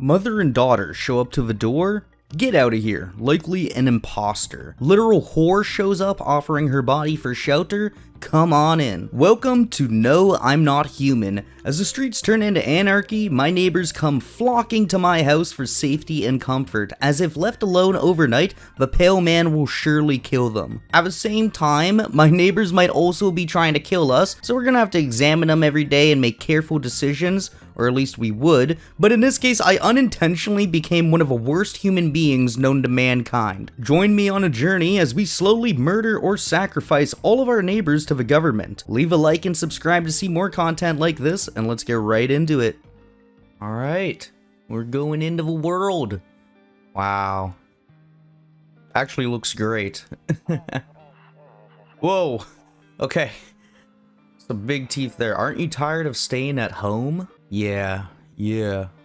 Mother and daughter show up to the door. Get out of here. Likely an imposter. Literal whore shows up offering her body for shelter. Come on in. Welcome to No, I'm Not Human. As the streets turn into anarchy, my neighbors come flocking to my house for safety and comfort, as if left alone overnight, the pale man will surely kill them. At the same time, my neighbors might also be trying to kill us, so we're gonna have to examine them every day and make careful decisions, or at least we would, but in this case I unintentionally became one of the worst human beings known to mankind. Join me on a journey as we slowly murder or sacrifice all of our neighbors to the government. Leave a like and subscribe to see more content like this, and let's get right into it. Alright, we're going into the world. Wow. Actually looks great. Whoa. Okay. Some big teeth there. Aren't you tired of staying at home? Yeah,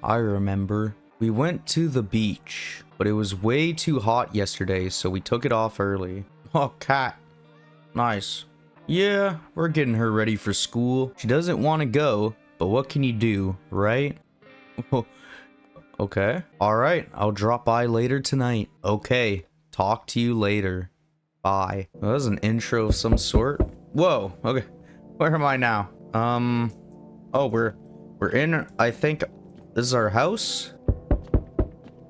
I remember. We went to the beach, but it was way too hot yesterday, so we took it off early. Oh, cat. Nice. Yeah, we're getting her ready for school. She doesn't want to go, but what can you do, right? Okay. Alright, I'll drop by later tonight. Okay, talk to you later. Bye. Well, that was an intro of some sort. Whoa, okay. Where am I now? Oh, we're in, I think, this is our house?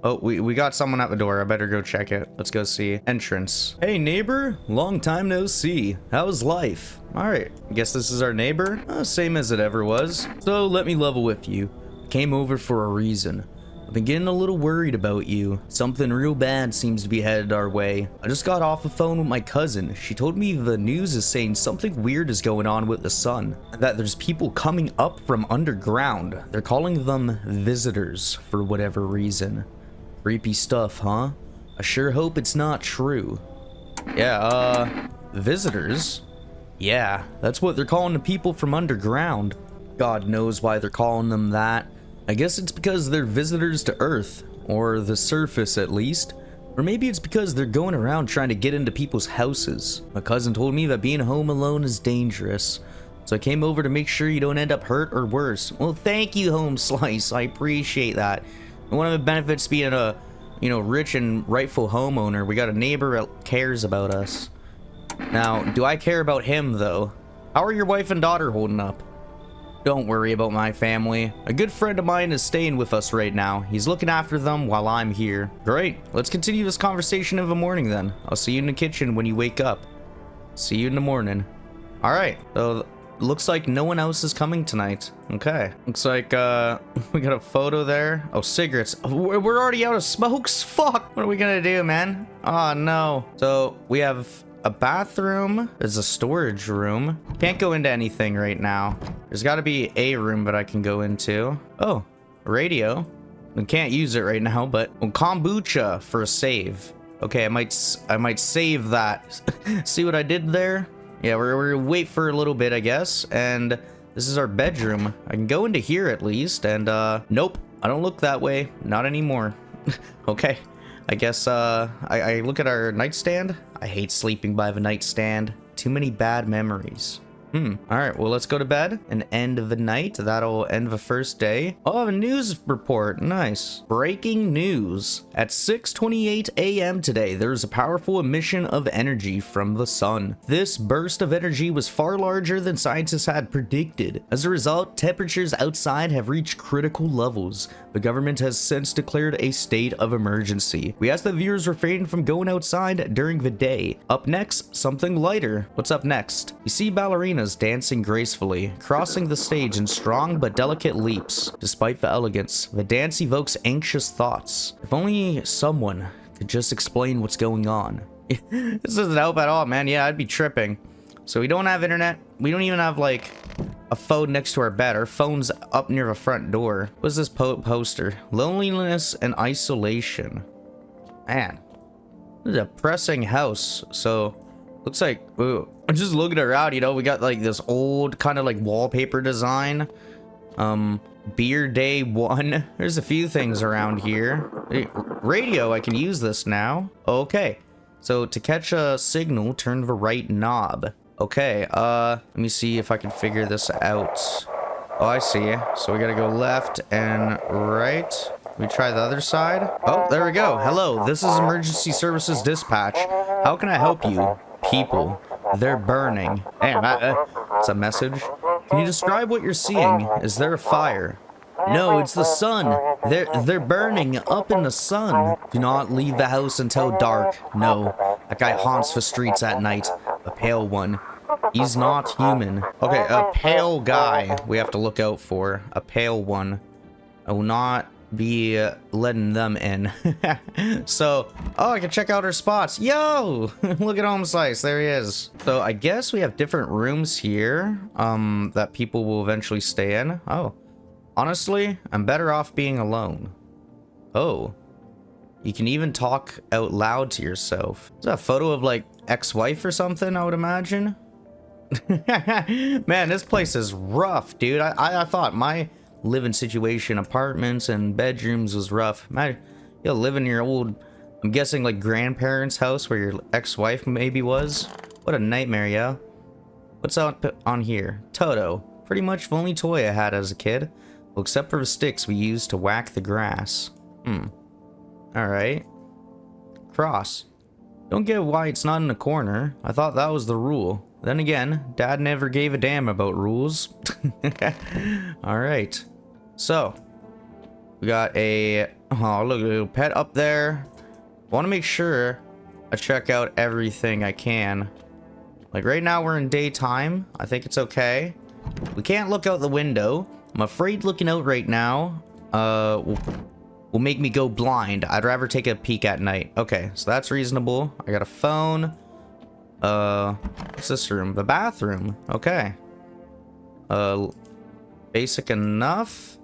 Oh, we got someone at the door. I better go check it. Let's go see. Entrance. Hey, neighbor. Long time no see. How's life? Alright, I guess this is our neighbor. Same as it ever was. So, let me level with you. Came over for a reason. I've been getting a little worried about you. Something real bad seems to be headed our way. I just got off the phone with my cousin. She told me the news is saying something weird is going on with the sun. That there's people coming up from underground. They're calling them visitors for whatever reason. Creepy stuff, huh? I sure hope it's not true. Yeah, visitors? Yeah, that's what they're calling the people from underground. God knows why they're calling them that. I guess it's because they're visitors to Earth, or the surface at least. Or maybe it's because they're going around trying to get into people's houses. My cousin told me that being home alone is dangerous. So I came over to make sure you don't end up hurt or worse. Well, thank you, Home Slice. I appreciate that. And one of the benefits being a, rich and rightful homeowner, we got a neighbor that cares about us. Now, do I care about him, though? How are your wife and daughter holding up? Don't worry about my family. A good friend of mine is staying with us right now. He's looking after them while I'm here. Great. Let's continue this conversation in the morning then. I'll see you in the kitchen when you wake up. See you in the morning. Alright. So, looks like no one else is coming tonight. Okay. Looks like, we got a photo there. Oh, cigarettes. We're already out of smokes? Fuck! What are we gonna do, man? Oh, no. So, we have a bathroom. There's a storage room. Can't go into anything right now. There's got to be a room that I can go into. Oh, radio. We can't use it right now, but kombucha for a save. Okay, I might save that. See what I did there? Yeah, we're gonna wait for a little bit, I guess. And this is our bedroom. I can go into here at least. And nope, I don't look that way. Not anymore. Okay. I guess, I look at our nightstand. I hate sleeping by the nightstand. Too many bad memories. Alright, well, let's go to bed and end the night. That'll end the first day. Oh, a news report. Nice. Breaking news. At 6:28 a.m. today, there's a powerful emission of energy from the sun. This burst of energy was far larger than scientists had predicted. As a result, temperatures outside have reached critical levels. The government has since declared a state of emergency. We ask that viewers refrain from going outside during the day. Up next, something lighter. What's up next? You see ballerinas dancing gracefully, crossing the stage in strong but delicate leaps. Despite the elegance, the dance evokes anxious thoughts. If only someone could just explain what's going on. This doesn't help at all, man. Yeah, I'd be tripping. So we don't have internet. We don't even have, like, a phone next to our bed. Our phone's up near the front door. What's this poster? Loneliness and isolation. Man, this is a depressing house. So, looks like, ooh, I'm just looking around, we got like this old kind of like wallpaper design. Beer Day 1. There's a few things around here. Radio, I can use this now. Okay. So to catch a signal, turn the right knob. Okay, let me see if I can figure this out. Oh, I see. So we gotta go left and right. We try the other side. Oh, there we go. Hello, this is Emergency Services Dispatch. How can I help you? People. They're burning. Damn, that's a message. Can you describe what you're seeing? Is there a fire? No, it's the sun. They're burning up in the sun. Do not leave the house until dark. No, that guy haunts the streets at night. A pale one. He's not human. Okay, a pale guy we have to look out for. A pale one. I will not be letting them in. So, oh, I can check out our spots. Yo, look at Home Slice. There he is. So I guess we have different rooms here that people will eventually stay in. Oh, honestly, I'm better off being alone. Oh, you can even talk out loud to yourself. Is that a photo of like ex-wife or something, I would imagine? Man, this place is rough, dude. I thought my living situation, apartments and bedrooms was rough. Man, you'll live in your old, I'm guessing like grandparents' house where your ex-wife maybe was. What a nightmare, yeah. What's on here? Toto. Pretty much the only toy I had as a kid. Well, except for the sticks we used to whack the grass. Alright. Cross. Don't get why it's not in the corner. I thought that was the rule. Then again, Dad never gave a damn about rules. Alright. So, we got a... Oh, look, a little pet up there. I want to make sure I check out everything I can. Like, right now we're in daytime. I think it's okay. We can't look out the window. I'm afraid looking out right now will make me go blind. I'd rather take a peek at night. Okay, so that's reasonable. I got a phone. What's this room? The bathroom. Okay. Basic enough.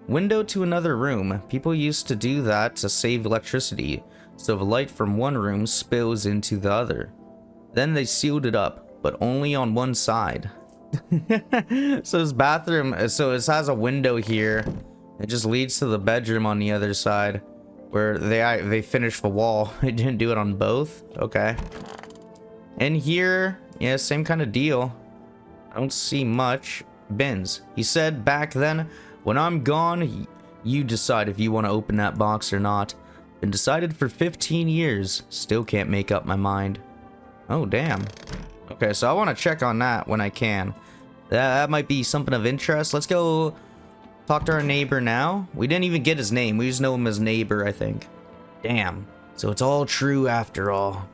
Window to another room. People used to do that to save electricity, so the light from one room spills into the other. Then they sealed it up, but only on one side. So this bathroom, so it has a window here. It just leads to the bedroom on the other side, where they finished the wall. They didn't do it on both. Okay. And here, yeah, same kind of deal. I don't see much. Bins. He said back then, when I'm gone, you decide if you want to open that box or not. Been decided for 15 years. Still can't make up my mind. Oh, damn. Okay, so I want to check on that when I can. That might be something of interest. Let's go talk to our neighbor now. We didn't even get his name. We just know him as neighbor, I think. Damn. So it's all true after all.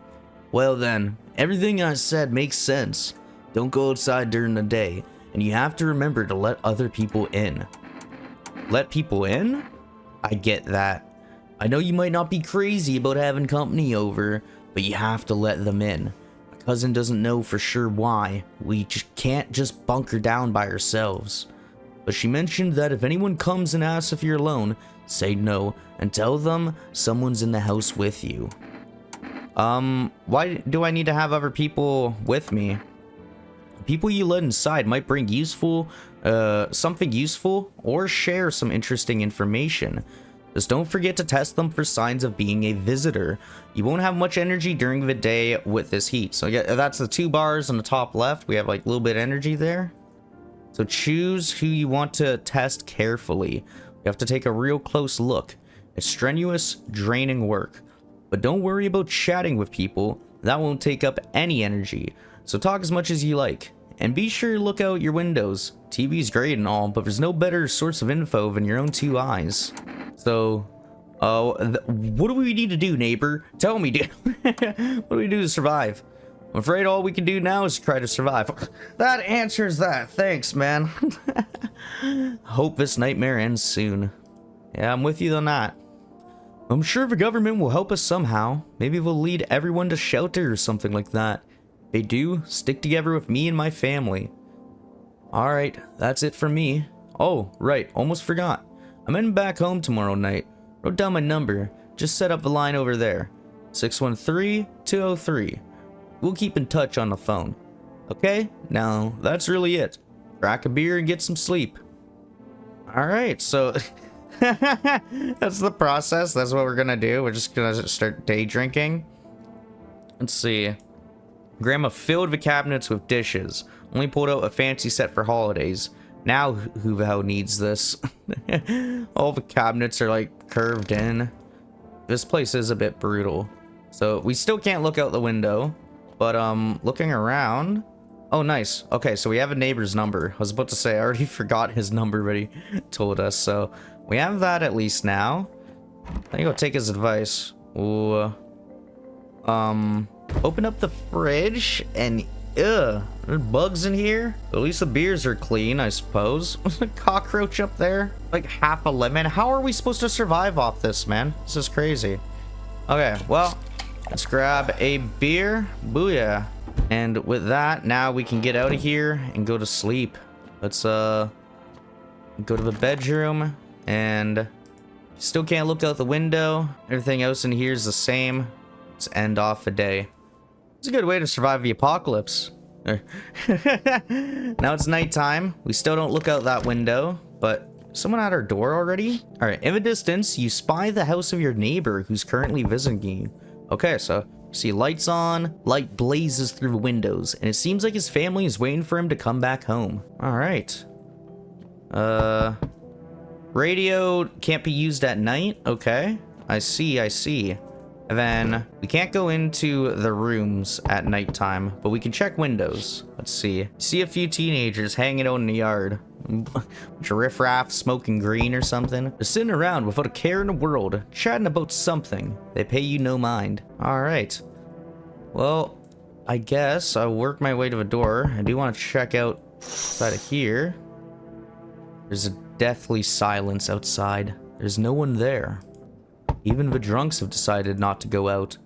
Well then, everything I said makes sense. Don't go outside during the day, and you have to remember to let other people in. Let people in? I get that. I know you might not be crazy about having company over, but you have to let them in. My cousin doesn't know for sure why. We can't just bunker down by ourselves. But she mentioned that if anyone comes and asks if you're alone, say no and tell them someone's in the house with you. Why do I need to have other people with me? People you let inside might bring something useful or share some interesting information. Just don't forget to test them for signs of being a visitor. You won't have much energy during the day with this heat. So yeah, that's the 2 bars on the top left. We have like a little bit of energy there. So choose who you want to test carefully. You have to take a real close look. It's strenuous, draining work. But don't worry about chatting with people. That won't take up any energy. So talk as much as you like. And be sure to look out your windows. TV's great and all, but there's no better source of info than your own 2 eyes. So, what do we need to do, neighbor? Tell me, dude. What do we do to survive? I'm afraid all we can do now is try to survive. That answers that. Thanks, man. Hope this nightmare ends soon. Yeah, I'm with you on that. I'm sure the government will help us somehow. Maybe they'll lead everyone to shelter or something like that. If they do, stick together with me and my family. Alright, that's it for me. Oh, right, almost forgot. I'm heading back home tomorrow night. Wrote down my number. Just set up the line over there. 613-203. We'll keep in touch on the phone. Okay, now that's really it. Crack a beer and get some sleep. Alright, so... that's the process. That's what we're gonna do. We're just gonna start day drinking. Let's see. Grandma filled the cabinets with dishes. Only pulled out a fancy set for holidays. Now who the hell needs this? All the cabinets are like curved in. This place is a bit brutal. So we still can't look out the window, but looking around. Oh, nice. Okay, so we have a neighbor's number. I was about to say I already forgot his number, but he told us. So we have that at least now. I think I'll take his advice. Ooh. Open up the fridge and there's bugs in here. At least the beers are clean, I suppose. A cockroach up there, like half a lemon. How are we supposed to survive off this, man? This is crazy. Okay, well, let's grab a beer. Booyah. And with that, now we can get out of here and go to sleep. Let's go to the bedroom, and still can't look out the window. Everything else in here is the same. Let's end off the day. It's a good way to survive the apocalypse. Now it's nighttime. We still don't look out that window, but someone at our door already? All right, in the distance, you spy the house of your neighbor who's currently visiting you. Okay, so see lights on, light blazes through the windows, and it seems like his family is waiting for him to come back home. All right. Radio can't be used at night. Okay, I see. And then we can't go into the rooms at nighttime, but we can check windows. Let's see. See a few teenagers hanging out in the yard. Bunch of riffraff smoking green or something. They're sitting around without a care in the world, chatting about something. They pay you no mind. All right. Well, I guess I'll work my way to the door. I do want to check out outside of here. There's a deathly silence outside. There's no one there. Even the drunks have decided not to go out.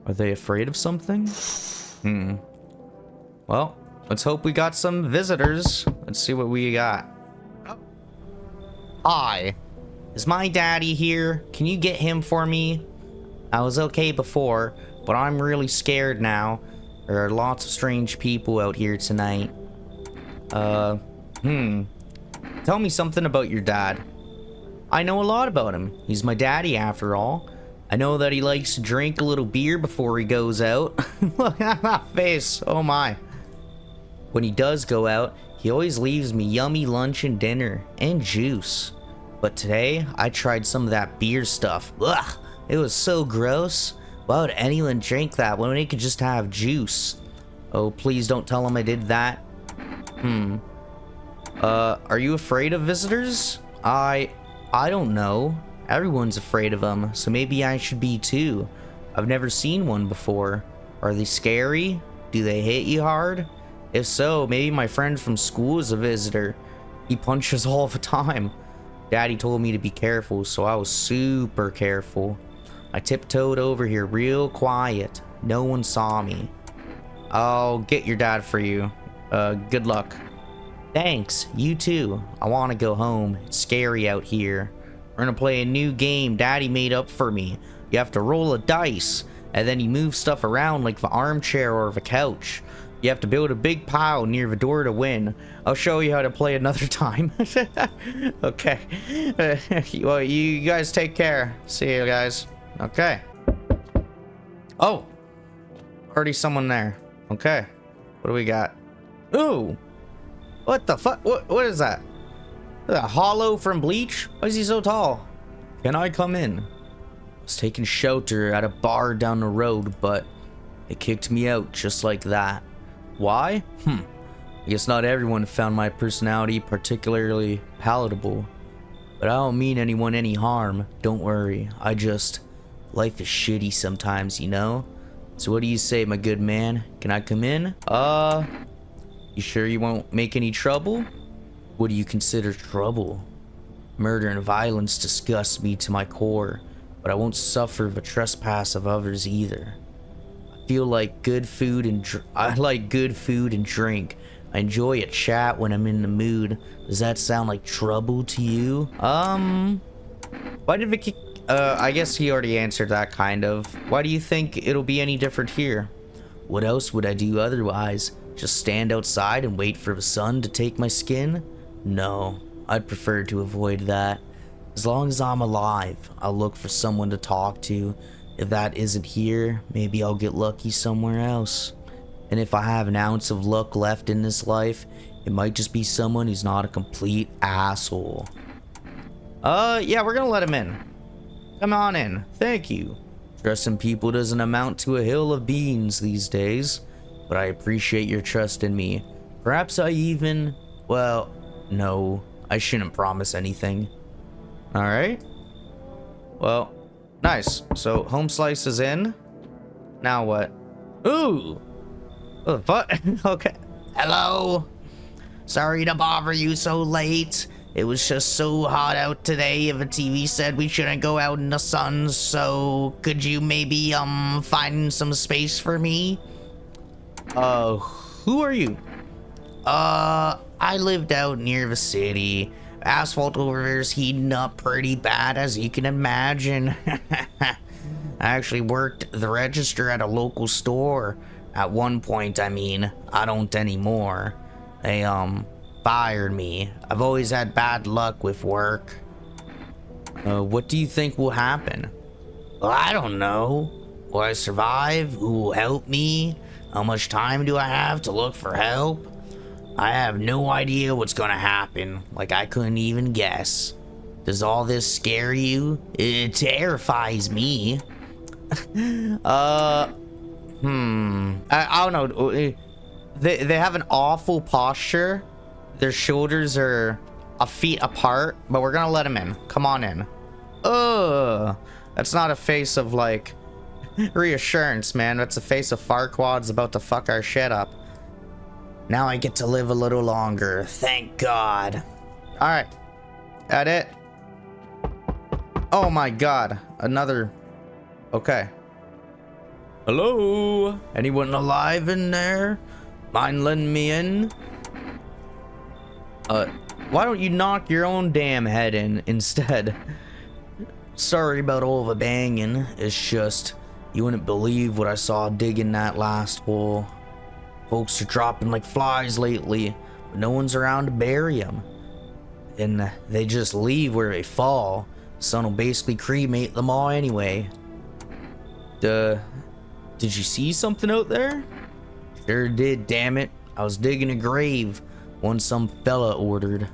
Are they afraid of something? Well, let's hope we got some visitors. Let's see what we got. Hi. Is my daddy here? Can you get him for me? I was okay before, but I'm really scared now. There are lots of strange people out here tonight. Tell me something about your dad. I know a lot about him. He's my daddy after all. I know that he likes to drink a little beer before he goes out. Look at that face. Oh my. When he does go out, he always leaves me yummy lunch and dinner and juice. But today, I tried some of that beer stuff. Ugh, it was so gross. Why would anyone drink that when they could just have juice? Oh, please don't tell him I did that. Are you afraid of visitors? I don't know. Everyone's afraid of them, so maybe I should be too. I've never seen one before. Are they scary? Do they hit you hard? If so, maybe my friend from school is a visitor. He punches all the time. Daddy told me to be careful, so I was super careful. I tiptoed over here real quiet. No one saw me. I'll get your dad for you. Good luck. Thanks, you too. I want to go home. It's scary out here. We're gonna play a new game Daddy made up for me. You have to roll a dice, and then you move stuff around like the armchair or the couch. You have to build a big pile near the door to win. I'll show you how to play another time. Okay. Well, you guys take care. See you guys. Okay. Oh. Already someone there. Okay. What do we got? Ooh. What the fuck? What is that? A hollow from Bleach? Why is he so tall? Can I come in? I was taking shelter at a bar down the road, but they kicked me out just like that. Why? I guess not everyone found my personality particularly palatable. But I don't mean anyone any harm. Don't worry. Life is shitty sometimes, you know? So what do you say, my good man? Can I come in? You sure you won't make any trouble? What do you consider trouble? Murder and violence disgust me to my core, but I won't suffer the trespass of others either. I like good food and drink. I enjoy a chat when I'm in the mood. Does that sound like trouble to you? Why did Vicky... I guess he already answered that, kind of. Why do you think it'll be any different here? What else would I do otherwise? Just stand outside and wait for the sun to take my skin? No, I'd prefer to avoid that. As long as I'm alive, I'll look for someone to talk to. If that isn't here, maybe I'll get lucky somewhere else. And if I have an ounce of luck left in this life, It might just be someone who's not a complete asshole. Yeah, we're gonna let him in. Come on in. Thank you. Trusting people doesn't amount to a hill of beans these days, but I appreciate your trust in me. Perhaps I even... well, no, I shouldn't promise anything. Alright. Well, nice. So, home slice is in. Now what? Ooh! What the fuck? Okay. Hello? Sorry to bother you so late. It was just so hot out today. The TV said we shouldn't go out in the sun, so could you maybe, find some space for me? Who are you? I lived out near the city. Asphalt over there's heating up pretty bad, as you can imagine. I actually worked the register at a local store. At one point, I mean. I don't anymore. They, fired me. I've always had bad luck with work. What do you think will happen? Well, I don't know. Will I survive? Who will help me? How much time do I have to look for help? I have no idea what's gonna happen. Like, I couldn't even guess. Does all this scare you? It terrifies me. I don't know. They have an awful posture. Their shoulders are a feet apart, but we're gonna let them in. Come on in. That's not a face of, like, reassurance, man. That's a face of Farquaad's about to fuck our shit up. Now I get to live a little longer. Thank God. Alright. That it? Oh my God. Another... okay. Hello? Anyone alive in there? Mind letting me in? Why don't you knock your own damn head in instead? Sorry about all the banging. It's just, you wouldn't believe what I saw digging that last hole. Folks are dropping like flies lately, but no one's around to bury them. And they just leave where they fall. Sun will basically cremate them all anyway. Did you see something out there? Sure did, damn it. I was digging a grave, one some fella ordered.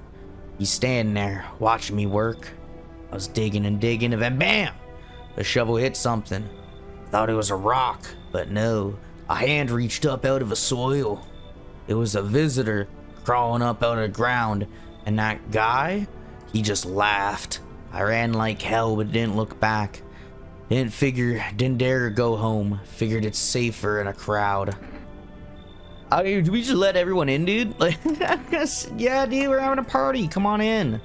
He's standing there, watching me work. I was digging and digging, and then BAM! The shovel hit something. Thought it was a rock, but no. A hand reached up out of the soil. It was a visitor crawling up out of the ground, and that guy, he just laughed. I ran like hell, but didn't look back. Didn't dare go home. Figured it's safer in a crowd. Do we just let everyone in, dude? Like, yeah, dude, we're having a party. Come on in.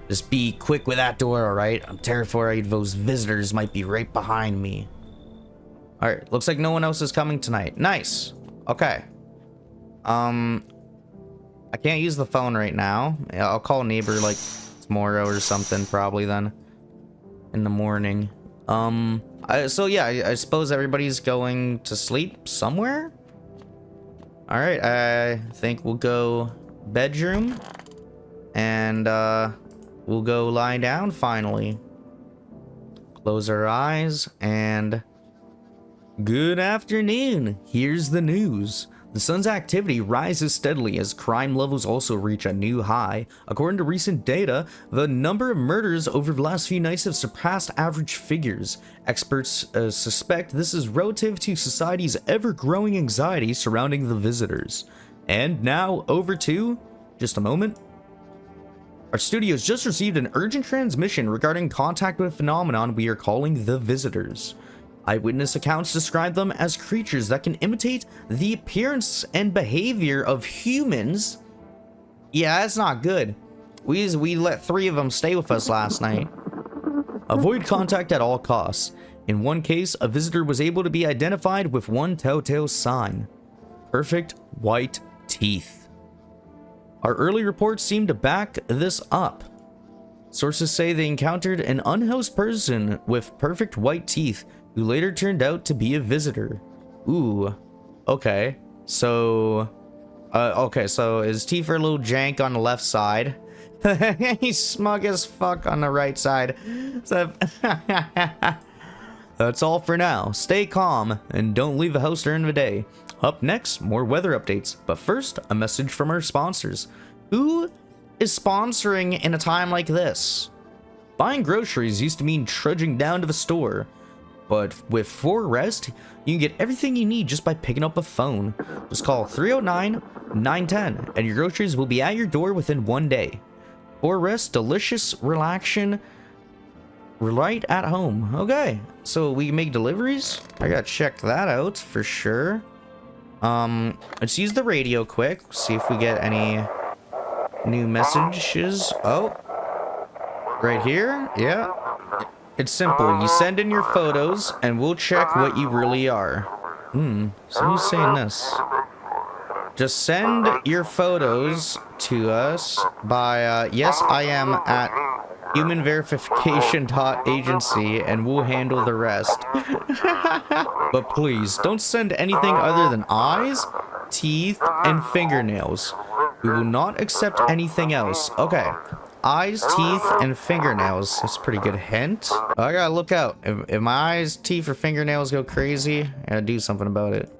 Just be quick with that door, alright? I'm terrified those visitors might be right behind me. Alright, looks like no one else is coming tonight. Nice. Okay. I can't use the phone right now. I'll call a neighbor like tomorrow or something, probably then. In the morning. So yeah, I suppose everybody's going to sleep somewhere? Alright, I think we'll go bedroom. And, we'll go lie down finally. Close our eyes and... good afternoon. Here's the news. The sun's activity rises steadily as crime levels also reach a new high. According to recent data, the number of murders over the last few nights have surpassed average figures. Experts suspect this is relative to society's ever-growing anxiety surrounding the visitors. And now over to... just a moment. Our studios just received an urgent transmission regarding contact with a phenomenon we are calling the visitors. Eyewitness accounts describe them as creatures that can imitate the appearance and behavior of humans. Yeah, that's not good. We let 3 of them stay with us last night. Avoid contact at all costs. In one case, a visitor was able to be identified with one telltale sign: perfect white teeth. Our early reports seem to back this up. Sources say they encountered an unhoused person with perfect white teeth who later turned out to be a visitor. Ooh, okay. So, so his teeth are a little jank on the left side. He's smug as fuck on the right side. So, that's all for now. Stay calm and don't leave the house during the day. Up next, more weather updates. But first, a message from our sponsors. Who is sponsoring in a time like this? Buying groceries used to mean trudging down to the store. But with 4Rest, you can get everything you need just by picking up a phone. Just call 309-910 and your groceries will be at your door within 1 day. 4Rest, delicious relaxation right at home. Okay, so we can make deliveries? I gotta check that out for sure. Let's use the radio quick, see if we get any new messages. Oh, right here, yeah. It's simple. You send in your photos, and we'll check what you really are. So who's saying this? Just send your photos to us by, yes, I am at humanverification.agency, and we'll handle the rest. But please, don't send anything other than eyes, teeth, and fingernails. We will not accept anything else. Okay. Eyes, teeth, and fingernails. That's a pretty good hint. I gotta look out. If my eyes, teeth, or fingernails go crazy, I gotta do something about it.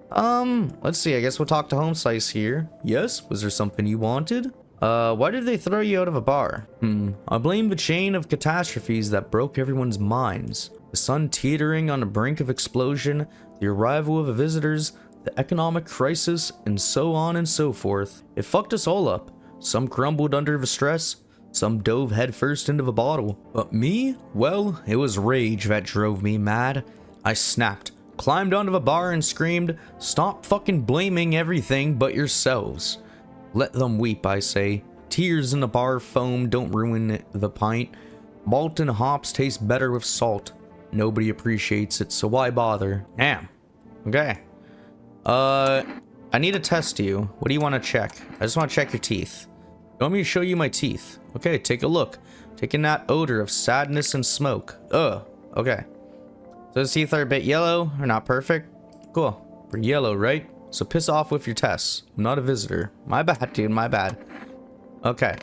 Let's see. I guess we'll talk to Home Slice here. Yes? Was there something you wanted? Why did they throw you out of a bar? I blame the chain of catastrophes that broke everyone's minds. The sun teetering on the brink of explosion, the arrival of the visitors, the economic crisis, and so on and so forth. It fucked us all up. Some crumbled under the stress. Some dove headfirst into the bottle. But me? Well, it was rage that drove me mad. I snapped, climbed onto the bar and screamed, "Stop fucking blaming everything but yourselves." Let them weep, I say. Tears in the bar foam don't ruin the pint. Malt and hops taste better with salt. Nobody appreciates it, so why bother? Damn. Okay. I need to test you. What do you want to check? I just want to check your teeth. You want me to show you my teeth? Okay, take a look. Taking that odor of sadness and smoke. Ugh. Okay. So those teeth are a bit yellow, or not perfect. Cool. We're yellow, right? So piss off with your tests. I'm not a visitor. My bad, dude. My bad. Okay.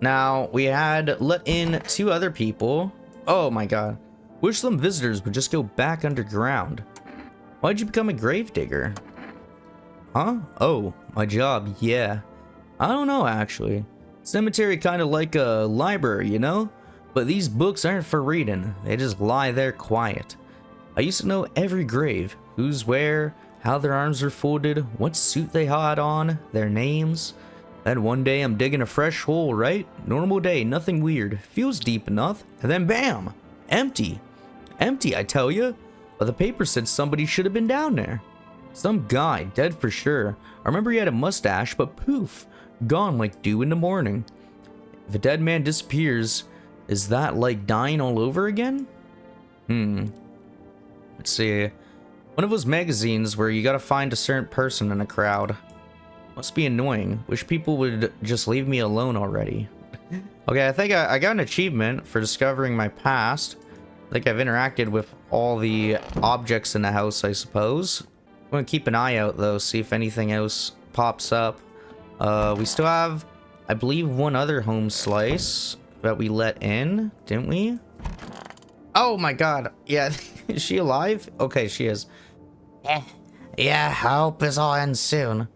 Now, we had let in 2 other people. Oh my god. Wish some visitors would just go back underground. Why'd you become a gravedigger? Huh? Oh, my job, yeah. I don't know, actually. Cemetery kind of like a library, you know? But these books aren't for reading. They just lie there quiet. I used to know every grave. Who's where, how their arms are folded, what suit they had on, their names. Then one day I'm digging a fresh hole, right? Normal day, nothing weird. Feels deep enough. And then bam! Empty. Empty, I tell you. But the paper said somebody should have been down there. Some guy, dead for sure. I remember he had a mustache, but poof. Gone like dew in the morning. If a dead man disappears, is that like dying all over again? Let's see. One of those magazines where you gotta find a certain person in a crowd. Must be annoying. Wish people would just leave me alone already. Okay, I think I got an achievement for discovering my past. I think I've interacted with all the objects in the house, I suppose. I'm gonna keep an eye out though, see if anything else pops up. We still have, I believe, one other Home Slice that we let in, didn't we? Oh my god. Yeah, is she alive? Okay, she is. Yeah, I hope this all ends soon.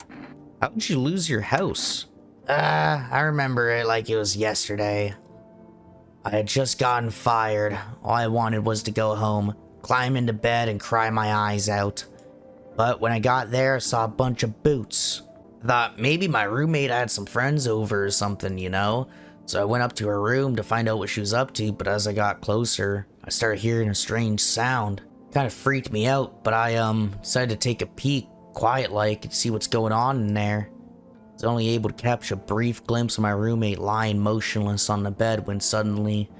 How did you lose your house? I remember it like it was yesterday. I had just gotten fired. All I wanted was to go home, climb into bed and cry my eyes out. But when I got there, I saw a bunch of boots. I thought maybe my roommate had some friends over or something, you know? So I went up to her room to find out what she was up to, but as I got closer, I started hearing a strange sound. Kind of freaked me out, but I decided to take a peek, quiet-like, and see what's going on in there. I was only able to catch a brief glimpse of my roommate lying motionless on the bed when suddenly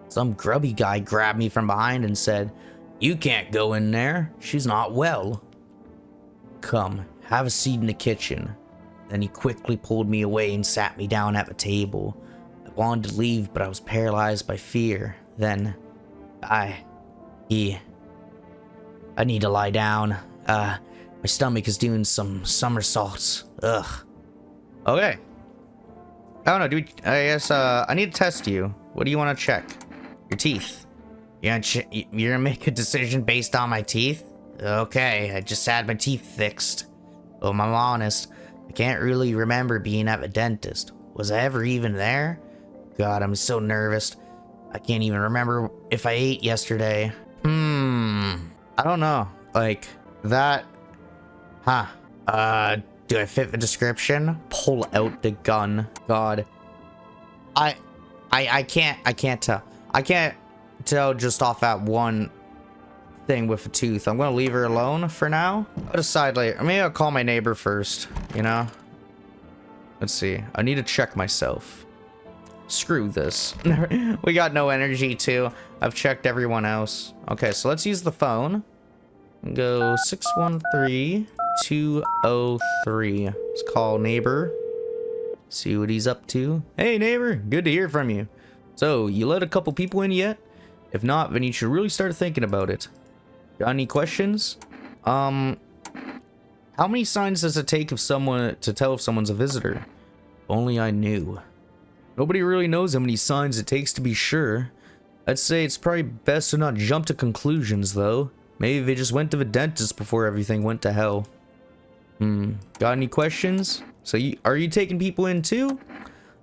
some grubby guy grabbed me from behind and said, "You can't go in there. She's not well. Come, have a seat in the kitchen." Then he quickly pulled me away and sat me down at the table. I wanted to leave, but I was paralyzed by fear. Then, I need to lie down. My stomach is doing some somersaults. Ugh. Okay. I don't know, dude. I guess, I need to test you. What do you want to check? Your teeth. You're gonna make a decision based on my teeth? Okay, I just had my teeth fixed. Well, I'm honest, I can't really remember being at the dentist. Was I ever even there? God, I'm so nervous. I can't even remember if I ate yesterday. I don't know. Like, that... Huh. Do I fit the description? Pull out the gun. God. I can't tell. I can't tell just off that one thing with a tooth. I'm gonna leave her alone for now. I'll decide later. Maybe I'll call my neighbor first, you know? Let's see. I need to check myself. Screw this. We got no energy too. I've checked everyone else. Okay, so let's use the phone. Go 613-203. Let's call neighbor. See what he's up to. Hey neighbor, good to hear from you. So, you let a couple people in yet? If not, then you should really start thinking about it. Got any questions? How many signs does it take if someone to tell if someone's a visitor? If only I knew. Nobody really knows how many signs it takes to be sure. I'd say it's probably best to not jump to conclusions though. Maybe they just went to the dentist before everything went to hell. Got any questions? So are you taking people in too?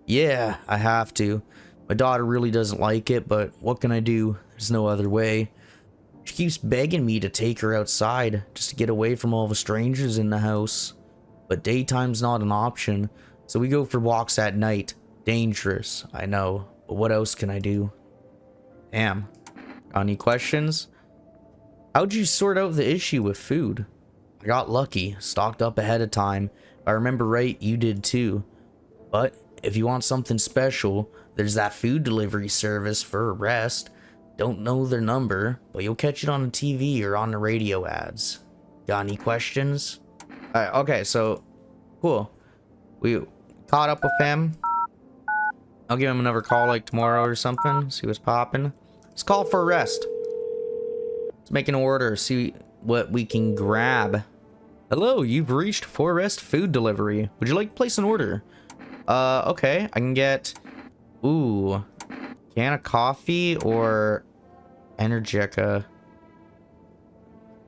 Yeah, I have to. My daughter really doesn't like it, but what can I do? There's no other way. She keeps begging me to take her outside, just to get away from all the strangers in the house. But daytime's not an option, so we go for walks at night. Dangerous, I know, but what else can I do? Damn. Got any questions? How'd you sort out the issue with food? I got lucky, stocked up ahead of time. If I remember right, you did too. But if you want something special, there's that food delivery service for a rest. Don't know their number, but you'll catch it on the TV or on the radio ads. Got any questions? Okay, so cool. We caught up with him. I'll give him another call like tomorrow or something. See what's popping. Let's call for a rest. Let's make an order. See what we can grab. Hello, you've reached Forest Food Delivery. Would you like to place an order? Okay. I can get... Ooh. Can of coffee or... Energica.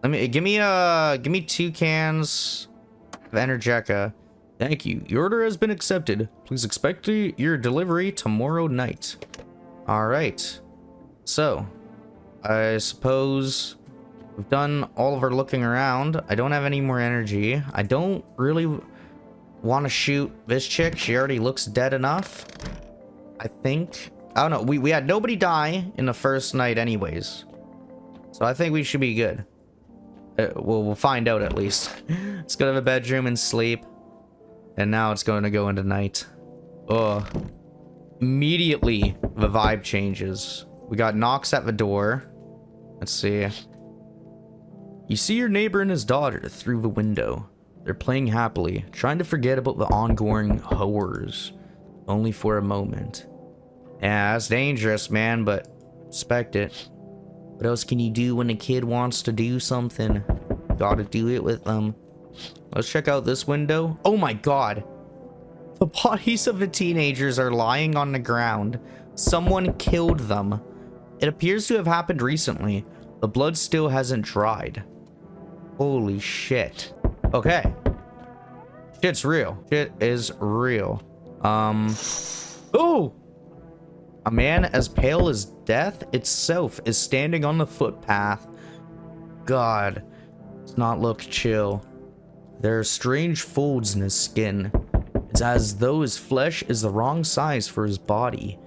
Give me 2 cans of Energica. Thank you. Your order has been accepted. Please expect your delivery tomorrow night. Alright. So, I suppose we've done all of our looking around. I don't have any more energy. I don't really want to shoot this chick. She already looks dead enough. I think. I don't know. We had nobody die in the first night anyways. So I think we should be good. We'll find out at least. Let's go to the bedroom and sleep. And now it's going to go into night. Ugh. Immediately, the vibe changes. We got knocks at the door. Let's see. You see your neighbor and his daughter through the window. They're playing happily, trying to forget about the ongoing horrors. Only for a moment. Yeah, that's dangerous, man, but respect it. What else can you do when a kid wants to do something? Gotta do it with them. Let's check out this window. Oh my god. The bodies of the teenagers are lying on the ground. Someone killed them. It appears to have happened recently. The blood still hasn't dried. Holy shit. Okay. Shit's real. Shit is real. Oh! A man as pale as death itself is standing on the footpath. God. Does not look chill. There are strange folds in his skin. It's as though his flesh is the wrong size for his body.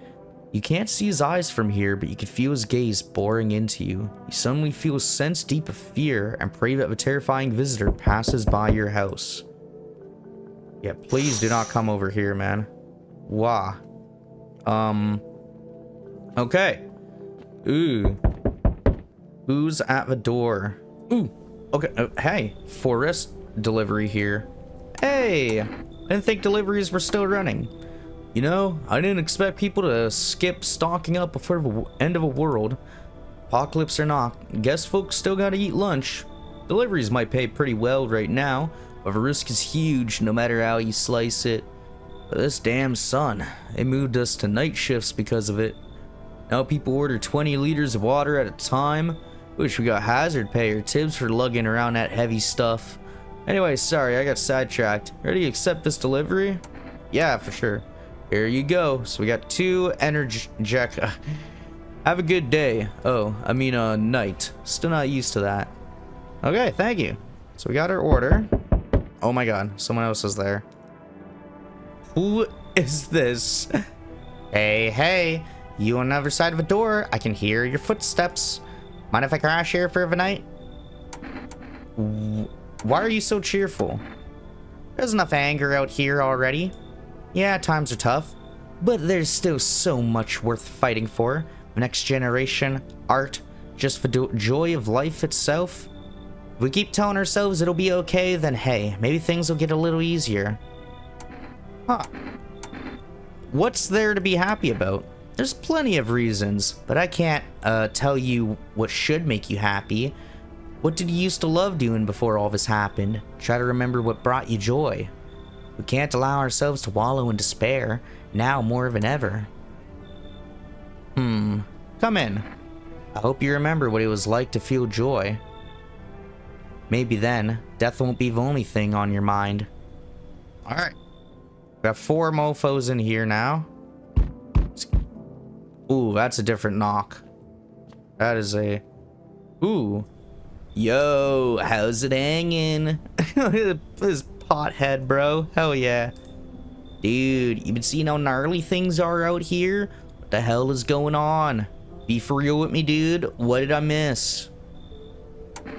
You can't see his eyes from here, but you can feel his gaze boring into you. You suddenly feel a sense deep of fear and pray that a terrifying visitor passes by your house. Yeah, please do not come over here, man. Wah. Okay. Ooh. Who's at the door? Ooh. Okay. Hey, Forest Delivery here. Hey, I didn't think deliveries were still running. You know, I didn't expect people to skip stocking up before the end of a world. Apocalypse or not, guess folks still gotta eat lunch. Deliveries might pay pretty well right now, but the risk is huge no matter how you slice it. But this damn sun, they moved us to night shifts because of it. Now people order 20 liters of water at a time. Wish we got hazard pay or tips for lugging around that heavy stuff. Anyway, sorry, I got sidetracked. Ready to accept this delivery? Yeah, for sure. Here you go. So we got 2 energy jack. Have a good day. Oh, I mean, night. Still not used to that. Okay, thank you. So we got our order. Oh my god, someone else is there. Who is this? Hey, hey. You on the other side of the door. I can hear your footsteps. Mind if I crash here for Evernight? Why are you so cheerful? There's enough anger out here already. Yeah, times are tough, but there's still so much worth fighting for. The next generation, art, just for the joy of life itself. If we keep telling ourselves it'll be okay, then hey, maybe things will get a little easier. Huh. What's there to be happy about? There's plenty of reasons, but I can't tell you what should make you happy. What did you used to love doing before all this happened? Try to remember what brought you joy. We can't allow ourselves to wallow in despair, now more than ever. Come in. I hope you remember what it was like to feel joy. Maybe then, death won't be the only thing on your mind. Alright. We got 4 mofos in here now. Ooh, that's a different knock. That is a... Ooh. Yo, how's it hanging? This pothead, bro. Hell yeah. Dude, you been seeing how gnarly things are out here? What the hell is going on? Be for real with me, dude. What did I miss?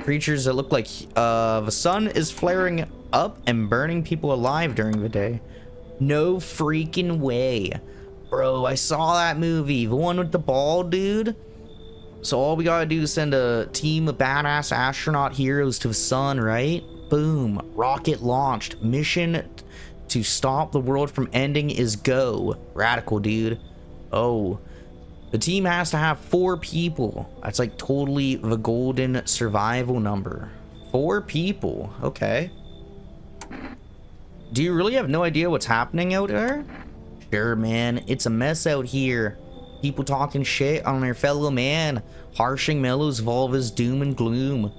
Creatures that look like the sun is flaring up and burning people alive during the day. No freaking way. Bro, I saw that movie. The one with the ball, dude. So all we gotta do is send a team of badass astronaut heroes to the sun, right? Boom. Rocket launched. Mission to stop the world from ending is go. Radical, dude. Oh. The team has to have 4 people. That's like totally the golden survival number. 4 people. Okay. Do you really have no idea what's happening out there? Sure, man. It's a mess out here. People talking shit on their fellow man. Harshing mellows of all this doom and gloom.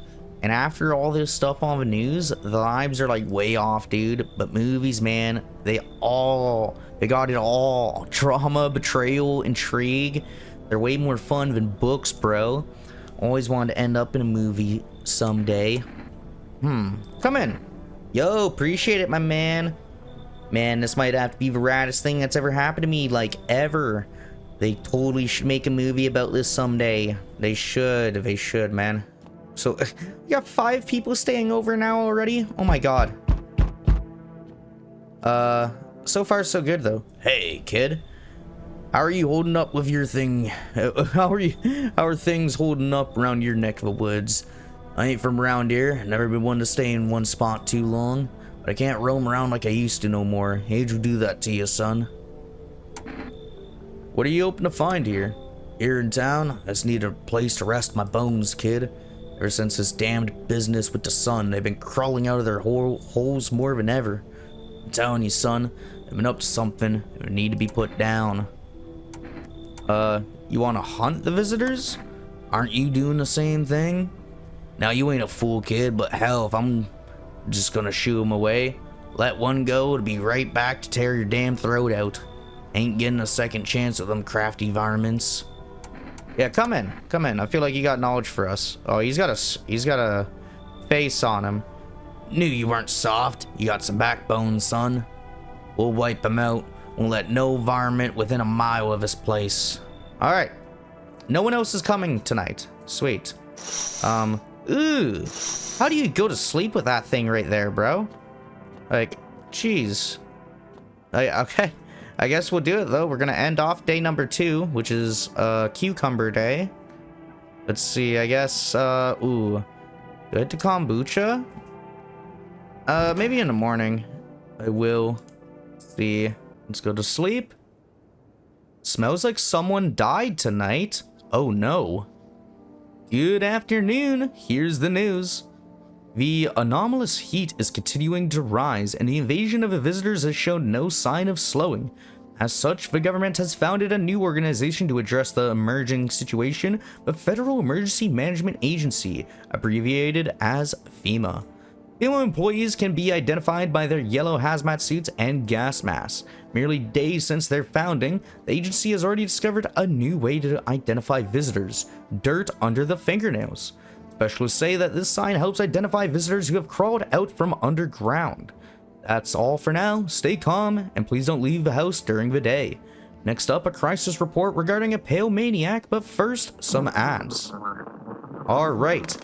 And after all this stuff on the news, the vibes are like way off, dude. But movies, man, they got it all. Drama, betrayal, intrigue. They're way more fun than books, bro. Always wanted to end up in a movie someday. Come in. Yo, appreciate it, my man. Man, this might have to be the raddest thing that's ever happened to me, like, ever. They totally should make a movie about this someday. They should, man. So, we got 5 people staying over now already? Oh my god. So far so good, though. Hey, kid. How are you holding up with your thing? How are things holding up around your neck of the woods? I ain't from around here. Never been one to stay in one spot too long. But I can't roam around like I used to no more. Age will do that to you, son. What are you hoping to find here? Here in town, I just need a place to rest my bones, kid. Ever since this damned business with the sun, they've been crawling out of their holes more than ever. I'm telling you, son, I've been up to something that need to be put down. You want to hunt the visitors? Aren't you doing the same thing? Now, you ain't a fool, kid, but hell, if I'm just gonna shoo them away, let one go to be right back to tear your damn throat out. Ain't getting a second chance with them crafty varmints. Yeah, come in. I feel like you got knowledge for us. Oh, he's got a face on him. Knew you weren't soft. You got some backbone, son. We'll wipe him out. Won't let no varmint within a mile of this place. All right. No one else is coming tonight. Sweet. Ooh. How do you go to sleep with that thing right there, bro? Like, jeez. Okay. I guess we'll do it, though. We're gonna end off day number 2, which is, Cucumber Day. Let's see, I guess, ooh. Good to kombucha? Maybe in the morning. I will. Let's see. Let's go to sleep. Smells like someone died tonight. Oh, no. Good afternoon. Here's the news. The anomalous heat is continuing to rise, and the invasion of the visitors has shown no sign of slowing. As such, the government has founded a new organization to address the emerging situation, the Federal Emergency Management Agency, abbreviated as FEMA. Female employees can be identified by their yellow hazmat suits and gas masks. Merely days since their founding, the agency has already discovered a new way to identify visitors: dirt under the fingernails. Specialists say that this sign helps identify visitors who have crawled out from underground. That's all for now. Stay calm, and please don't leave the house during the day. Next up, a crisis report regarding a pale maniac, but first, some ads. Alright.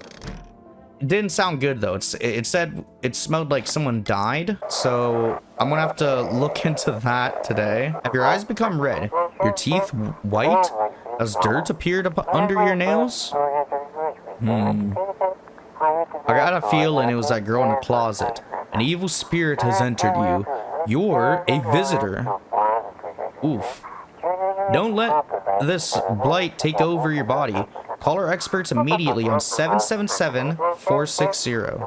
It didn't sound good though. It said it smelled like someone died, so I'm gonna have to look into that today. Have your eyes become red? Your teeth white? Has dirt appeared up under your nails? I got a feeling it was that girl in the closet. An evil spirit has entered you. You're a visitor. Oof. Don't let this blight take over your body. Call our experts immediately on 777-460.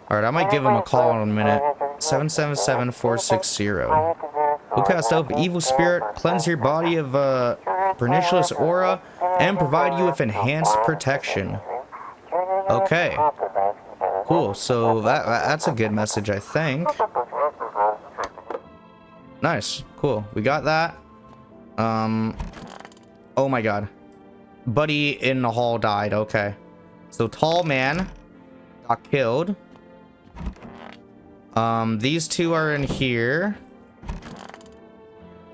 Alright, I might give them a call in a minute. 777-460. We'll cast out the evil spirit, cleanse your body of pernicious aura, and provide you with enhanced protection. Okay. Cool, so that's a good message, I think. Nice, cool. We got that. Oh my god. Buddy in the hall died, okay. So tall man got killed. These two are in here.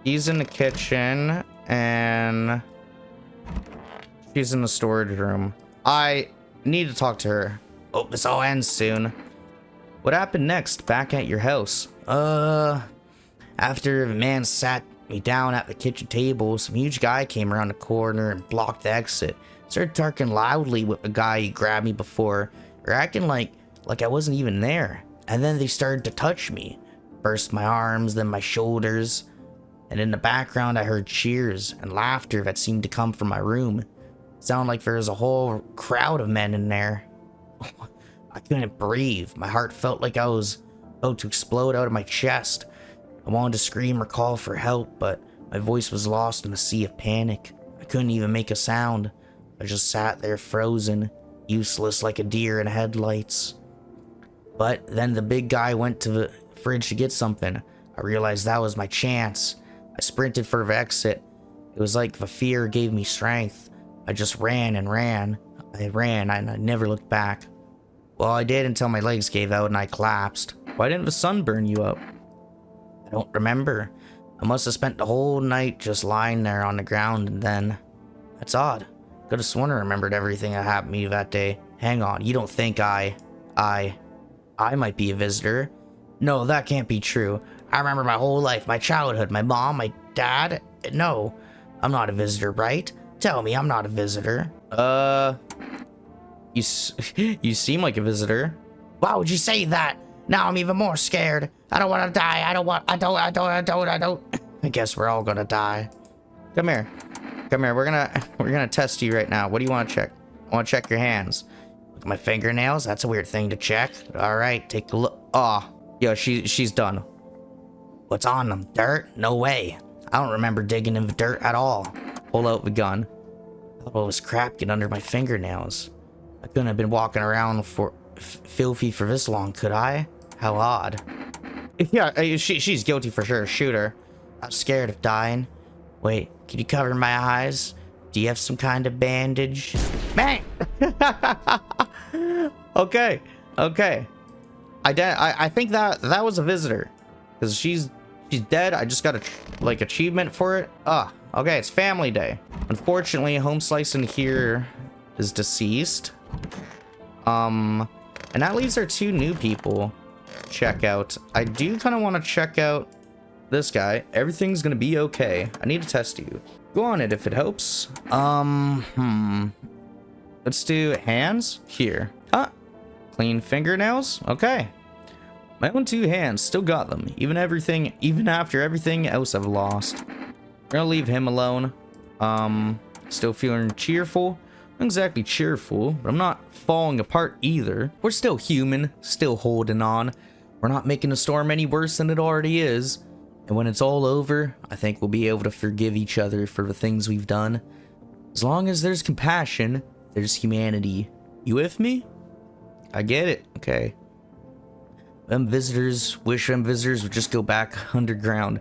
He's in the kitchen, and she's in the storage room. I need to talk to her. Hope this all ends soon. What happened next back at your house? After the man sat me down at the kitchen table, some huge guy came around the corner and blocked the exit. Started talking loudly with the guy who grabbed me before, or acting like I wasn't even there. And then they started to touch me. First my arms, then my shoulders. And in the background I heard cheers and laughter that seemed to come from my room. It sounded like there was a whole crowd of men in there. I couldn't breathe. My heart felt like I was about to explode out of my chest. I wanted to scream or call for help, but my voice was lost in a sea of panic. I couldn't even make a sound. I just sat there frozen, useless like a deer in headlights. But then the big guy went to the fridge to get something. I realized that was my chance. I sprinted for the exit. It was like the fear gave me strength. I just ran and ran. I ran and I never looked back. Well, I did until my legs gave out and I collapsed. Why didn't the sun burn you up? I don't remember. I must have spent the whole night just lying there on the ground, and then... That's odd. Could have sworn I remembered everything that happened to me that day. Hang on, you don't think I might be a visitor? No, that can't be true. I remember my whole life, my childhood, my mom, my dad. No, I'm not a visitor, right? Tell me I'm not a visitor. You seem like a visitor. Why would you say that? Now I'm even more scared. I don't want to die. I don't. I guess we're all gonna die. Come here. Come here. We're gonna test you right now. What do you want to check? I want to check your hands. Look at my fingernails. That's a weird thing to check. All right, take a look. Oh, yeah, she's done. What's on them? Dirt? No way. I don't remember digging in the dirt at all. Pull out the gun. I thought it was crap getting under my fingernails. I couldn't have been walking around for filthy for this long, could I? How odd. Yeah, she's guilty for sure. Shoot her. I'm scared of dying. Wait, can you cover my eyes? Do you have some kind of bandage? Man! Okay. I think that was a visitor. Because she's dead. I just got a, achievement for it. Okay, it's family day. Unfortunately, Home Slice in here is deceased. And that leaves our two new people. Check out. I do kind of want to check out this guy. Everything's gonna be okay. I need to test you. Go on it if it helps. Let's do hands here. Clean fingernails. Okay. My own two hands still got them. Even after everything else I've lost. We're gonna leave him alone. Still feeling cheerful. Not exactly cheerful, but I'm not falling apart either. We're still human, still holding on. We're not making the storm any worse than it already is. And when it's all over, I think we'll be able to forgive each other for the things we've done. As long as there's compassion, there's humanity. You with me? I get it. Okay. Wish them visitors would just go back underground.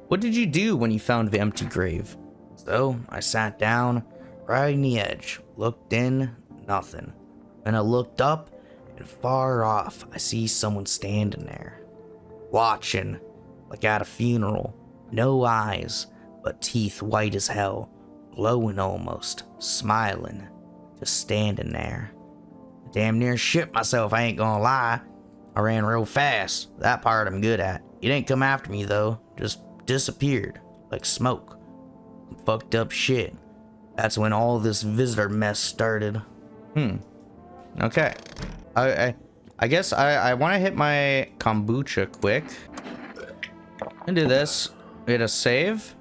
What did you do when you found the empty grave? So, I sat down, right on the edge, looked in, nothing. And I looked up, and far off, I see someone standing there. Watching, like at a funeral. No eyes, but teeth white as hell, glowing almost, smiling, just standing there. Damn near shit myself, I ain't gonna lie. I ran real fast, that part I'm good at. He didn't come after me though, just disappeared, like smoke. Fucked up shit. That's when all this visitor mess started. Okay. I guess I want to hit my kombucha quick. And do this. Hit a save.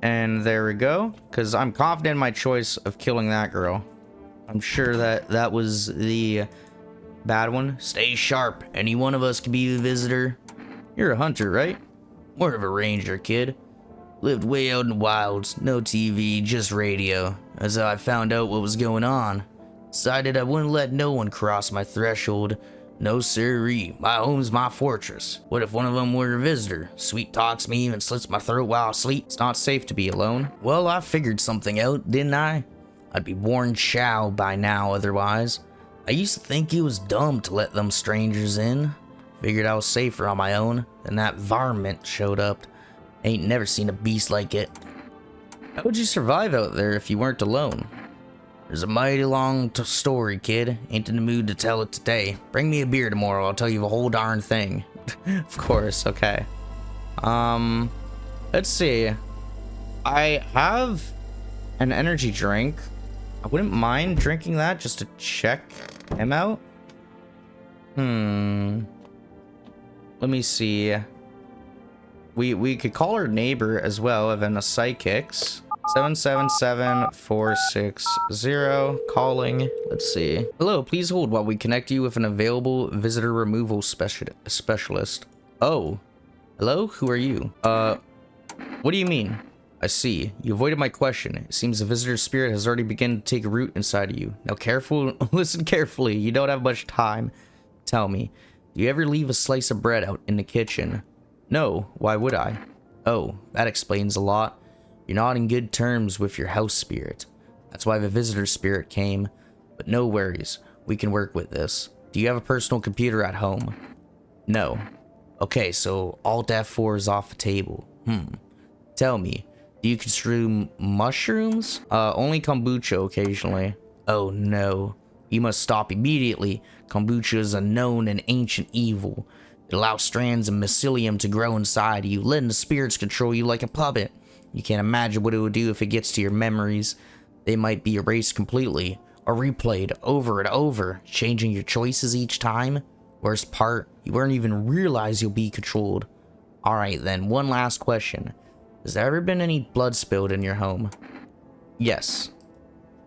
And there we go. Because I'm confident in my choice of killing that girl. I'm sure that was the bad one. Stay sharp. Any one of us can be a visitor. You're a hunter, right? More of a ranger, kid. Lived way out in the wilds. No TV, just radio. That's how I found out what was going on. Decided I wouldn't let no one cross my threshold. No siree, my home's my fortress. What if one of them were a visitor? Sweet talks me and slits my throat while I sleep. It's not safe to be alone. Well, I figured something out, didn't I? I'd be worn chow by now otherwise. I used to think it was dumb to let them strangers in. Figured I was safer on my own. Then that varmint showed up. Ain't never seen a beast like it. How would you survive out there if you weren't alone? There's a mighty long story, kid. Ain't in the mood to tell it today. Bring me a beer tomorrow, I'll tell you the whole darn thing. Of course, okay. Let's see. I have an energy drink. I wouldn't mind drinking that just to check him out. Let me see. We could call our neighbor as well, Event Psychics. 777-460 calling. Let's see. Hello, please hold while we connect you with an available visitor removal specialist. Oh, hello, who are you? What do you mean? I see. You avoided my question. It seems the visitor spirit has already begun to take root inside of you. Now listen carefully. You don't have much time. Tell me, do you ever leave a slice of bread out in the kitchen? No, why would I? Oh, that explains a lot. You're not in good terms with your house spirit. That's why the visitor spirit came. But no worries, we can work with this. Do you have a personal computer at home? No. Okay, so Alt F4 is off the table. Tell me, do you consume mushrooms? Only kombucha occasionally. Oh no. You must stop immediately. Kombucha is a known and ancient evil. It allows strands of mycelium to grow inside you, letting the spirits control you like a puppet. You can't imagine what it would do if it gets to your memories. They might be erased completely, or replayed over and over, changing your choices each time. Worst part, you won't even realize you'll be controlled. Alright then, one last question. Has there ever been any blood spilled in your home? Yes.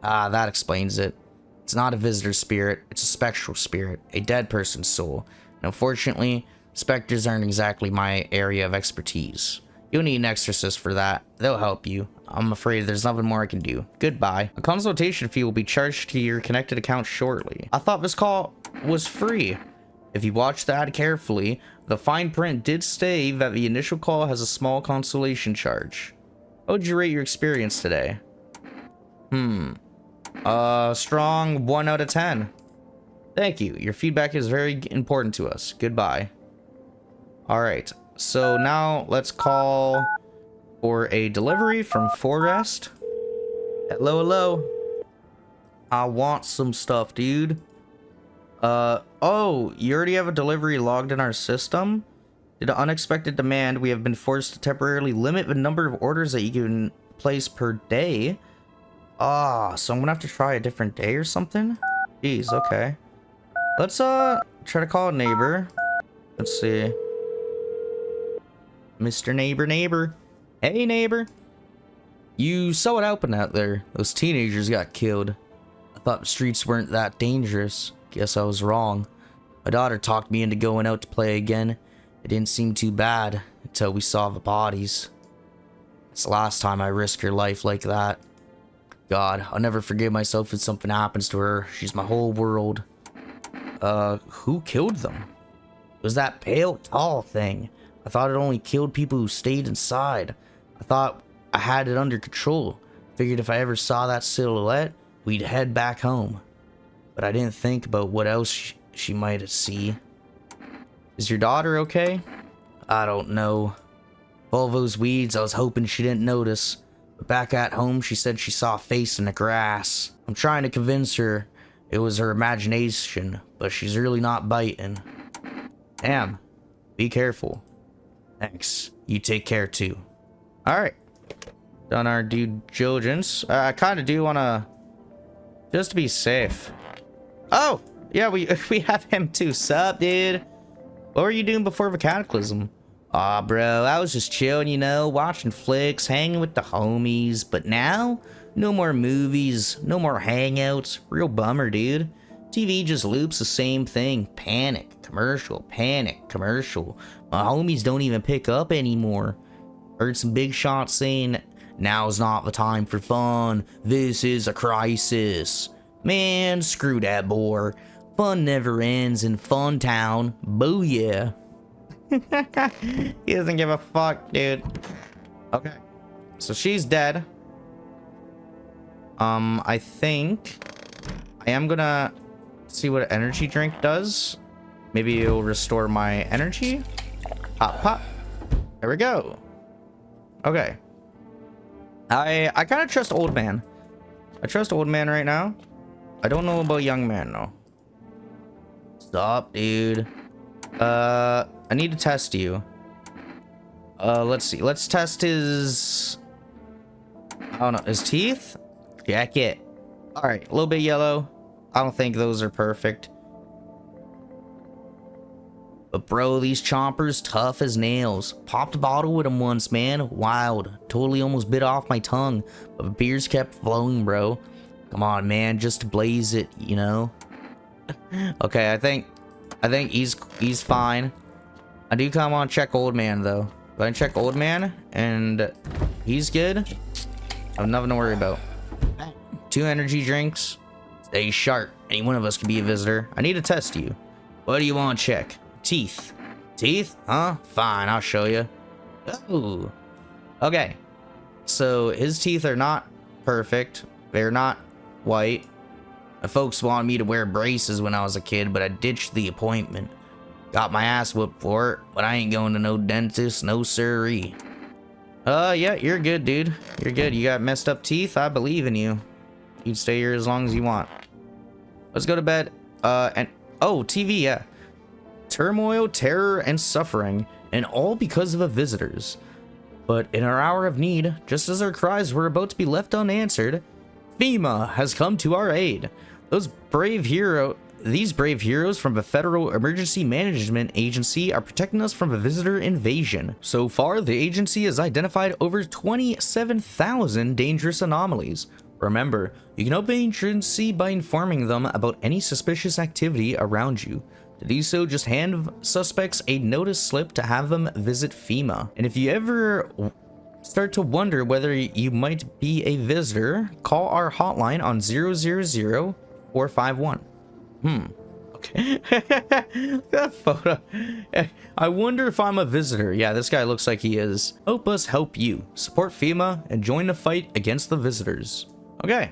That explains it. It's not a visitor spirit, it's a spectral spirit, a dead person's soul. And unfortunately, specters aren't exactly my area of expertise. You'll need an exorcist for that. They'll help you. I'm afraid there's nothing more I can do. Goodbye. A consultation fee will be charged to your connected account shortly. I thought this call was free. If you watch the ad carefully, the fine print did say that the initial call has a small consolation charge. How would you rate your experience today? Strong 1 out of 10. Thank you. Your feedback is very important to us. Goodbye. Alright. So now let's call for a delivery from Forest. Hello, hello. I want some stuff, dude. Oh, you already have a delivery logged in our system? Due to unexpected demand, we have been forced to temporarily limit the number of orders that you can place per day. So I'm gonna have to try a different day or something? Jeez, okay. Let's, try to call a neighbor. Let's see. Mr. Neighbor. Hey, neighbor. You saw what happened out there. Those teenagers got killed. I thought the streets weren't that dangerous. Guess I was wrong. My daughter talked me into going out to play again. It didn't seem too bad until we saw the bodies. It's the last time I risked her life like that. God, I'll never forgive myself if something happens to her. She's my whole world. Who killed them? It was that pale, tall thing. I thought it only killed people who stayed inside. I thought I had it under control. Figured if I ever saw that silhouette, we'd head back home. But I didn't think about what else she might see. Is your daughter okay? I don't know. All those weeds, I was hoping she didn't notice. But back at home, she said she saw a face in the grass. I'm trying to convince her it was her imagination, but she's really not biting. Damn. Be careful. Thanks. You take care too. Alright. Done our due diligence. I kind of do want to... just to be safe. Oh! Yeah, we have him too. Sup, dude? What were you doing before the cataclysm? Aw, bro, I was just chilling, you know, watching flicks, hanging with the homies. But now, no more movies, no more hangouts. Real bummer, dude. TV just loops the same thing. Panic, commercial, panic, commercial. My homies don't even pick up anymore. Heard some big shots saying, now's not the time for fun. This is a crisis. Man, screw that boy. Fun never ends in Fun Town. Booyah. He doesn't give a fuck, dude. Okay. So she's dead. I think I am gonna see what an energy drink does. Maybe it'll restore my energy. Pop, pop. There we go. Okay. I kind of trust old man. I trust old man right now. I don't know about young man though. Stop, dude. I need to test you. Let's see. Let's test his... I don't know. His teeth? Check it. Alright, a little bit yellow. I don't think those are perfect. But bro, these chompers tough as nails. Popped a bottle with them once, man. Wild. Totally almost bit off my tongue. But the beers kept flowing, bro. Come on, man. Just blaze it, you know? Okay, I think he's fine. I do kind of want to check old man though. If I check old man and he's good, I have nothing to worry about. 2 energy drinks. Stay sharp. Any one of us could be a visitor. I need to test you. What do you want to check? Teeth. Teeth? Huh? Fine, I'll show you. Oh. Okay. So his teeth are not perfect. They're not white. My folks wanted me to wear braces when I was a kid, but I ditched the appointment. Got my ass whooped for it, but I ain't going to no dentist, no siree. Yeah, you're good, dude. You're good. You got messed up teeth? I believe in you. You can stay here as long as you want. Let's go to bed. And oh, TV, yeah. Turmoil, terror, and suffering, and all because of the visitors. But in our hour of need, just as our cries were about to be left unanswered, FEMA has come to our aid. These brave heroes from the Federal Emergency Management Agency are protecting us from a visitor invasion. So far, the agency has identified over 27,000 dangerous anomalies. Remember, you can help the agency by informing them about any suspicious activity around you. To do so, just hand suspects a notice slip to have them visit FEMA. And if you ever start to wonder whether you might be a visitor, call our hotline on 000-451. Okay. That photo. I wonder if I'm a visitor. Yeah, this guy looks like he is. Help us help you. Support FEMA and join the fight against the visitors. Okay.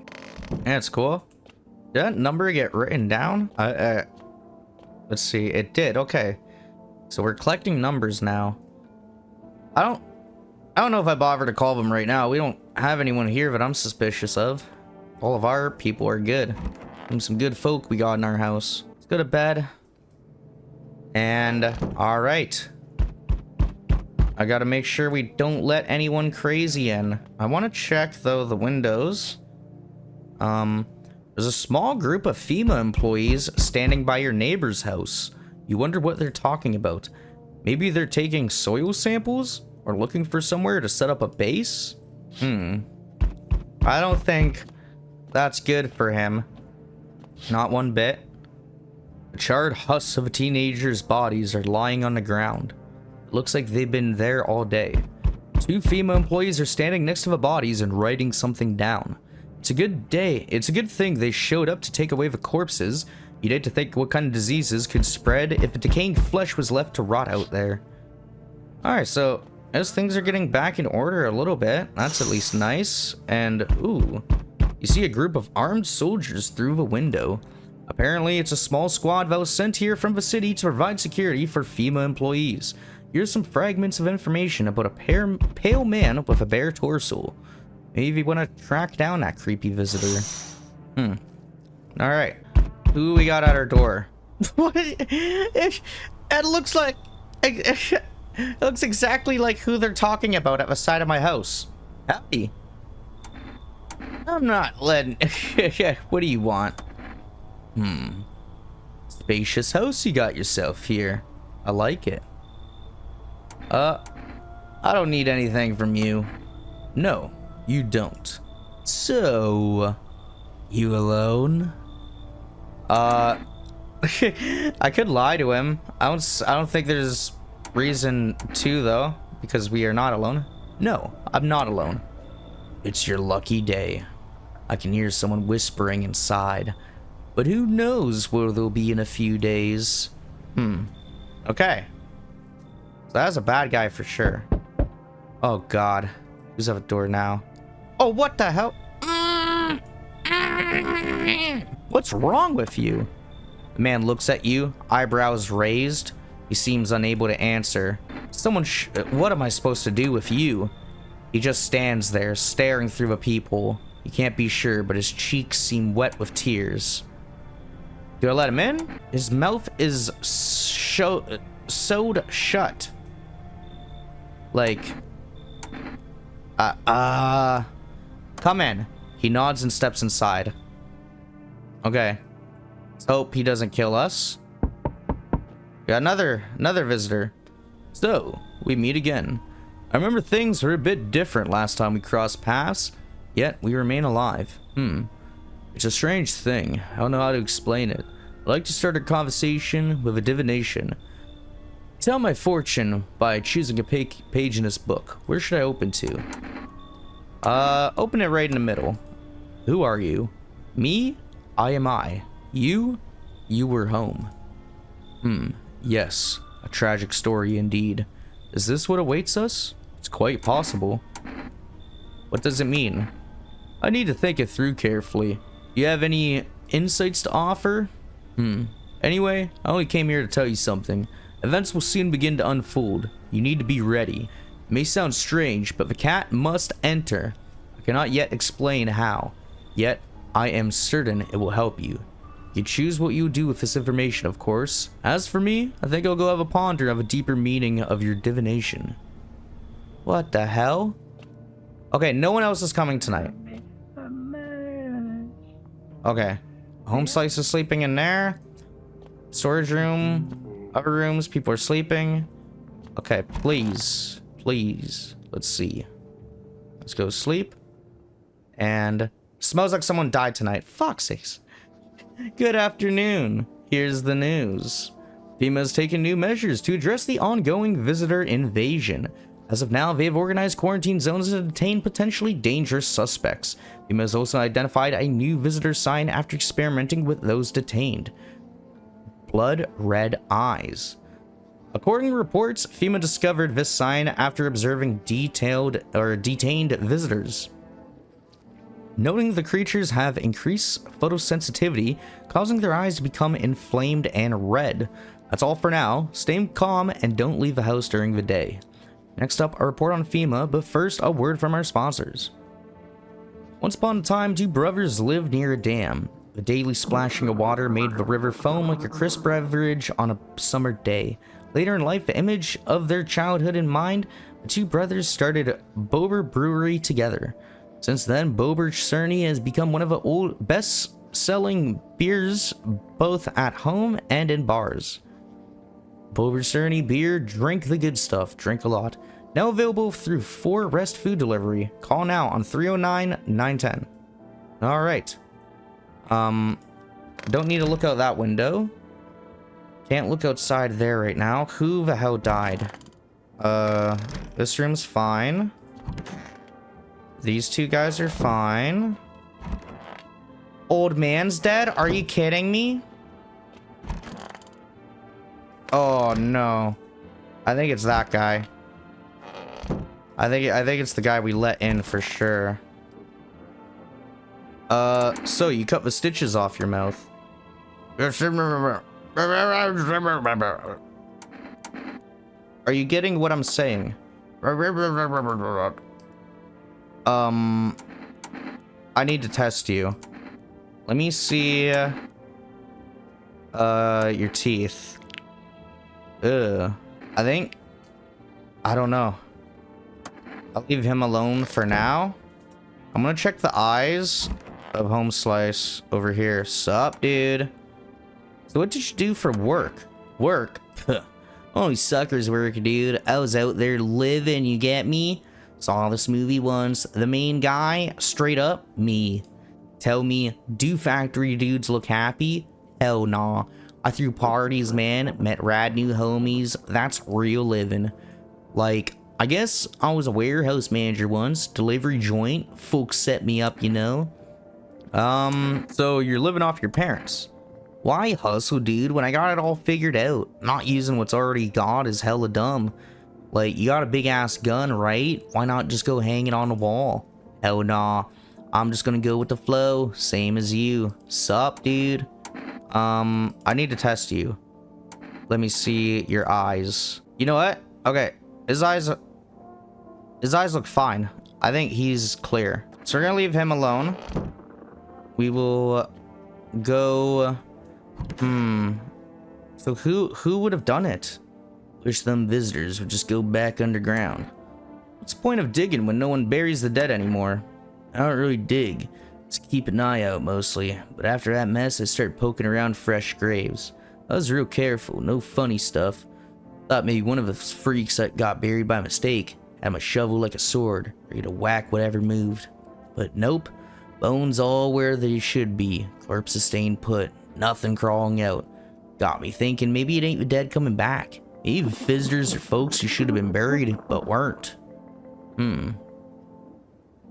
That's cool. Did that number get written down? Let's see. It did. Okay. So we're collecting numbers now. I don't know if I bother to call them right now. We don't have anyone here that I'm suspicious of. All of our people are good. And some good folk we got in our house. Let's go to bed. And all right. I gotta make sure we don't let anyone crazy in. I want to check though the windows. There's a small group of FEMA employees standing by your neighbor's house. You wonder what they're talking about. Maybe they're taking soil samples or looking for somewhere to set up a base? I don't think that's good for him. Not one bit. The charred husks of teenagers' bodies are lying on the ground. It looks like they've been there all day. 2 FEMA employees are standing next to the bodies and writing something down. It's a good day. It's a good thing they showed up to take away the corpses. You'd hate to think what kind of diseases could spread if the decaying flesh was left to rot out there. Alright, so as things are getting back in order a little bit, that's at least nice. And, ooh, you see a group of armed soldiers through the window. Apparently, it's a small squad that was sent here from the city to provide security for FEMA employees. Here's some fragments of information about a pale man with a bare torso. Maybe you want to track down that creepy visitor. Alright. Who we got at our door? What? It looks like... It looks exactly like who they're talking about at the side of my house. Howdy. I'm not letting... What do you want? Spacious house you got yourself here. I like it. I don't need anything from you. No, you don't. So, you alone? I could lie to him. I don't think there's reason to, though, because we are not alone. No, I'm not alone. It's your lucky day. I can hear someone whispering inside. But who knows where they'll be in a few days. Okay. So that's a bad guy for sure. Oh god. Who's at the door now? Oh, what the hell? What's wrong with you? The man looks at you, eyebrows raised. He seems unable to answer. What am I supposed to do with you? He just stands there, staring through the peephole. You can't be sure, but his cheeks seem wet with tears. Do I let him in? His mouth is sewed shut. Like, come in. He nods and steps inside. Okay. Let's hope he doesn't kill us. We got another visitor. So, we meet again. I remember things were a bit different last time we crossed paths, yet we remain alive. It's a strange thing. I don't know how to explain it. I like to start a conversation with a divination. Tell my fortune by choosing a page in this book. Where should I open to? Open it right in the middle. Who are you? Me? I am I. You? You were home. Yes. A tragic story indeed. Is this what awaits us? It's quite possible. What does it mean? I need to think it through carefully. Do you have any insights to offer? Anyway, I only came here to tell you something. Events will soon begin to unfold. You need to be ready. It may sound strange, but the cat must enter. I cannot yet explain how. Yet, I am certain it will help you. You choose what you do with this information, of course. As for me, I think I'll go have a ponder of a deeper meaning of your divination. What the hell? Okay, no one else is coming tonight. Okay. Home slice is sleeping in there. Storage room. Other rooms, people are sleeping. Okay, please. Please. Let's see. Let's go sleep. And smells like someone died tonight. Fuck's sakes. Good afternoon. Here's the news. FEMA has taken new measures to address the ongoing visitor invasion. As of now, they have organized quarantine zones to detain potentially dangerous suspects. FEMA has also identified a new visitor sign after experimenting with those detained. Blood red eyes. According to reports, FEMA discovered this sign after observing detained visitors. Noting the creatures have increased photosensitivity, causing their eyes to become inflamed and red. That's all for now. Stay calm and don't leave the house during the day. Next up, a report on FEMA, but first, a word from our sponsors. Once upon a time, two brothers lived near a dam. The daily splashing of water made the river foam like a crisp beverage on a summer day. Later in life, the image of their childhood in mind, the two brothers started Bober Brewery together. Since then, Bober Cerny has become one of the old best-selling beers, both at home and in bars. Bober Cerny beer, drink the good stuff, drink a lot. Now available through 4 Rest Food Delivery. Call now on 309-910. Alright. Don't need to look out that window. Can't look outside there right now. Who the hell died? This room's fine. These two guys are fine. Old man's dead? Are you kidding me? Oh no. I think it's that guy. I think it's the guy we let in for sure. So you cut the stitches off your mouth. Are you getting what I'm saying? I need to test you. Let me see your teeth. I don't know. I'll leave him alone for now. I'm gonna check the eyes of Home Slice over here. Sup, dude? So what did you do for work? Work? Only suckers work, dude. I was out there living, you get me? Saw this movie once. The main guy, straight up, me. Tell me, do factory dudes look happy? Hell nah. I threw parties, man. Met rad new homies. That's real living. Like, I guess I was a warehouse manager once. Delivery joint. Folks set me up, you know? So you're living off your parents. Why hustle, dude, when I got it all figured out? Not using what's already got is hella dumb. Like, you got a big ass gun, right? Why not just go hang it on the wall? Hell nah. I'm just gonna go with the flow, same as you. Sup, dude? I need to test you. Let me see your eyes. You know what? Okay, his eyes look fine. I think he's clear. So we're gonna leave him alone. We will go... So who would have done it? Wish them visitors would just go back underground. What's the point of digging when no one buries the dead anymore? I don't really dig. Just keep an eye out mostly. But after that mess, I started poking around fresh graves. I was real careful, no funny stuff. Thought maybe one of the freaks that got buried by mistake had my shovel like a sword, ready to whack whatever moved. But nope, bones all where they should be. Corpses staying put, nothing crawling out. Got me thinking maybe it ain't the dead coming back. Maybe visitors or folks who should have been buried but weren't.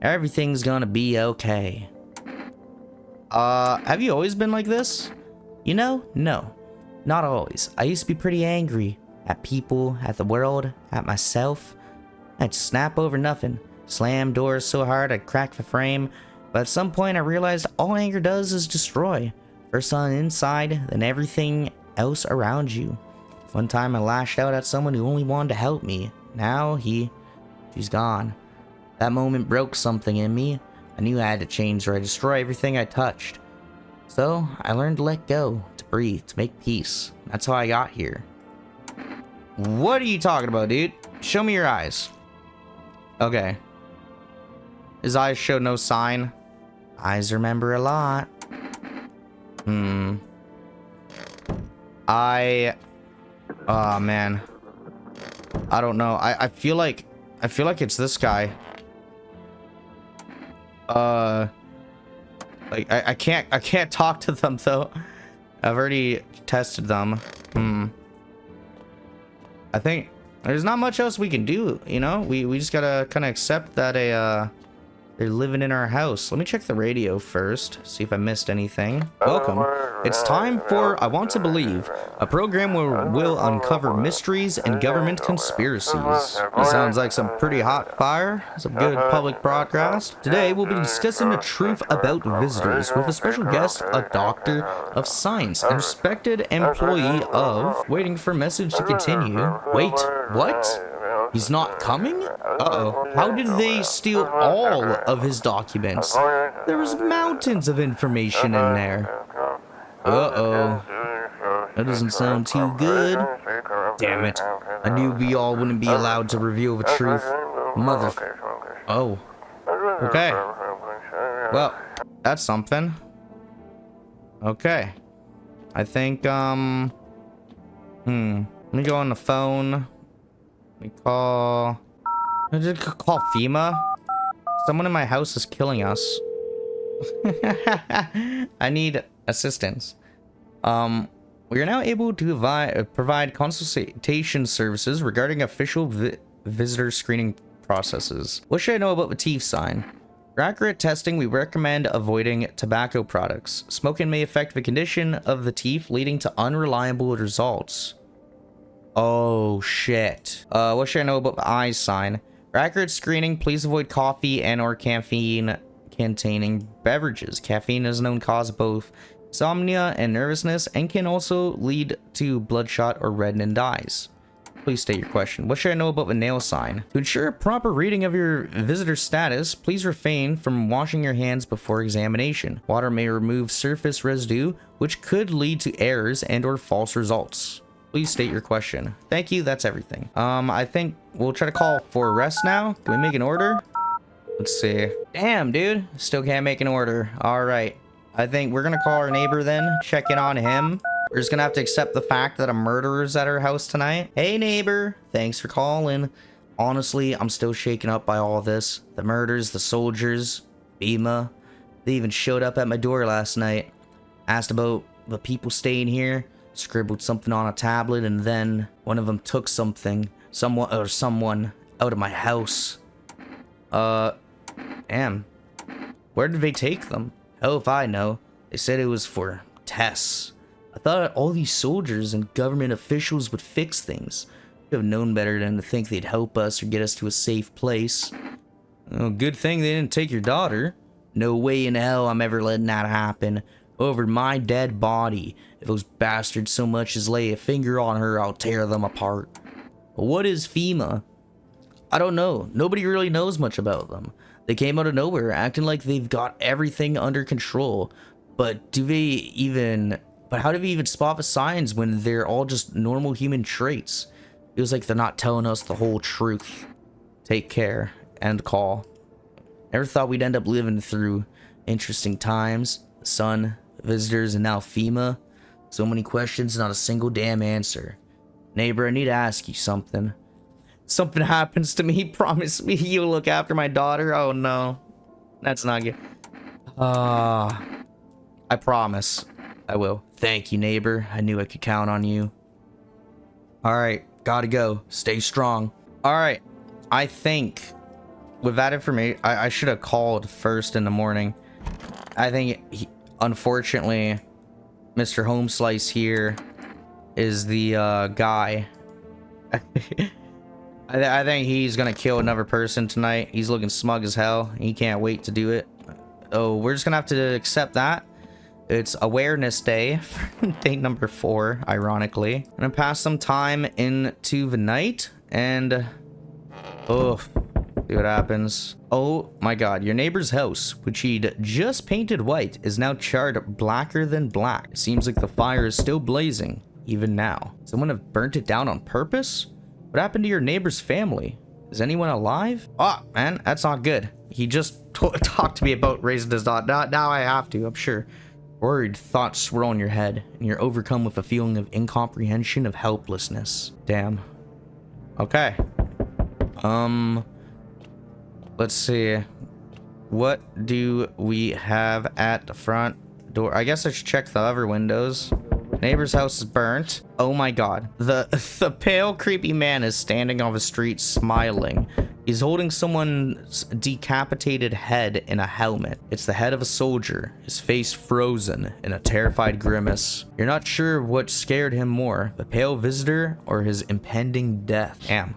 Everything's gonna be okay. Have you always been like this? You know, no, not always. I used to be pretty angry at people, at the world, at myself. I'd snap over nothing, slam doors so hard I'd crack the frame. But at some point I realized all anger does is destroy. First on the inside, then everything else around you. One time I lashed out at someone who only wanted to help me. Now she's gone. That moment broke something in me. I knew I had to change or I'd destroy everything I touched. So I learned to let go, to breathe, to make peace. That's how I got here. What are you talking about, dude? Show me your eyes. Okay. His eyes show no sign. Eyes remember a lot. Oh man. I don't know. I feel like it's this guy. Like I can't talk to them though. I've already tested them. I think there's not much else we can do, you know? We just gotta kind of accept that they're living in our house. Let me check the radio first, see if I missed anything. Welcome. It's time for I Want to Believe, a program where we'll uncover mysteries and government conspiracies. That sounds like some pretty hot fire, some good public broadcast. Today we'll be discussing the truth about visitors with a special guest, a doctor of science, and respected employee of Waiting for Message to Continue. Wait, what? He's not coming? Uh-oh. How did they steal all of his documents? There was mountains of information in there. Uh-oh. That doesn't sound too good. Damn it. I knew we all wouldn't be allowed to reveal the truth. Mother... Oh. Okay. Well, that's something. Okay. I think, let me go on the phone. I did call FEMA. Someone in my house is killing us. I need assistance. We are now able to provide consultation services regarding official visitor screening processes. What should I know about the teeth sign? For accurate testing, we recommend avoiding tobacco products. Smoking may affect the condition of the teeth, leading to unreliable results. Oh, shit. What should I know about the eyes sign? For accurate screening, please avoid coffee and or caffeine containing beverages. Caffeine is a known cause of both insomnia and nervousness and can also lead to bloodshot or reddened eyes. Please state your question. What should I know about the nail sign? To ensure a proper reading of your visitor status, please refrain from washing your hands before examination. Water may remove surface residue, which could lead to errors and or false results. Please state your question. Thank you, that's everything. I think we'll try to call for arrest now. Can we make an order? Let's see. Damn, dude. Still can't make an order. All right. I think we're gonna call our neighbor then, check in on him. We're just gonna have to accept the fact that a murderer's at our house tonight. Hey, neighbor. Thanks for calling. Honestly, I'm still shaken up by all this. The murders, the soldiers, FEMA. They even showed up at my door last night. Asked about the people staying here. Scribbled something on a tablet, and then one of them took someone out of my house. Damn. Where did they take them? Hell if I know. They said it was for tests. I thought all these soldiers and government officials would fix things. Should have known better than to think they'd help us or get us to a safe place. Oh, good thing they didn't take your daughter. No way in hell I'm ever letting that happen. Over my dead body. If those bastards so much as lay a finger on her, I'll tear them apart. What is FEMA? I don't know. Nobody really knows much about them. They came out of nowhere, acting like they've got everything under control. But how do they even spot the signs when they're all just normal human traits? Feels like they're not telling us the whole truth. Take care. End call. Never thought we'd end up living through interesting times. The sun, visitors, and now FEMA. So many questions, not a single damn answer. Neighbor, I need to ask you something. Something happens to me, promise me you'll look after my daughter. Oh no, that's not good. I promise I will. Thank you, neighbor. I knew I could count on you. All right, gotta go. Stay strong. All right, I think with that information, I should have called first in the morning. I think unfortunately, Mr. Homeslice here is the guy. I think he's gonna kill another person tonight. He's looking smug as hell. He can't wait to do it. Oh, we're just gonna have to accept that. It's Awareness Day, day number 4, ironically. I'm gonna pass some time into the night and see what happens. Oh my god, your neighbor's house, which he'd just painted white, is now charred blacker than black. It seems like the fire is still blazing, even now. Someone have burnt it down on purpose? What happened to your neighbor's family? Is anyone alive? Oh, man, that's not good. He just talked to me about raising his daughter. Now I have to, I'm sure. Worried thoughts swirl in your head, and you're overcome with a feeling of incomprehension, of helplessness. Damn. Okay. Let's see. What do we have at the front door? I guess I should check the other windows. Neighbor's house is burnt. Oh my god. The pale, creepy man is standing on the street smiling. He's holding someone's decapitated head in a helmet. It's the head of a soldier, his face frozen in a terrified grimace. You're not sure what scared him more, the pale visitor or his impending death. Damn.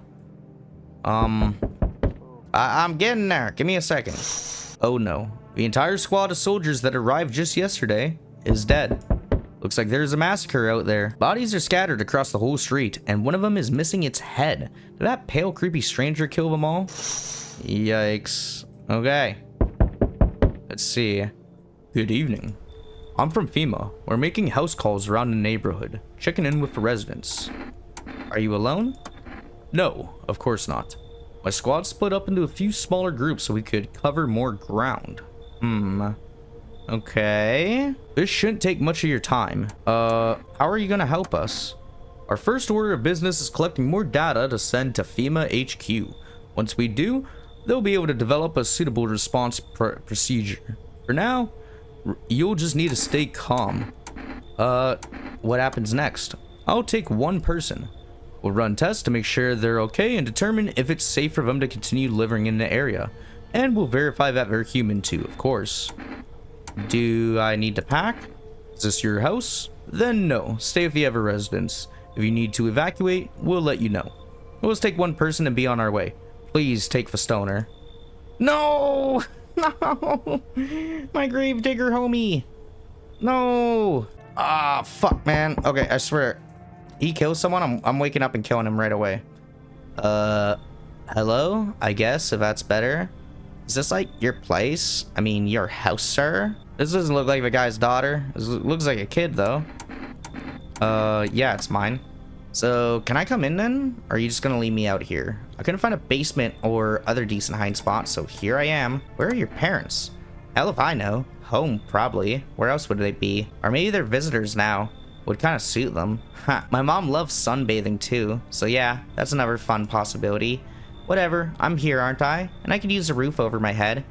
I'm getting there. Give me a second. Oh no. The entire squad of soldiers that arrived just yesterday is dead. Looks like there's a massacre out there. Bodies are scattered across the whole street, and one of them is missing its head. Did that pale, creepy stranger kill them all? Yikes. Okay. Let's see. Good evening. I'm from FEMA. We're making house calls around the neighborhood, checking in with the residents. Are you alone? No, of course not. My squad split up into a few smaller groups so we could cover more ground. Okay. This shouldn't take much of your time. How are you gonna help us? Our first order of business is collecting more data to send to FEMA HQ. Once we do, they'll be able to develop a suitable response procedure. For now, you'll just need to stay calm. What happens next? I'll take one person. We'll run tests to make sure they're okay and determine if it's safe for them to continue living in the area. And we'll verify that they're human too, of course. Do I need to pack? Is this your house? Then no, stay with the other residents. If you need to evacuate, we'll let you know. We'll just take one person and be on our way. Please take the stoner. No! No! My gravedigger homie! No! Ah, fuck, man. Okay, I swear. He kills someone, I'm waking up and killing him right away. Hello? I guess, if that's better. Is this like your place? I mean, your house, sir? This doesn't look like the guy's daughter. This looks like a kid, though. Yeah, it's mine. So, can I come in then? Or are you just gonna leave me out here? I couldn't find a basement or other decent hiding spot, so here I am. Where are your parents? Hell if I know. Home, probably. Where else would they be? Or maybe they're visitors now. Would kind of suit them. Huh. My mom loves sunbathing too, so yeah, that's another fun possibility. Whatever, I'm here, aren't I? And I could use a roof over my head.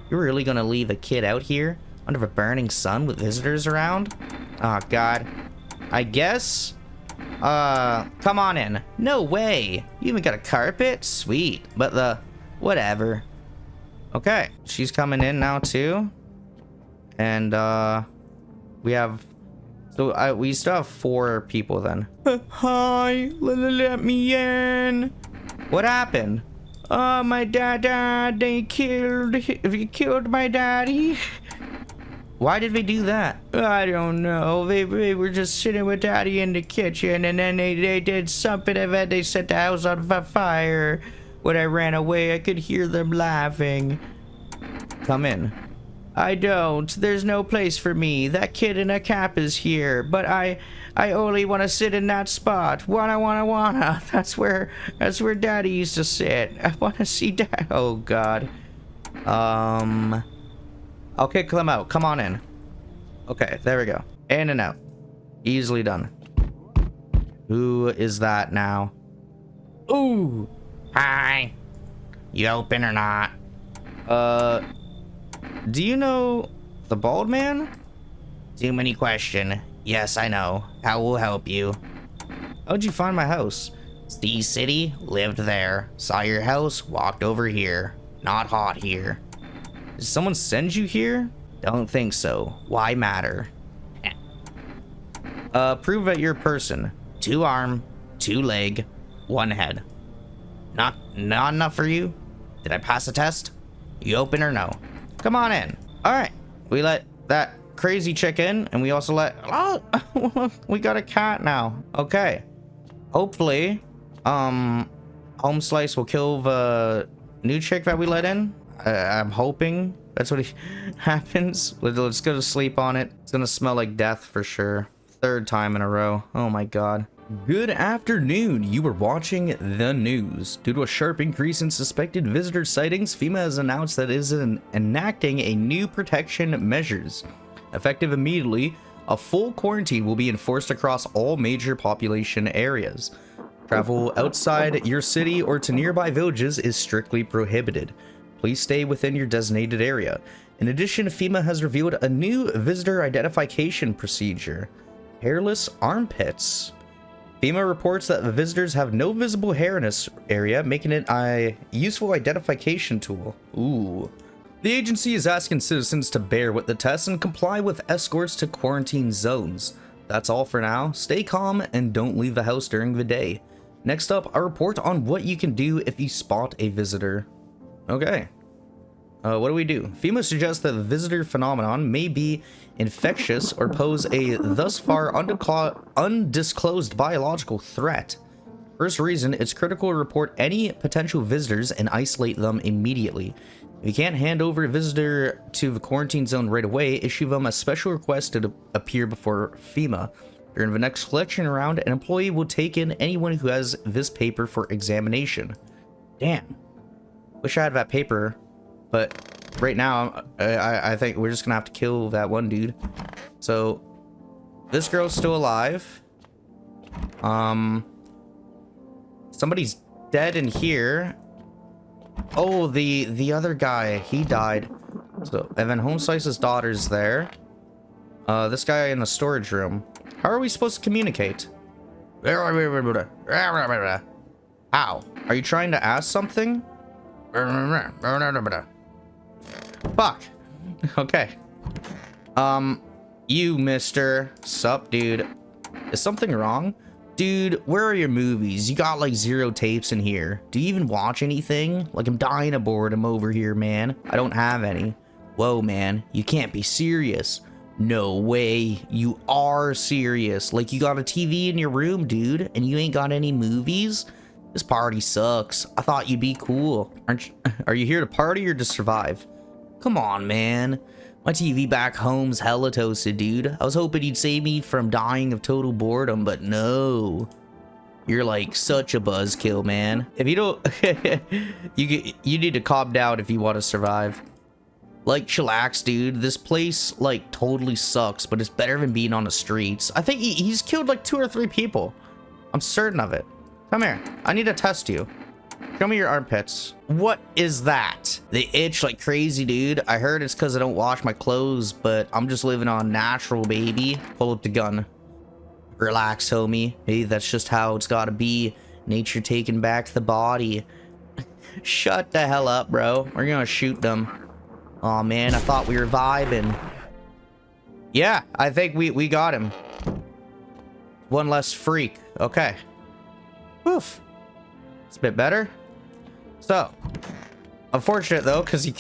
You're really gonna leave a kid out here under the burning sun with visitors around? Oh god. I guess? Come on in. No way. You even got a carpet? Sweet. But whatever. Okay, she's coming in now too. And, we have... So, we still have 4 people then. Hi, let me in. What happened? My dad died. They killed my daddy. Why did they do that? I don't know. They were just sitting with daddy in the kitchen, and then they did something, and then they set the house on fire. When I ran away, I could hear them laughing. Come in. I don't. There's no place for me. That kid in a cap is here, but I only want to sit in that spot. Wanna. That's where daddy used to sit. I want to see dad. Oh god. I'll kick them out. Come on in. Okay, there we go. In and out. Easily done. Who is that now? Ooh. Hi. You open or not? Do you know the bald man? Too many question. Yes, I know. How will help you? How'd you find my house? Sea City, lived there. Saw your house, walked over here. Not hot here. Did someone send you here? Don't think so. Why matter? Prove that you're a person. 2 arm, 2 leg, 1 head. Not enough for you? Did I pass the test? You open or no? Come on in. All right. We let that crazy chick in, and we also let... Oh, we got a cat now. Okay. Hopefully, Home Slice will kill the new chick that we let in. I'm hoping that's what happens. Let's go to sleep on it. It's gonna smell like death for sure. 3rd time in a row. Oh my god. Good afternoon. You were watching the news. Due to a sharp increase in suspected visitor sightings, FEMA has announced that it is enacting a new protection measures. Effective immediately, a full quarantine will be enforced across all major population areas. Travel outside your city or to nearby villages is strictly prohibited. Please stay within your designated area. In addition, FEMA has revealed a new visitor identification procedure. Hairless armpits. FEMA reports that the visitors have no visible hair in this area, making it a useful identification tool. Ooh. The agency is asking citizens to bear with the test and comply with escorts to quarantine zones. That's all for now. Stay calm and don't leave the house during the day. Next up, a report on what you can do if you spot a visitor. Okay. What do we do? FEMA suggests that the visitor phenomenon may be infectious or pose a thus far undisclosed biological threat. First reason, it's critical to report any potential visitors and isolate them immediately. If you can't hand over a visitor to the quarantine zone right away, issue them a special request to appear before FEMA. During the next collection round, an employee will take in anyone who has this paper for examination. Damn. Wish I had that paper. But right now, I think we're just gonna have to kill that one dude. So, this girl's still alive. Somebody's dead in here. Oh, the other guy, he died. So, and then Home Slice's daughter's there. This guy in the storage room. How are we supposed to communicate? How? Are you trying to ask something? Fuck. Okay. You, mister. Sup, dude. Is something wrong? Dude, where are your movies? You got like 0 tapes in here. Do you even watch anything? Like, I'm dying of boredom over here, man. I don't have any. Whoa, man. You can't be serious. No way. You are serious. Like, you got a TV in your room, dude, and you ain't got any movies? This party sucks. I thought you'd be cool. Are you here to party or to survive? Come on, man. My TV back home's hella toasted, dude. I was hoping you'd save me from dying of total boredom, but no. You're like such a buzzkill, man. If you don't, you need to calm down if you want to survive. Like, chillax, dude. This place like totally sucks, but it's better than being on the streets. I think he's killed like 2 or 3 people. I'm certain of it. Come here. I need to test you. Show me your armpits. What is that? They itch like crazy, dude. I heard it's because I don't wash my clothes, but I'm just living on natural, baby. Pull up the gun. Relax, homie. Hey, that's just how it's gotta be. Nature taking back the body. Shut the hell up, bro. We're gonna shoot them. Oh man, I thought we were vibing. Yeah, I think we got him. One less freak. Okay. Oof. It's a bit better. So, unfortunate though, because he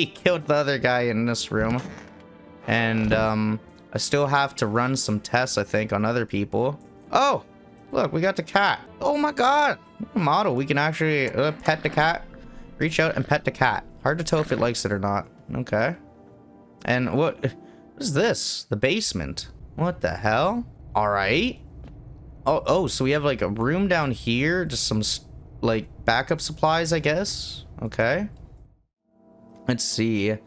killed the other guy in this room. And I still have to run some tests, I think, on other people. Oh, look, we got the cat. Oh my god. Model, we can actually pet the cat. Reach out and pet the cat. Hard to tell if it likes it or not. Okay. And what is this? The basement. What the hell? All right. Oh, so we have like a room down here, just some like backup supplies, I guess. Okay. Let's see.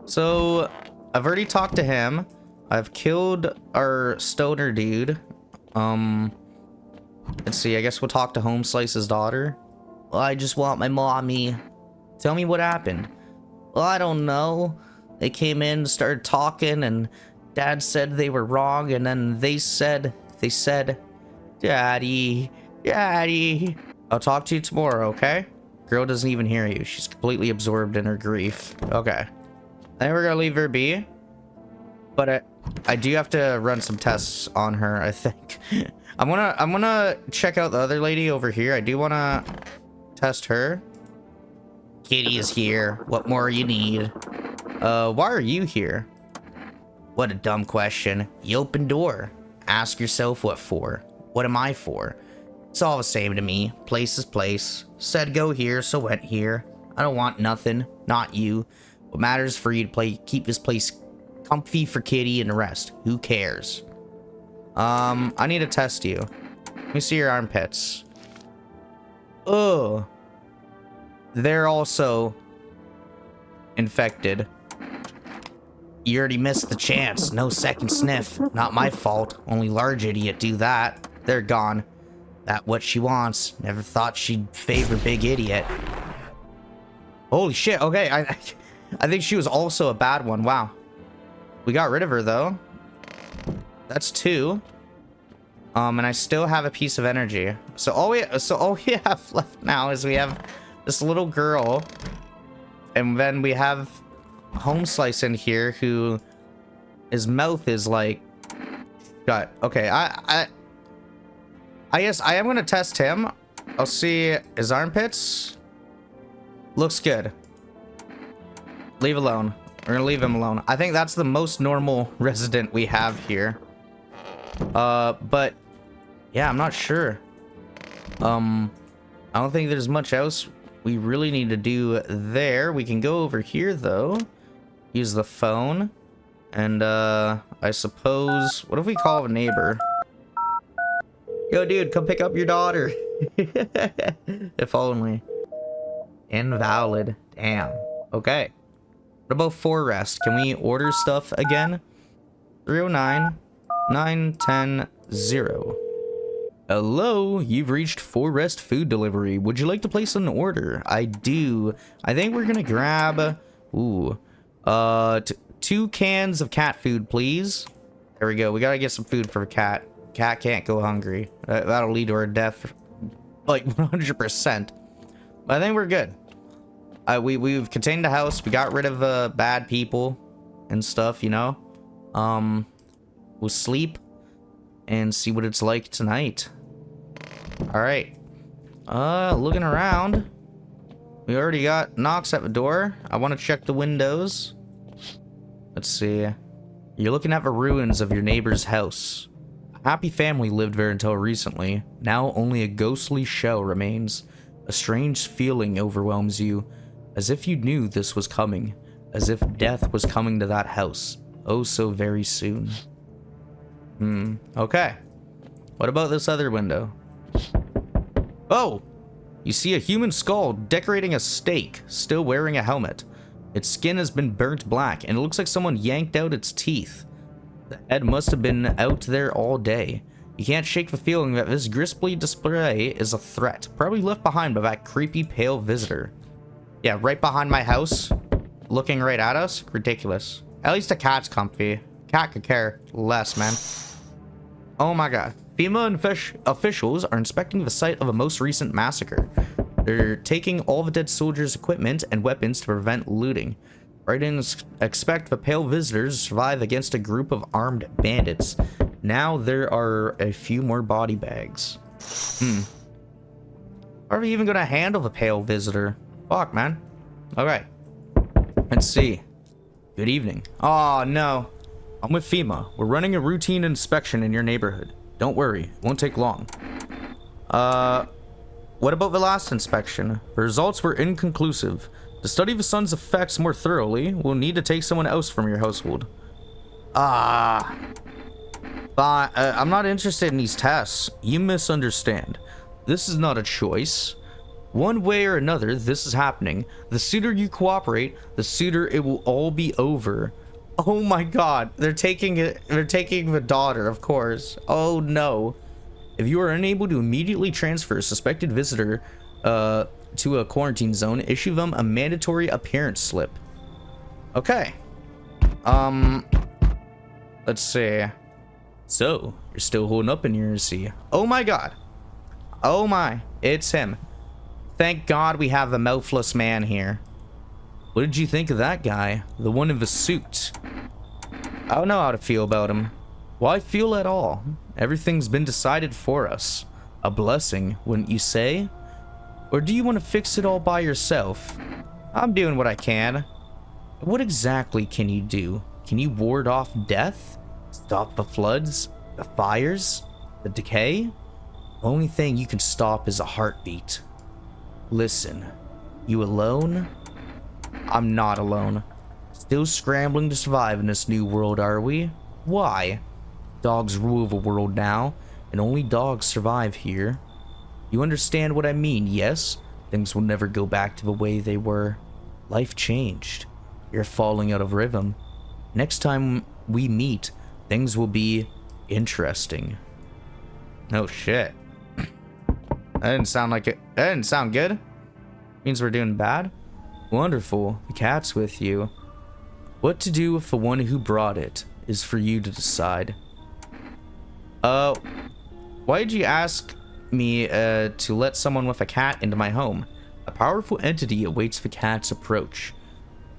So I've already talked to him. I've killed our stoner dude. Let's see. I guess we'll talk to Home Slice's daughter. Well, I just want my mommy. Tell me what happened. Well, I don't know. They came in, started talking, and Dad said they were wrong, and then they said, Daddy, Daddy. I'll talk to you tomorrow, okay? Girl doesn't even hear you. She's completely absorbed in her grief. Okay. I think we're gonna leave her be. But I do have to run some tests on her, I think. I'm gonna check out the other lady over here. I do wanna test her. Kitty is here. What more you need? Why are you here? What a dumb question. You open door. Ask yourself what for. What am I for? It's all the same to me. Place is place. Said go here, so went here. I don't want nothing. Not you. What matters for you to keep this place comfy for Kitty and the rest. Who cares? I need to test you. Let me see your armpits. Ugh. They're also infected. You already missed the chance. No second sniff. Not my fault. Only large idiot do that. They're gone. That what she wants. Never thought she'd favor big idiot. Holy shit. Okay, I think she was also a bad one. Wow. We got rid of her though. That's 2. And I still have a piece of energy. So all we have left now is we have this little girl, and then we have Home Slice in here, who his mouth is like shut. Okay, I guess I am gonna test him. I'll see his armpits. Looks good. Leave alone. We're gonna leave him alone. I think that's the most normal resident we have here. But yeah, I'm not sure. I don't think there's much else we really need to do there. We can go over here though. Use the phone. And I suppose, what if we call a neighbor? Yo dude, come pick up your daughter. If only. Invalid. Damn. Okay. What about Forrest? Can we order stuff again? 309 910 0. Hello, you've reached Forrest Food Delivery. Would you like to place an order? I do. I think we're gonna grab 2 cans of cat food, please. There we go. We gotta get some food for a cat. Cat can't go hungry. That'll lead to her death, like 100%. But I think we're good. We've contained the house. We got rid of bad people and stuff, you know. We'll sleep. and see what it's like tonight. All right. Looking around. We already got knocks at the door. I want to check the windows. Let's see. You're looking at the ruins of your neighbor's house. A happy family lived there until recently. Now only a ghostly shell remains. A strange feeling overwhelms you, as if you knew this was coming, as if death was coming to that house. Oh, so very soon. Okay. What about this other window? Oh! You see a human skull decorating a stake, still wearing a helmet. Its skin has been burnt black, and it looks like someone yanked out its teeth. The head must have been out there all day. You can't shake the feeling that this grisly display is a threat, probably left behind by that creepy pale visitor. Yeah, right behind my house, looking right at us. Ridiculous. At least the cat's comfy. Cat could care less, man. Oh my god. FEMA officials are inspecting the site of a most recent massacre. They're taking all the dead soldiers' equipment and weapons to prevent looting. Write-ins expect the pale visitors to survive against a group of armed bandits. Now there are a few more body bags. Are we even gonna handle the pale visitor? Fuck, man. Okay. Let's see. Good evening. Oh, no. I'm with FEMA. We're running a routine inspection in your neighborhood. Don't worry, it won't take long. What about the last inspection? The results were inconclusive. To study the sun's effects more thoroughly, we'll need to take someone else from your household. But I'm not interested in these tests. You misunderstand. This is not a choice. One way or another, this is happening. The sooner you cooperate, the sooner it will all be over. Oh my god, they're taking the daughter, of course. Oh no. If you are unable to immediately transfer a suspected visitor to a quarantine zone, issue them a mandatory appearance slip. Okay. Let's see. So, you're still holding up in your see. Oh my god. Oh my, it's him. Thank god we have the mouthless man here. What did you think of that guy? The one in the suit? I don't know how to feel about him. Why feel at all? Everything's been decided for us. A blessing, wouldn't you say? Or do you want to fix it all by yourself? I'm doing what I can. What exactly can you do? Can you ward off death? Stop the floods? The fires? The decay? The only thing you can stop is a heartbeat. Listen, you alone? I'm not alone. Still scrambling to survive in this new world, are we? Why? Dogs rule the world now, and only dogs survive here. You understand what I mean, yes? Things will never go back to the way they were. Life changed. You're falling out of rhythm. Next time we meet, things will be interesting. Oh shit. That didn't sound like it. That didn't sound good. Means we're doing bad? Wonderful. The cat's with you. What to do with the one who brought it is for you to decide. Why did you ask me to let someone with a cat into my home? A powerful entity awaits the cat's approach.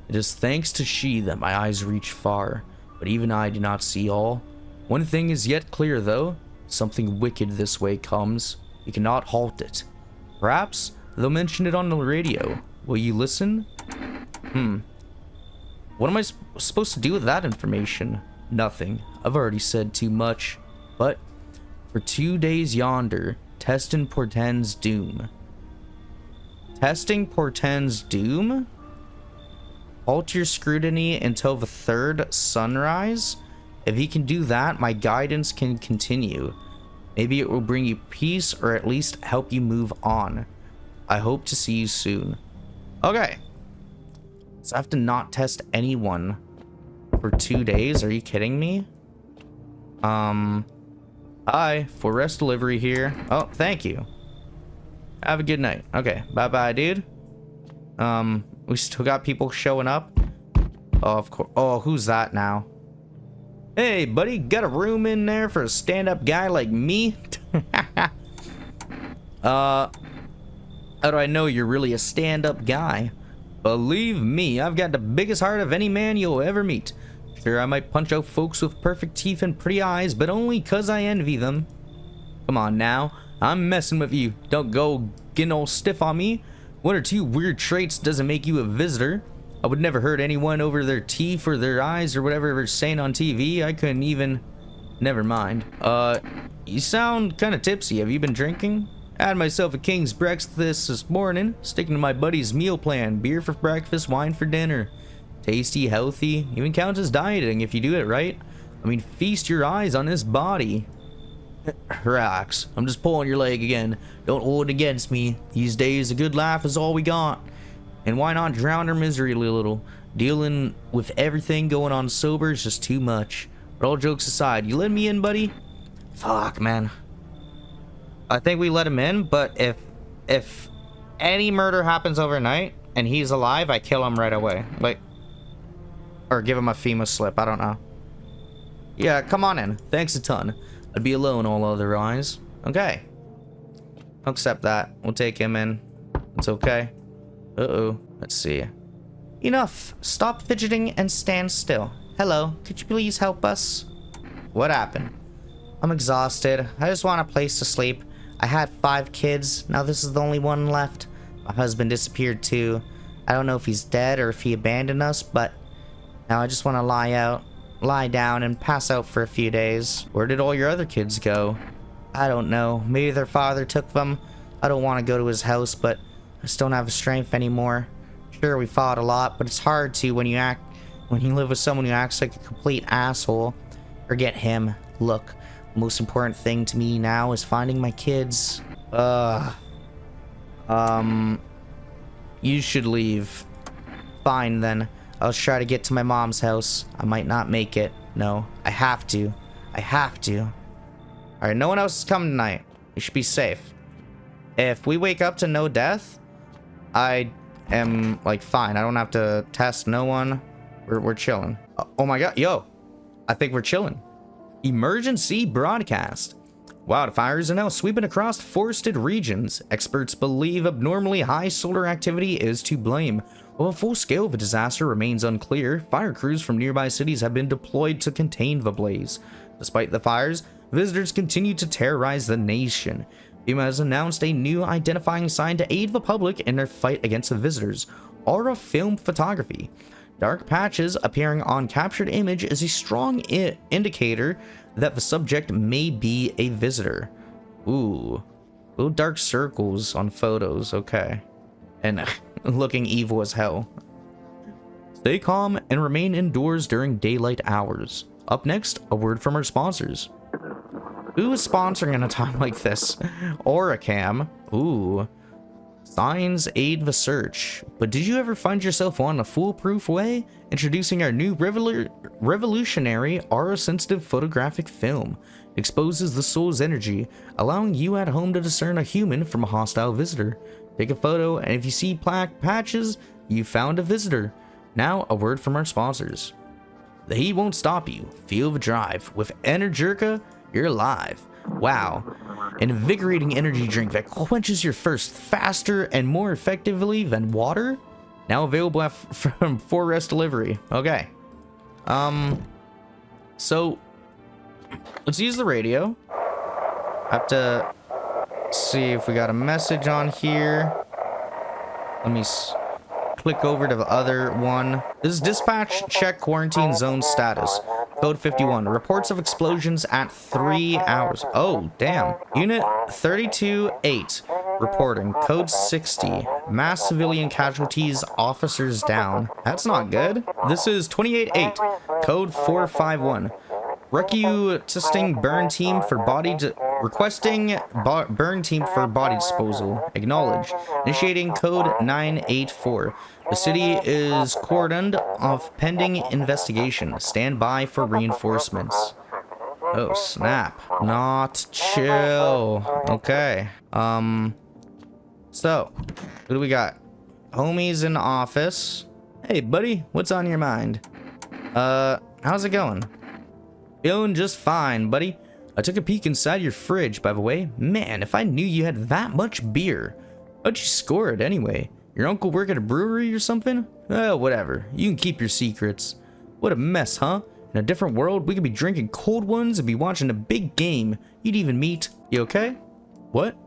It is thanks to she that my eyes reach far, but even I do not see all. One thing is yet clear though, something wicked this way comes. You cannot halt it. Perhaps they'll mention it on the radio. Will you listen? What am I supposed to do with that information? Nothing. I've already said too much. But for 2 days yonder, testing portends doom. Testing portends doom? Halt your scrutiny until the third sunrise? If he can do that, my guidance can continue. Maybe it will bring you peace or at least help you move on. I hope to see you soon. Okay. So I have to not test anyone for 2 days? Are you kidding me? Hi, for rest delivery here. Oh, thank you. Have a good night. Okay, bye-bye, dude. We still got people showing up. Oh, of course. Oh, who's that now? Hey, buddy, got a room in there for a stand-up guy like me? How do I know you're really a stand-up guy? Believe me, I've got the biggest heart of any man you'll ever meet. Sure, I might punch out folks with perfect teeth and pretty eyes, but only 'cause I envy them. Come on now, I'm messing with you. Don't go getting all stiff on me. One or two weird traits doesn't make you a visitor. I would never hurt anyone over their teeth or their eyes or whatever they're saying on TV. I couldn't even... Never mind. You sound kind of tipsy. Have you been drinking? I had myself a king's breakfast this morning, sticking to my buddy's meal plan. Beer for breakfast, wine for dinner. Tasty, healthy, even counts as dieting if you do it right. I mean, feast your eyes on this body. Relax, I'm just pulling your leg again. Don't hold it against me. These days, a good laugh is all we got. And why not drown our misery a little? Dealing with everything going on sober is just too much. But all jokes aside, you let me in, buddy? Fuck, man. I think we let him in, but if any murder happens overnight and he's alive, I kill him right away. Like, or give him a FEMA slip, I don't know. Yeah, come on in. Thanks a ton. I'd be alone all otherwise. Okay. I'll accept that. We'll take him in. It's okay. Uh-oh. Let's see. Enough. Stop fidgeting and stand still. Hello. Could you please help us? What happened? I'm exhausted. I just want a place to sleep. I had 5 kids. Now this is the only one left. My husband disappeared too. I don't know if he's dead or if he abandoned us, but now I just want to lie down and pass out for a few days. Where did all your other kids go? I don't know. Maybe their father took them. I don't want to go to his house, but I just don't have the strength anymore. Sure, we fought a lot, but it's hard to when you live with someone who acts like a complete asshole. Forget him. Look, the most important thing to me now is finding my kids. You should leave. Fine then. I'll try to get to my mom's house. I might not make it. No, I have to. I have to. Alright, no one else is coming tonight. We should be safe. If we wake up to no death, I am, like, fine. I don't have to test no one. We're chilling. Oh my god, yo. I think we're chilling. Emergency broadcast. Wildfires are now sweeping across forested regions. Experts believe abnormally high solar activity is to blame. While the full scale of the disaster remains unclear, fire crews from nearby cities have been deployed to contain the blaze. Despite the fires, visitors continue to terrorize the nation. FEMA has announced a new identifying sign to aid the public in their fight against the visitors. Aura film photography. Dark patches appearing on captured image is a strong indicator that the subject may be a visitor. Ooh. Little dark circles on photos, okay. And looking evil as hell. Stay calm and remain indoors during daylight hours. Up next, a word from our sponsors. Who is sponsoring in a time like this? Oracam. Ooh. Signs aid the search. But did you ever find yourself on a foolproof way? Introducing our new revolutionary aura-sensitive photographic film. It exposes the soul's energy, allowing you at home to discern a human from a hostile visitor. Take a photo, and if you see black patches, you found a visitor. Now, a word from our sponsors. The heat won't stop you. Feel the drive. With Energirka, you're alive. Wow. An invigorating energy drink that quenches your thirst faster and more effectively than water? Now available from Forest Delivery. Okay. So, let's use the radio. Have to see if we got a message on here. Let me click over to the other one. This is dispatch check quarantine zone status. Code 51. Reports of explosions at 3 hours. Oh, damn. Unit 32-8. Reporting. Code 60. Mass civilian casualties. Officers down. That's not good. This is 28-8. Code 451. Requesting burn team for body disposal. Acknowledged. Initiating code 984. The city is cordoned off pending investigation. Stand by for reinforcements. Oh snap. Not chill. Okay. So what do we got? Homies in office. Hey buddy, what's on your mind? How's it going? Feeling just fine, buddy. I took a peek inside your fridge, by the way. Man, if I knew you had that much beer. How'd you score it anyway? Your uncle work at a brewery or something? Oh, whatever. You can keep your secrets. What a mess, huh? In a different world, we could be drinking cold ones and be watching a big game. You'd even meet... You okay? What?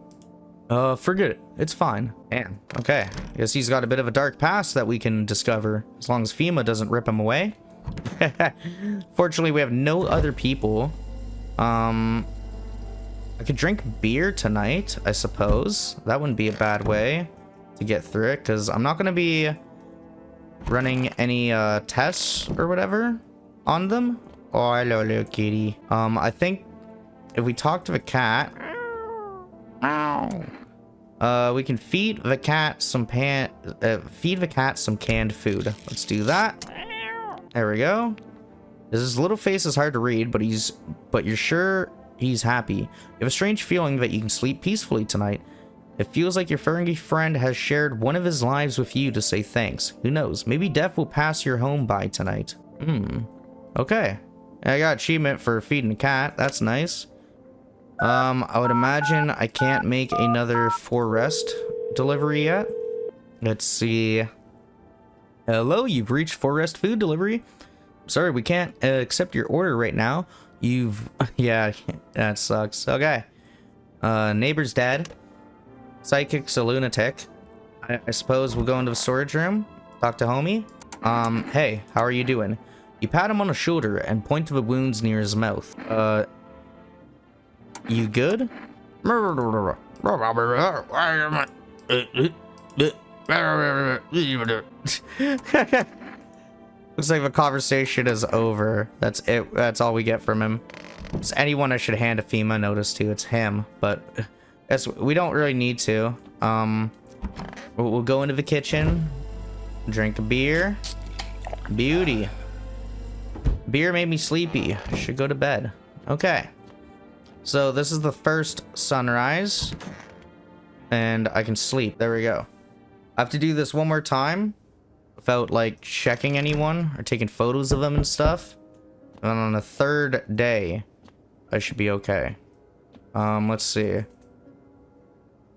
Forget it. It's fine. Damn. Okay. Guess he's got a bit of a dark past that we can discover. As long as FEMA doesn't rip him away. Fortunately, we have no other people. I could drink beer tonight, I suppose. That wouldn't be a bad way to get through it, because I'm not going to be running any tests or whatever on them. Oh, hello, little kitty. I think if we talk to the cat... we can feed the cat some canned food. Let's do that. There we go. His little face is hard to read, but you're sure he's happy. You have a strange feeling that you can sleep peacefully tonight. It feels like your furry friend has shared one of his lives with you to say thanks. Who knows? Maybe death will pass your home by tonight. Okay. I got achievement for feeding a cat. That's nice. I would imagine I can't make another for rest delivery yet. Let's see. Hello, you've reached for rest food delivery. Sorry, we can't accept your order right now. Yeah, that sucks. Okay. Neighbor's dead. Psychic's a lunatic. I suppose we'll go into the storage room. Talk to homie. Hey, how are you doing? You pat him on the shoulder and point to the wounds near his mouth. You good? Looks like the conversation is over. That's it. That's all we get from him. It's anyone I should hand a FEMA notice to. It's him, but we don't really need to. We'll go into the kitchen, drink a beer. Beauty. Beer made me sleepy. I should go to bed. Okay. So this is the first sunrise, and I can sleep. There we go. I have to do this one more time without like checking anyone or taking photos of them and stuff. And on the third day, I should be okay. Let's see. What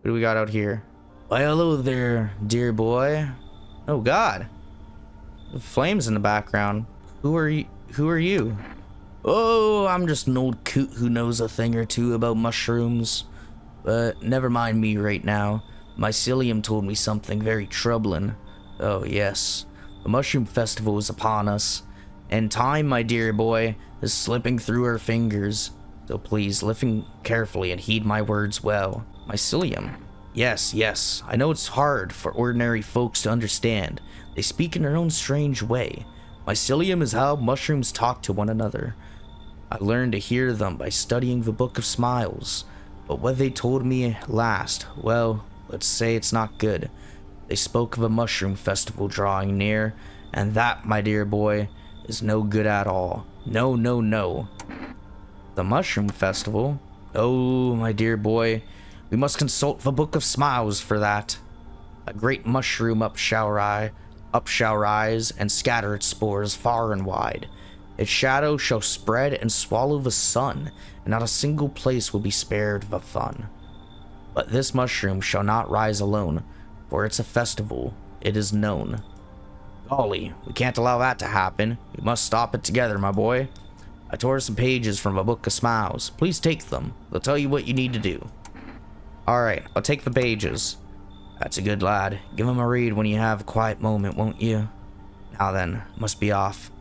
do we got out here? Why, hello there, dear boy. Oh God. The flames in the background. Who are you? Oh, I'm just an old coot who knows a thing or two about mushrooms. But never mind me right now. Mycelium told me something very troubling. Oh yes, the mushroom festival is upon us. And time, my dear boy, is slipping through our fingers. So please, listen carefully and heed my words well. Mycelium. Yes, I know it's hard for ordinary folks to understand. They speak in their own strange way. Mycelium is how mushrooms talk to one another. I learned to hear them by studying the Book of Smiles. But what they told me last, well, let's say it's not good. They spoke of a mushroom festival drawing near, and that, my dear boy, is no good at all. No. The mushroom festival? Oh, my dear boy, we must consult the Book of Smiles for that. A great mushroom up shall rise and scatter its spores far and wide. Its shadow shall spread and swallow the sun, and not a single place will be spared the fun. But this mushroom shall not rise alone, for it's a festival, it is known. Golly, we can't allow that to happen. We must stop it together, my boy. I tore some pages from a Book of Smiles. Please take them. They'll tell you what you need to do. Alright, I'll take the pages. That's a good lad. Give him a read when you have a quiet moment, won't you? Now then, must be off.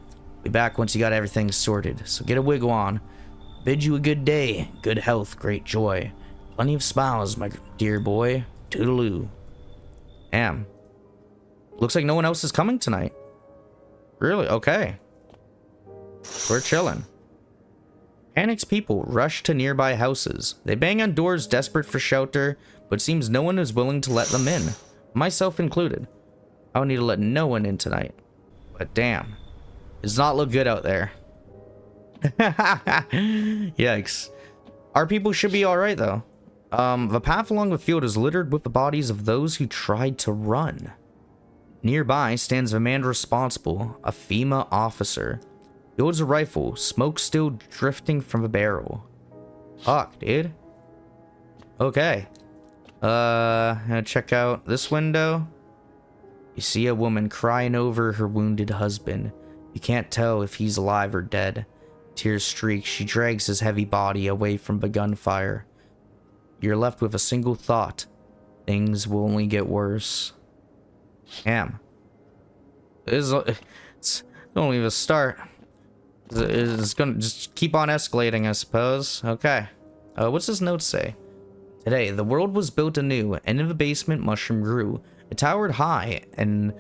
Be back once you got everything sorted, so get a wiggle on. Bid you a good day, good health, great joy. Plenty of smiles, my dear boy. Toodaloo. Damn. Looks like no one else is coming tonight. Really? Okay. We're chilling. Panicked people rush to nearby houses. They bang on doors desperate for shelter, but seems no one is willing to let them in. Myself included. I don't need to let no one in tonight. But damn. Does not look good out there. Yikes. Our people should be alright though. The path along the field is littered with the bodies of those who tried to run. Nearby stands the man responsible, a FEMA officer. He holds a rifle, smoke still drifting from the barrel. Fuck, dude. Okay. Gonna check out this window. You see a woman crying over her wounded husband. You can't tell if he's alive or dead. Tears streak. She drags his heavy body away from the gunfire. You're left with a single thought. Things will only get worse. Damn. It's only the start. It's gonna just keep on escalating, I suppose. Okay. What's this note say? Today, the world was built anew, and in the basement, mushroom grew. It towered high, and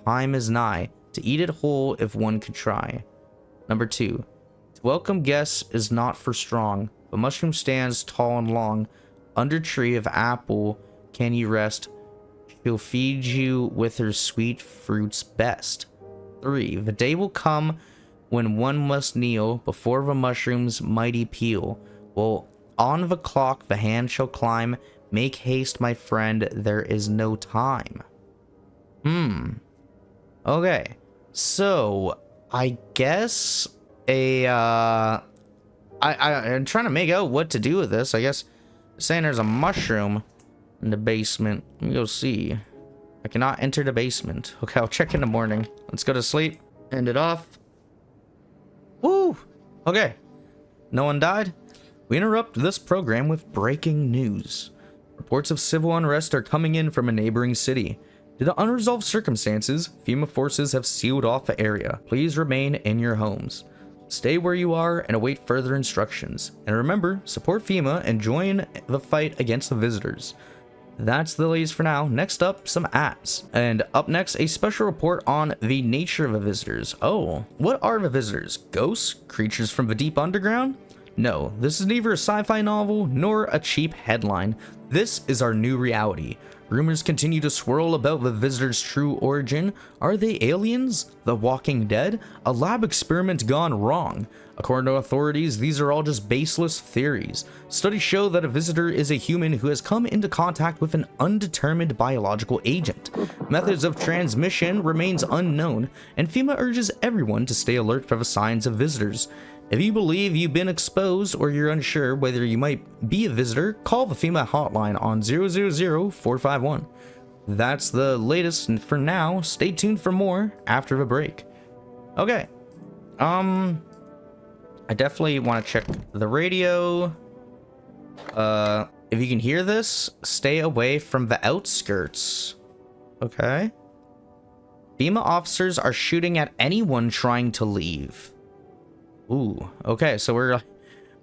time is nigh to eat it whole if one could try. Number 2. To welcome guests is not for strong, but mushroom stands tall and long. Under tree of apple can you rest. She'll feed you with her sweet fruits best. 3. The day will come when one must kneel before the mushroom's mighty peel. Well, on the clock the hand shall climb. Make haste, my friend, there is no time. Okay. So, I guess I'm trying to make out what to do with this. I guess saying there's a mushroom in the basement. Let me go see. I cannot enter the basement. Okay, I'll check in the morning. Let's go to sleep. End it off. Woo! Okay. No one died? We interrupt this program with breaking news. Reports of civil unrest are coming in from a neighboring city. Due to unresolved circumstances, FEMA forces have sealed off the area. Please remain in your homes. Stay where you are and await further instructions. And remember, support FEMA and join the fight against the visitors. That's the latest for now. Next up, some ads. And up next, a special report on the nature of the visitors. Oh, what are the visitors? Ghosts? Creatures from the deep underground? No, this is neither a sci-fi novel nor a cheap headline. This is our new reality. Rumors continue to swirl about the visitors' true origin. Are they aliens? The Walking Dead? A lab experiment gone wrong? According to authorities, these are all just baseless theories. Studies show that a visitor is a human who has come into contact with an undetermined biological agent. Methods of transmission remains unknown, and FEMA urges everyone to stay alert for the signs of visitors. If you believe you've been exposed or you're unsure whether you might be a visitor, call the FEMA hotline on 000-451. That's the latest, and for now, stay tuned for more after the break. Okay. I definitely want to check the radio. If you can hear this, stay away from the outskirts. Okay. FEMA officers are shooting at anyone trying to leave. Ooh, okay, so we're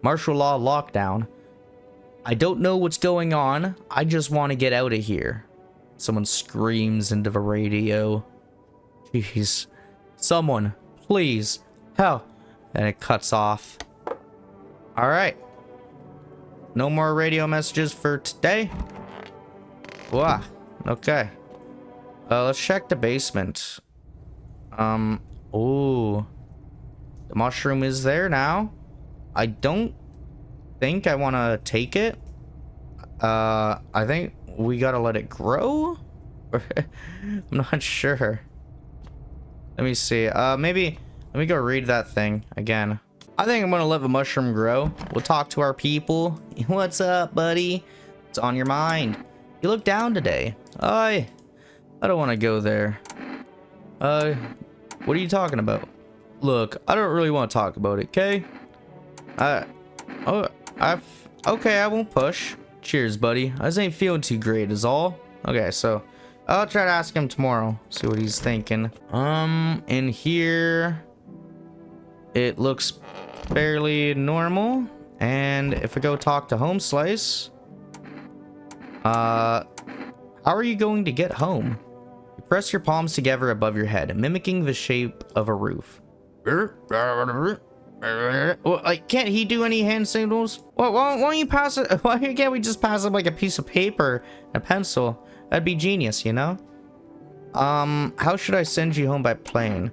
martial law lockdown. I don't know what's going on. I just want to get out of here. Someone screams into the radio. Jeez. Someone, please, help. And it cuts off. All right. No more radio messages for today. Wow. Okay. Let's check the basement. Ooh. The mushroom is there now. I don't think I want to take it. I think we gotta let it grow. I'm not sure. Let me see. Maybe let me go read that thing again. I think I'm gonna let the mushroom grow. We'll talk to our people. What's up, buddy? What's on your mind? You look down today. I don't want to go there. What are you talking about? Look, I don't really want to talk about it, okay? Okay, I won't push. Cheers, buddy. I just ain't feeling too great is all. Okay, so I'll try to ask him tomorrow. See what he's thinking. In here, it looks fairly normal. And if I go talk to Home Slice, how are you going to get home? You press your palms together above your head, mimicking the shape of a roof. Like, can't he do any hand signals? Why don't you pass it? Why can't we just pass him like a piece of paper and a pencil? That'd be genius, you know? How should I send you home by plane?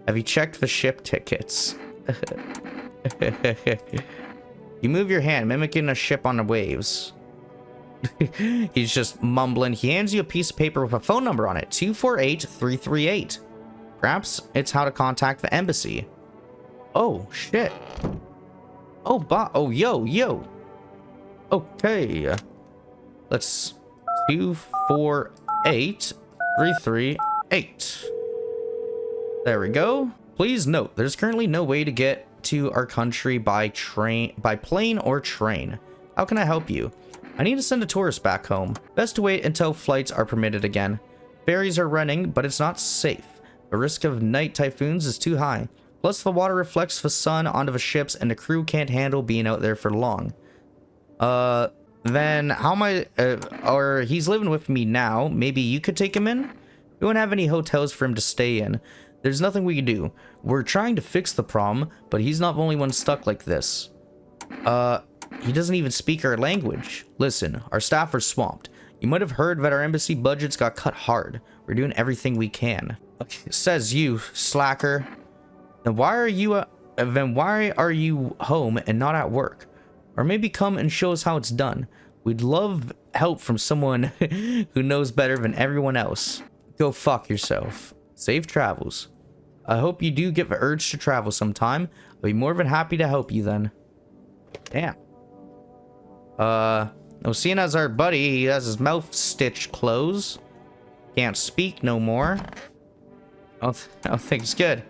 Have you checked the ship tickets? You move your hand, mimicking a ship on the waves. He's just mumbling. He hands you a piece of paper with a phone number on it, 248-338. Perhaps it's how to contact the embassy. Oh, shit. Oh, yo. Okay. Let's 248-338. There we go. Please note, there's currently no way to get to our country by plane or train. How can I help you? I need to send a tourist back home. Best to wait until flights are permitted again. Ferries are running, but it's not safe. The risk of night typhoons is too high. Plus, the water reflects the sun onto the ships, and the crew can't handle being out there for long. Then how am I... or he's living with me now. Maybe you could take him in? We won't have any hotels for him to stay in. There's nothing we can do. We're trying to fix the problem, but he's not the only one stuck like this. He doesn't even speak our language. Listen, our staff are swamped. You might have heard that our embassy budgets got cut hard. We're doing everything we can. Okay, says you, slacker. Then why are you home and not at work? Or maybe come and show us how it's done. We'd love help from someone who knows better than everyone else. Go fuck yourself. Safe travels. I hope you do get the urge to travel sometime. I'll be more than happy to help you then. Damn. Seeing as our buddy, he has his mouth stitched closed. Can't speak no more. I don't think it's good.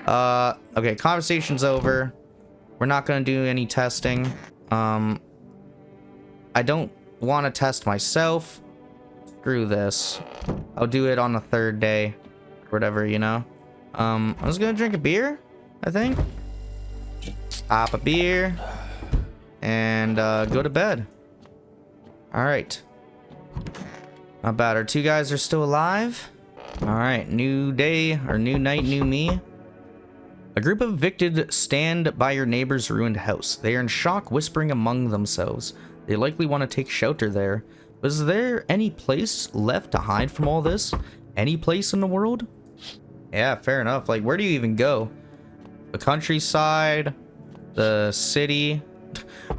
Okay, conversation's over. We're not gonna do any testing. I don't want to test myself. Screw this. I'll do it on the third day. Whatever, you know. I was gonna drink a beer, I think. Pop a beer. And go to bed. Alright. Not bad. Our two guys are still alive. Alright, new day, or new night, new me. A group of evicted stand by your neighbor's ruined house. They are in shock, whispering among themselves. They likely want to take shelter there. But is there any place left to hide from all this? Any place in the world? Yeah, fair enough. Like, where do you even go? The countryside? The city?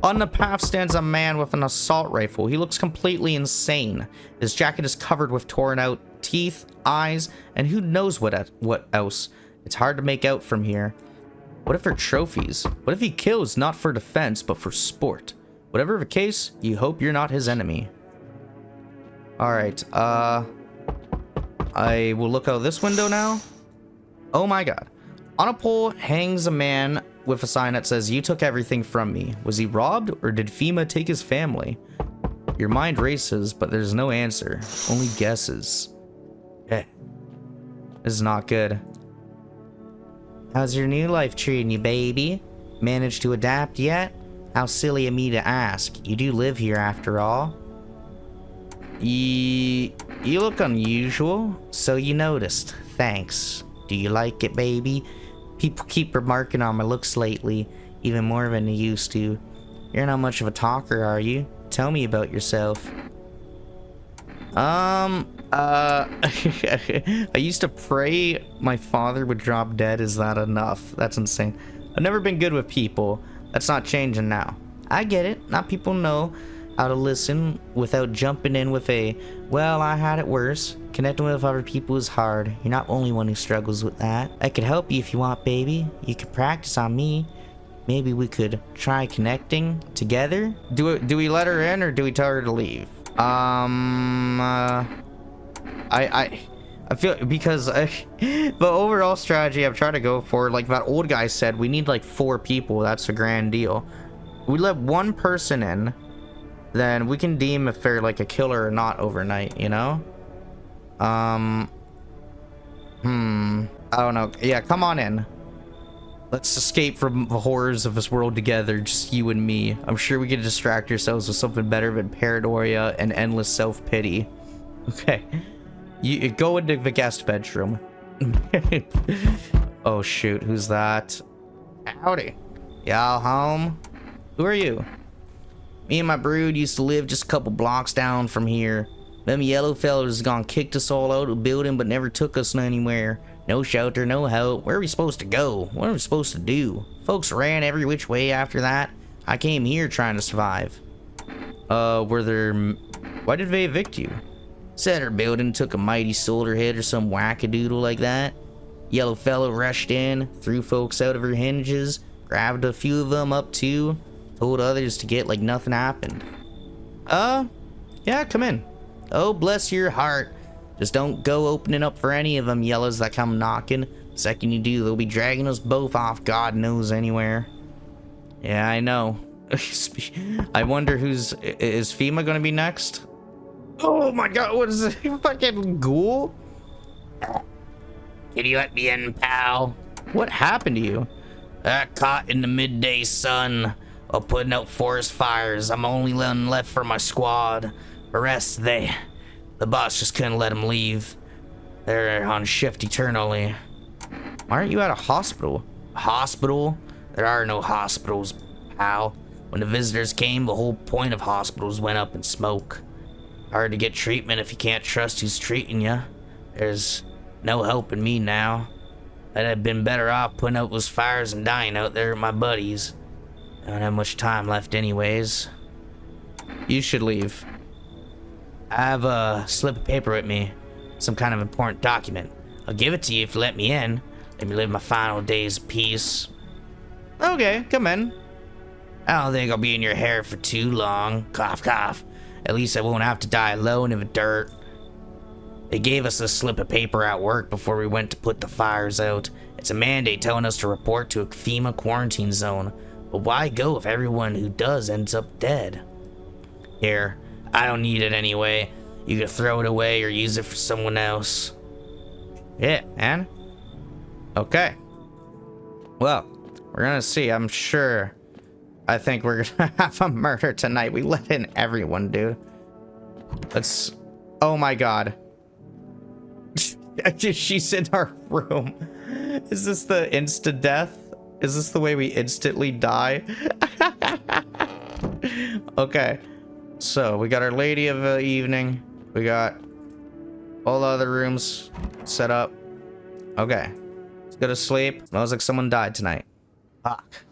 On the path stands a man with an assault rifle. He looks completely insane. His jacket is covered with torn out teeth, eyes, and who knows what else. It's hard to make out from here. What if they're trophies? What if he kills not for defense, but for sport? Whatever the case, you hope you're not his enemy. Alright, I will look out this window now. Oh my god. On a pole hangs a man with a sign that says, "You took everything from me." Was he robbed, or did FEMA take his family? Your mind races, but there's no answer. Only guesses. Eh. This is not good. How's your new life treating you, baby? Managed to adapt yet? How silly of me to ask. You do live here after all. You look unusual, so you noticed. Thanks. Do you like it, baby? People keep remarking on my looks lately, even more than they used to. You're not much of a talker, are you? Tell me about yourself. I used to pray my father would drop dead. Is that enough? That's insane. I've never been good with people. That's not changing now. I get it. Not people know how to listen without jumping in with a, well, I had it worse. Connecting with other people is hard. You're not the only one who struggles with that. I could help you if you want, baby. You could practice on me. Maybe we could try connecting together. Do we let her in, or do we tell her to leave? I feel, because the overall strategy I'm trying to go for, like that old guy said, we need like 4 people. That's a grand deal. We let one person in, then we can deem if they're like a killer or not overnight, you know? I don't know. Yeah, come on in. Let's escape from the horrors of this world together, just you and me. I'm sure we can distract ourselves with something better than paranoia and endless self-pity. Okay. You go into the guest bedroom. Oh shoot, who's that? Howdy. Y'all home? Who are you? Me and my brood used to live just a couple blocks down from here. Them yellow fellas gone kicked us all out of the building, but never took us anywhere. No shelter, no help. Where are we supposed to go? What are we supposed to do? Folks ran every which way after that. I came here trying to survive. Why did they evict you? Said our building took a mighty soldier hit or some wackadoodle like that. Yellow fellow rushed in, threw folks out of her hinges, grabbed a few of them up too, told others to get like nothing happened. Yeah, come in. Oh, bless your heart. Just don't go opening up for any of them yellows that come knocking. Second you do, they'll be dragging us both off God knows anywhere. Yeah, I know. I wonder is FEMA gonna be next? Oh my god, what is this? Fucking ghoul? Can you let me in, pal? What happened to you? Caught in the midday sun while putting out forest fires. I'm only one left for my squad. The rest, the boss just couldn't let them leave. They're on shift eternally. Why aren't you at a hospital? Hospital? There are no hospitals, pal. When the visitors came, the whole point of hospitals went up in smoke. Hard to get treatment if you can't trust who's treating you. There's no helping me now. I'd have been better off putting out those fires and dying out there with my buddies. I don't have much time left anyways. You should leave. I have a slip of paper with me. Some kind of important document. I'll give it to you if you let me in. Let me live my final days of peace. Okay, come in. I don't think I'll be in your hair for too long. Cough, cough. At least I won't have to die alone in the dirt. They gave us a slip of paper at work before we went to put the fires out. It's a mandate telling us to report to a FEMA quarantine zone. But why go if everyone who does ends up dead? Here, I don't need it anyway. You can throw it away or use it for someone else. Yeah, man. Okay. Well, we're gonna see, I'm sure. I think we're gonna have a murder tonight. We let in everyone, dude. Let's... Oh my god. She's in our room. Is this the insta-death? Is this the way we instantly die? Okay. So, we got our lady of the evening. We got all the other rooms set up. Okay. Let's go to sleep. Smells like someone died tonight. Fuck.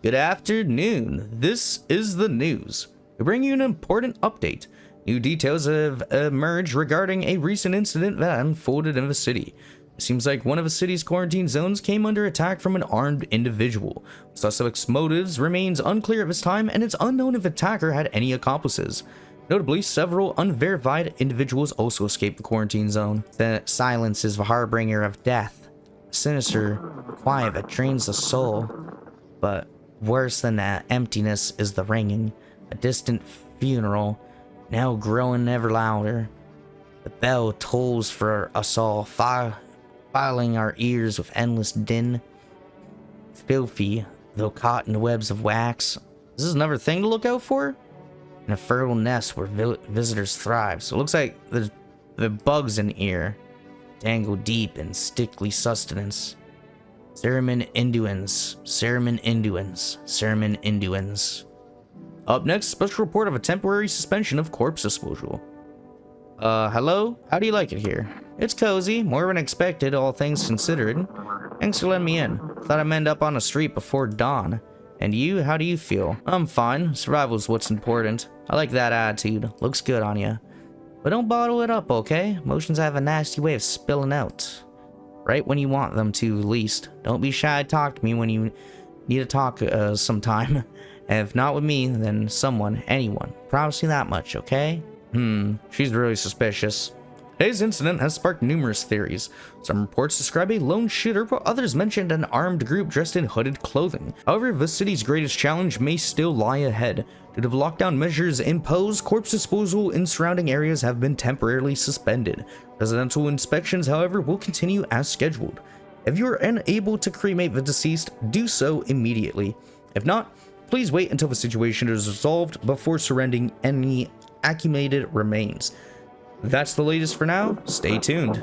Good afternoon. This is the news. We bring you an important update. New details have emerged regarding a recent incident that unfolded in the city. It seems like one of the city's quarantine zones came under attack from an armed individual. Suspect's motives remains unclear at this time, and it's unknown if the attacker had any accomplices. Notably, several unverified individuals also escaped the quarantine zone. The silence is the harbinger of death. A sinister quiet that drains the soul. But worse than that emptiness is the ringing. A distant funeral, now growing ever louder. The bell tolls for us all, filing our ears with endless din. Filthy, though caught in the webs of wax. This is another thing to look out for? In a fertile nest where visitors thrive. So it looks like the bugs in here dangle deep in stickly sustenance. Ceremin Induans. Up next, special report of a temporary suspension of corpse disposal. Hello? How do you like it here? It's cozy, more than expected, all things considered. Thanks for letting me in. Thought I'd end up on the street before dawn. And you, how do you feel? I'm fine. Survival's what's important. I like that attitude. Looks good on you. But don't bottle it up, okay? Emotions have a nasty way of spilling out. Right when you want them to, at least. Don't be shy to talk to me when you need to talk sometime. And if not with me, then someone, anyone. Promise you that much, okay? She's really suspicious. Today's incident has sparked numerous theories. Some reports describe a lone shooter, while others mentioned an armed group dressed in hooded clothing. However, the city's greatest challenge may still lie ahead. Due to the lockdown measures imposed, corpse disposal in surrounding areas have been temporarily suspended. Residential inspections, however, will continue as scheduled. If you are unable to cremate the deceased, do so immediately. If not, please wait until the situation is resolved before surrendering any accumulated remains. That's the latest for now. Stay tuned.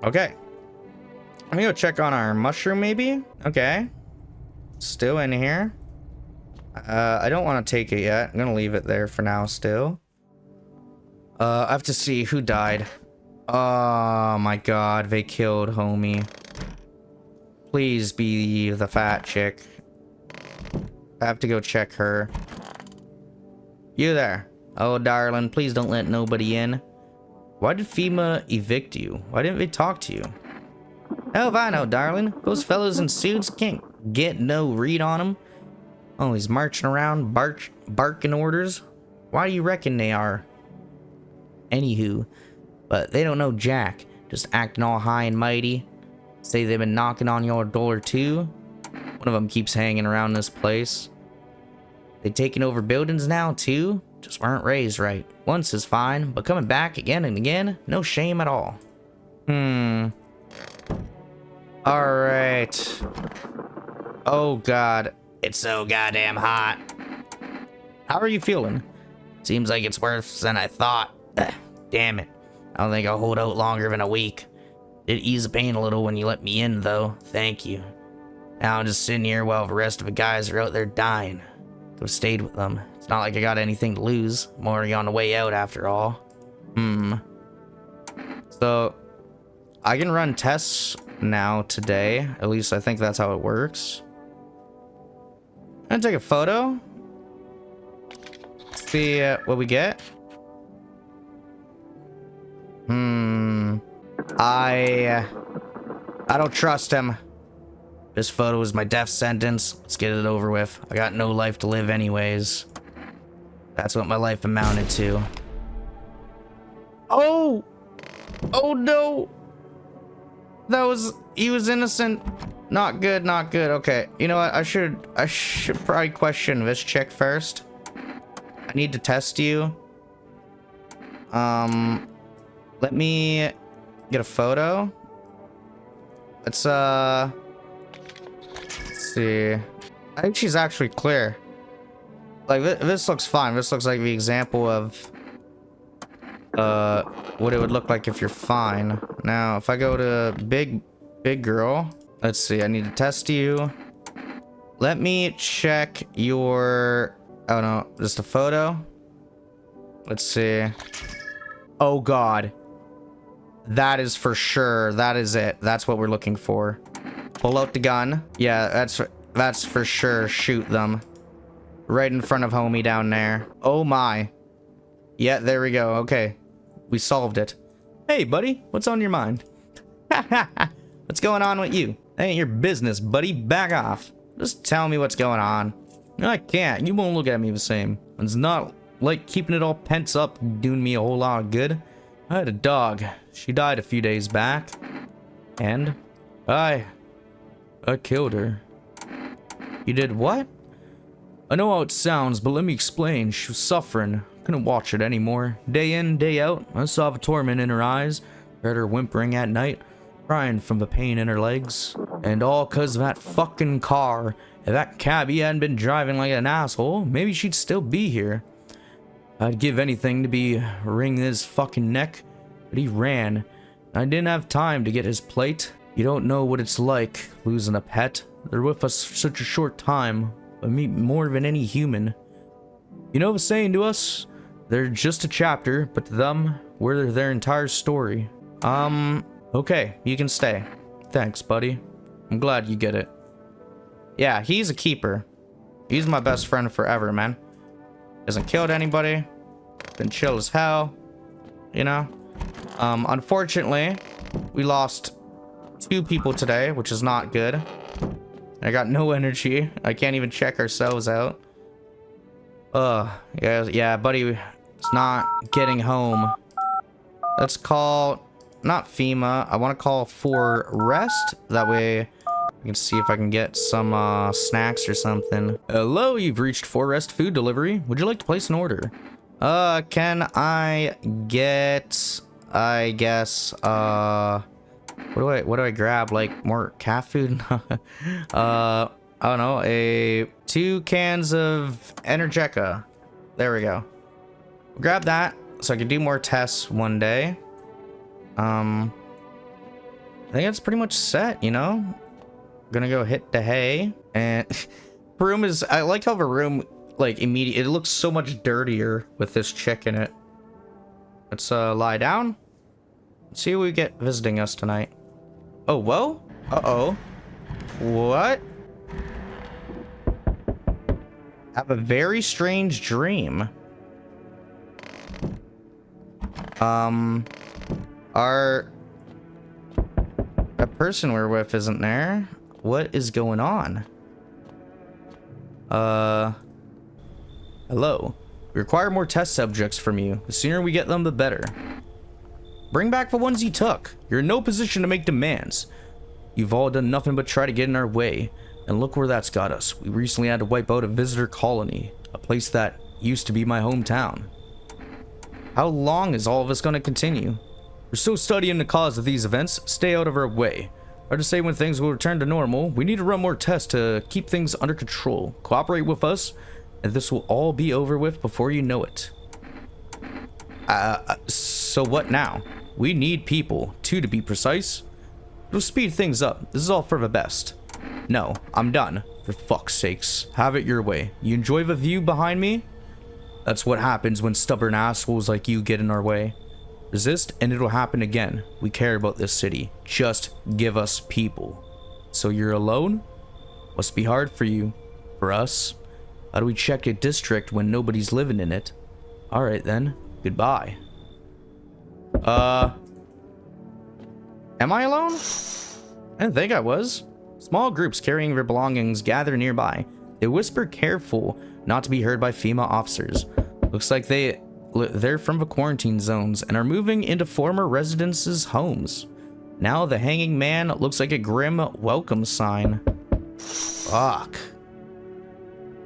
Okay. I'm gonna go check on our mushroom, maybe? Okay. Still in here. I don't want to take it yet. I'm gonna leave it there for now still. I have to see who died. Oh my god, they killed homie. Please be the fat chick. I have to go check her. You there. Oh, darling, please don't let nobody in. Why did FEMA evict you? Why didn't they talk to you? Hell if I know, darling. Those fellows in suits can't get no read on them. Oh, he's marching around, barking orders. Why do you reckon they are? Anywho, but they don't know jack. just acting all high and mighty. Say they've been knocking on your door too. One of them keeps hanging around this place. They taking over buildings now too. Just weren't raised right. Once is fine, but coming back again and again, no shame at all. Alright. Oh god. It's so goddamn hot. How are you feeling? Seems like it's worse than I thought. Damn it. I don't think I'll hold out longer than a week. It eased the pain a little when you let me in though. Thank you. Now I'm just sitting here while the rest of the guys are out there dying. Could have stayed with them. It's not like I got anything to lose. I'm already on the way out after all. So, I can run tests now today. At least I think that's how it works. I'm gonna take a photo. See what we get. I don't trust him. This photo is my death sentence. Let's get it over with. I got no life to live anyways. That's what my life amounted to. Oh! Oh no! He was innocent. Not good, not good. Okay, you know what? I should probably question this chick first. I need to test you. Let me get a photo. Let's see. I think she's actually clear. Like this looks fine. This looks like the example of what it would look like if you're fine. Now, if I go to big girl, let's see. I need to test you. Let me check your. Oh no, just a photo. Let's see. Oh god. That is for sure. That is it. That's what we're looking for. Pull out the gun. Yeah, that's for sure. Shoot them. Right in front of homie down there. Oh my. Yeah, there we go. Okay. We solved it. Hey, buddy. What's on your mind? What's going on with you? That ain't your business, buddy. Back off. Just tell me what's going on. No, I can't. You won't look at me the same. It's not like keeping it all pent up doing me a whole lot of good. I had a dog. She died a few days back. And I killed her. You did what? I know how it sounds, but let me explain. She was suffering. Couldn't watch it anymore. Day in, day out, I saw the torment in her eyes. Heard her whimpering at night, crying from the pain in her legs. And all 'cause of that fucking car. If that cabbie hadn't been driving like an asshole, maybe she'd still be here. I'd give anything to be wring his fucking neck, but he ran. I didn't have time to get his plate. You don't know what it's like losing a pet. They're with us for such a short time, but me more than any human. You know the saying to us? They're just a chapter, but to them, we're their entire story. Okay, you can stay. Thanks, buddy. I'm glad you get it. Yeah, he's a keeper. He's my best friend forever, man. Hasn't killed anybody. Been chill as hell. You know? Unfortunately, we lost 2 people today, which is not good. I got no energy. I can't even check ourselves out. Yeah, buddy, it's not getting home. Let's call, not FEMA. I want to call for rest. That way, I can see if I can get some snacks or something. Hello, you've reached Forest Food Delivery. Would you like to place an order? Can I get, I guess, what do I grab? Like more cat food? I don't know, 2 cans of Energeca. There we go. Grab that so I can do more tests one day. I think it's pretty much set, you know? Gonna go hit the hay. And room is, I like how the room, like, it looks so much dirtier with this chick in it. Let's lie down. Let's see who we get visiting us tonight. Oh, whoa. Uh-oh. What? Have a very strange dream. That person we're with isn't there. What is going on? Hello. We require more test subjects from you. The sooner we get them, the better. Bring back the ones you took. You're in no position to make demands. You've all done nothing but try to get in our way. And look where that's got us. We recently had to wipe out a visitor colony. A place that used to be my hometown. How long is all of this going to continue? We're still studying the cause of these events. Stay out of our way. Hard to say when things will return to normal. We need to run more tests to keep things under control. Cooperate with us, and this will all be over with before you know it. So what now? We need people, 2 to be precise. It'll speed things up. This is all for the best. No, I'm done. For fuck's sakes. Have it your way. You enjoy the view behind me? That's what happens when stubborn assholes like you get in our way. Resist and it'll happen again. We care about this city. Just give us people. So you're alone? Must be hard for you. For us? How do we check a district when nobody's living in it? Alright then. Goodbye. Am I alone? I didn't think I was. Small groups carrying their belongings gather nearby. They whisper careful not to be heard by female officers. Looks like they're from the quarantine zones and are moving into former residents' homes. Now the hanging man looks like a grim welcome sign. Fuck.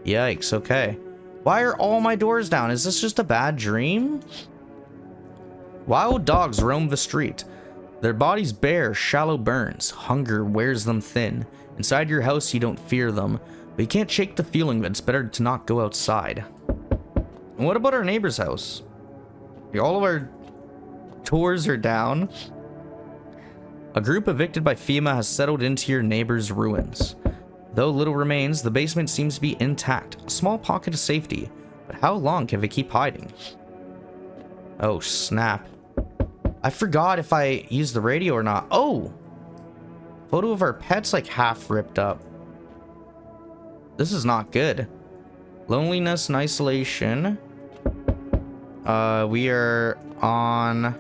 Yikes, okay. Why are all my doors down? Is this just a bad dream? Wild dogs roam the street. Their bodies bear shallow burns. Hunger wears them thin. Inside your house, you don't fear them, but you can't shake the feeling that it's better to not go outside. And what about our neighbor's house? All of our doors are down. A group evicted by FEMA has settled into your neighbor's ruins. Though little remains, the basement seems to be intact. A small pocket of safety. But how long can they keep hiding? Oh, snap. I forgot if I used the radio or not. Oh! Photo of our pet's like half ripped up. This is not good. Loneliness and isolation. We are on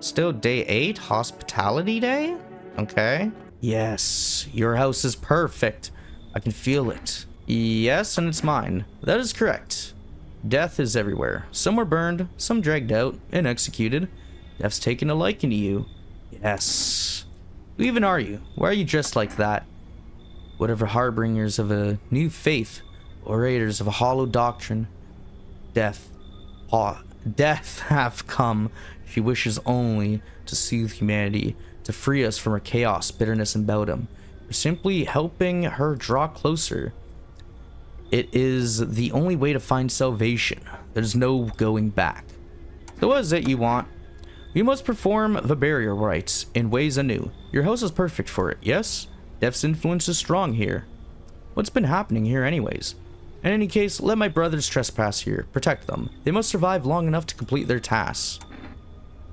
still day 8, hospitality day? Okay. Yes, your house is perfect. I can feel it. Yes, and it's mine. That is correct. Death is everywhere. Some were burned, some dragged out and executed. Death's taken a liking to you. Yes. Who even are you? Why are you dressed like that? Whatever harbingers of a new faith, orators of a hollow doctrine. Death have come. She wishes only to soothe humanity, to free us from her chaos, bitterness, and boredom. We're simply helping her draw closer. It is the only way to find salvation. There's no going back. So what is it you want? We must perform the barrier rites in ways anew. Your house is perfect for it, yes? Death's influence is strong here. What's been happening here anyways? In any case, let my brothers trespass here. Protect them. They must survive long enough to complete their tasks.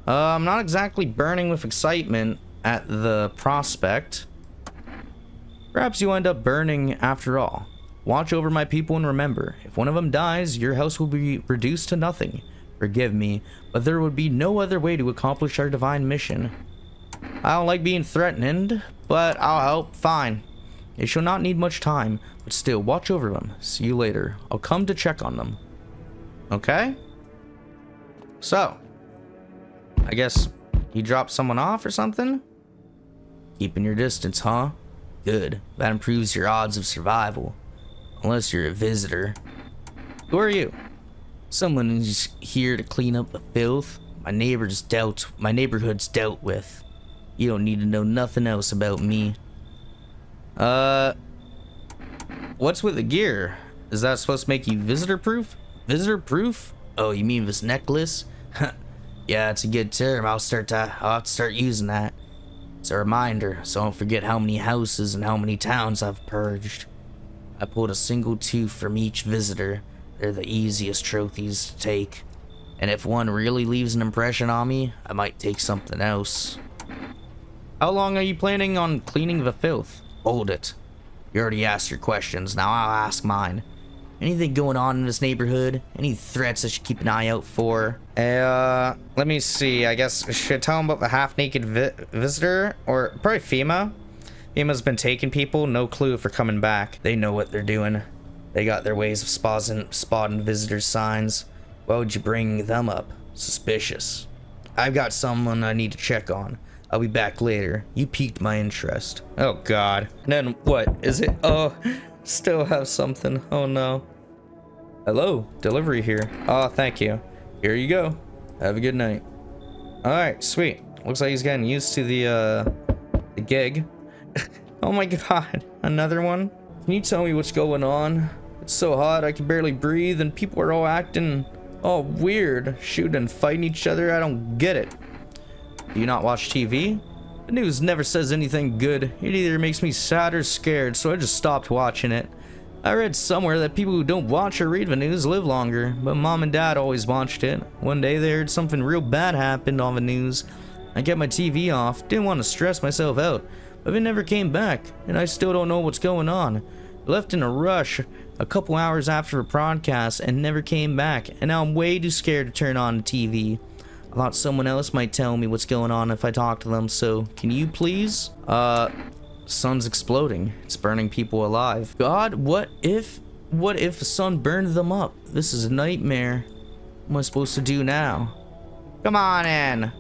I'm not exactly burning with excitement at the prospect. Perhaps you end up burning after all. Watch over my people and remember, if one of them dies, your house will be reduced to nothing. Forgive me, but there would be no other way to accomplish our divine mission. I don't like being threatened, but I'll help. Fine. They shall not need much time, but still, watch over them. See you later. I'll come to check on them. Okay? So, I guess you dropped someone off or something? Keeping your distance, huh? Good. That improves your odds of survival. Unless you're a visitor. Who are you? Someone who's here to clean up the filth my neighborhood's dealt with. You don't need to know nothing else about me. What's with the gear? Is that supposed to make you visitor proof? Visitor proof? Oh, you mean this necklace? Yeah, it's a good term. I'll have to start using that. It's a reminder, so I don't forget how many houses and how many towns I've purged. I pulled a single tooth from each visitor. They're the easiest trophies to take. And if one really leaves an impression on me, I might take something else. How long are you planning on cleaning the filth? Hold it. You already asked your questions, now I'll ask mine. Anything going on in this neighborhood? Any threats I should keep an eye out for? Let me see. I guess I should tell them about the half-naked visitor, or probably FEMA. FEMA's been taking people, no clue if they're coming back. They know what they're doing. They got their ways of spotting visitors' signs. Why would you bring them up? Suspicious. I've got someone I need to check on. I'll be back later. You piqued my interest. Oh god. And then what? Is it? Oh, still have something. Oh no. Hello, delivery here. Oh, thank you. Here you go. Have a good night. Alright, sweet. Looks like he's getting used to the gig. Oh my god, another one? Can you tell me what's going on? It's so hot, I can barely breathe, and people are all acting all weird, shooting and fighting each other. I don't get it. Do you not watch TV? The news never says anything good. It either makes me sad or scared, so I just stopped watching it. I read somewhere that people who don't watch or read the news live longer, but mom and dad always watched it. One day they heard something real bad happened on the news. I kept my TV off, didn't want to stress myself out, but it never came back, and I still don't know what's going on. I left in a rush a couple hours after the broadcast and never came back, and now I'm way too scared to turn on the TV. I thought someone else might tell me what's going on if I talk to them, so can you please? Sun's exploding. It's burning people alive. God, what if the sun burned them up? This is a nightmare. What am I supposed to do now? Come on in.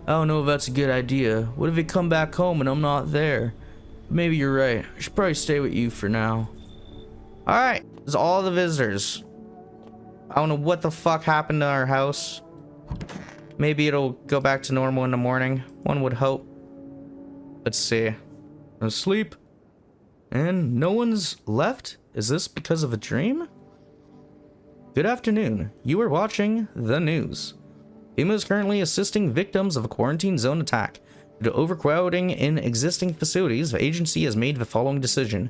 I don't know if that's a good idea. What if they come back home and I'm not there? Maybe you're right. I should probably stay with you for now. Alright, there's all the visitors. I don't know what the fuck happened to our house. Maybe it'll go back to normal in the morning. One would hope. Let's see. Asleep. And no one's left? Is this because of a dream? Good afternoon. You are watching the news. FEMA is currently assisting victims of a quarantine zone attack. Due to overcrowding in existing facilities, the agency has made the following decision.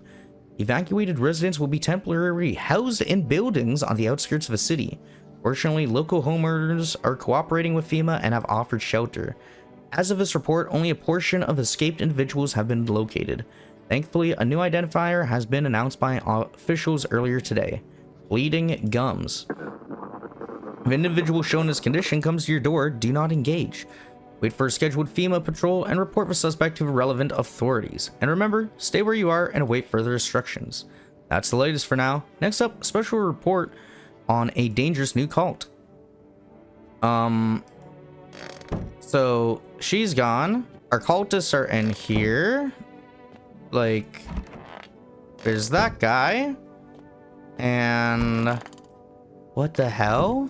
Evacuated residents will be temporarily housed in buildings on the outskirts of the city. Fortunately, local homeowners are cooperating with FEMA and have offered shelter. As of this report, only a portion of escaped individuals have been located. Thankfully, a new identifier has been announced by officials earlier today. Bleeding gums. If an individual shown this condition comes to your door, do not engage. Wait for a scheduled FEMA patrol and report the suspect to the relevant authorities. And remember, stay where you are and await further instructions. That's the latest for now. Next up, a special report on a dangerous new cult. So she's gone. Our cultists are in here. Like, there's that guy. And what the hell?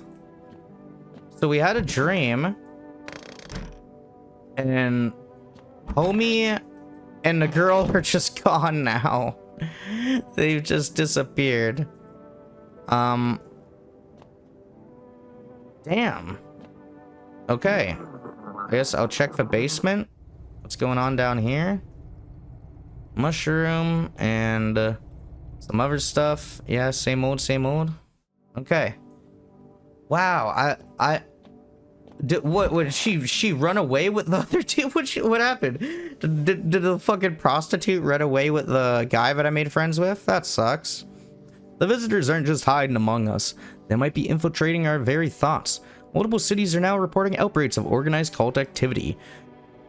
So we had a dream. And homie and the girl are just gone now. They've just disappeared. Damn. Okay. I guess I'll check the basement. What's going on down here? Mushroom and some other stuff. Yeah, same old, same old. Okay. Wow. What would she run away with the other two? What happened? Did the fucking prostitute run away with the guy that I made friends with? That sucks. The visitors aren't just hiding among us. They might be infiltrating our very thoughts. Multiple cities are now reporting outbreaks of organized cult activity.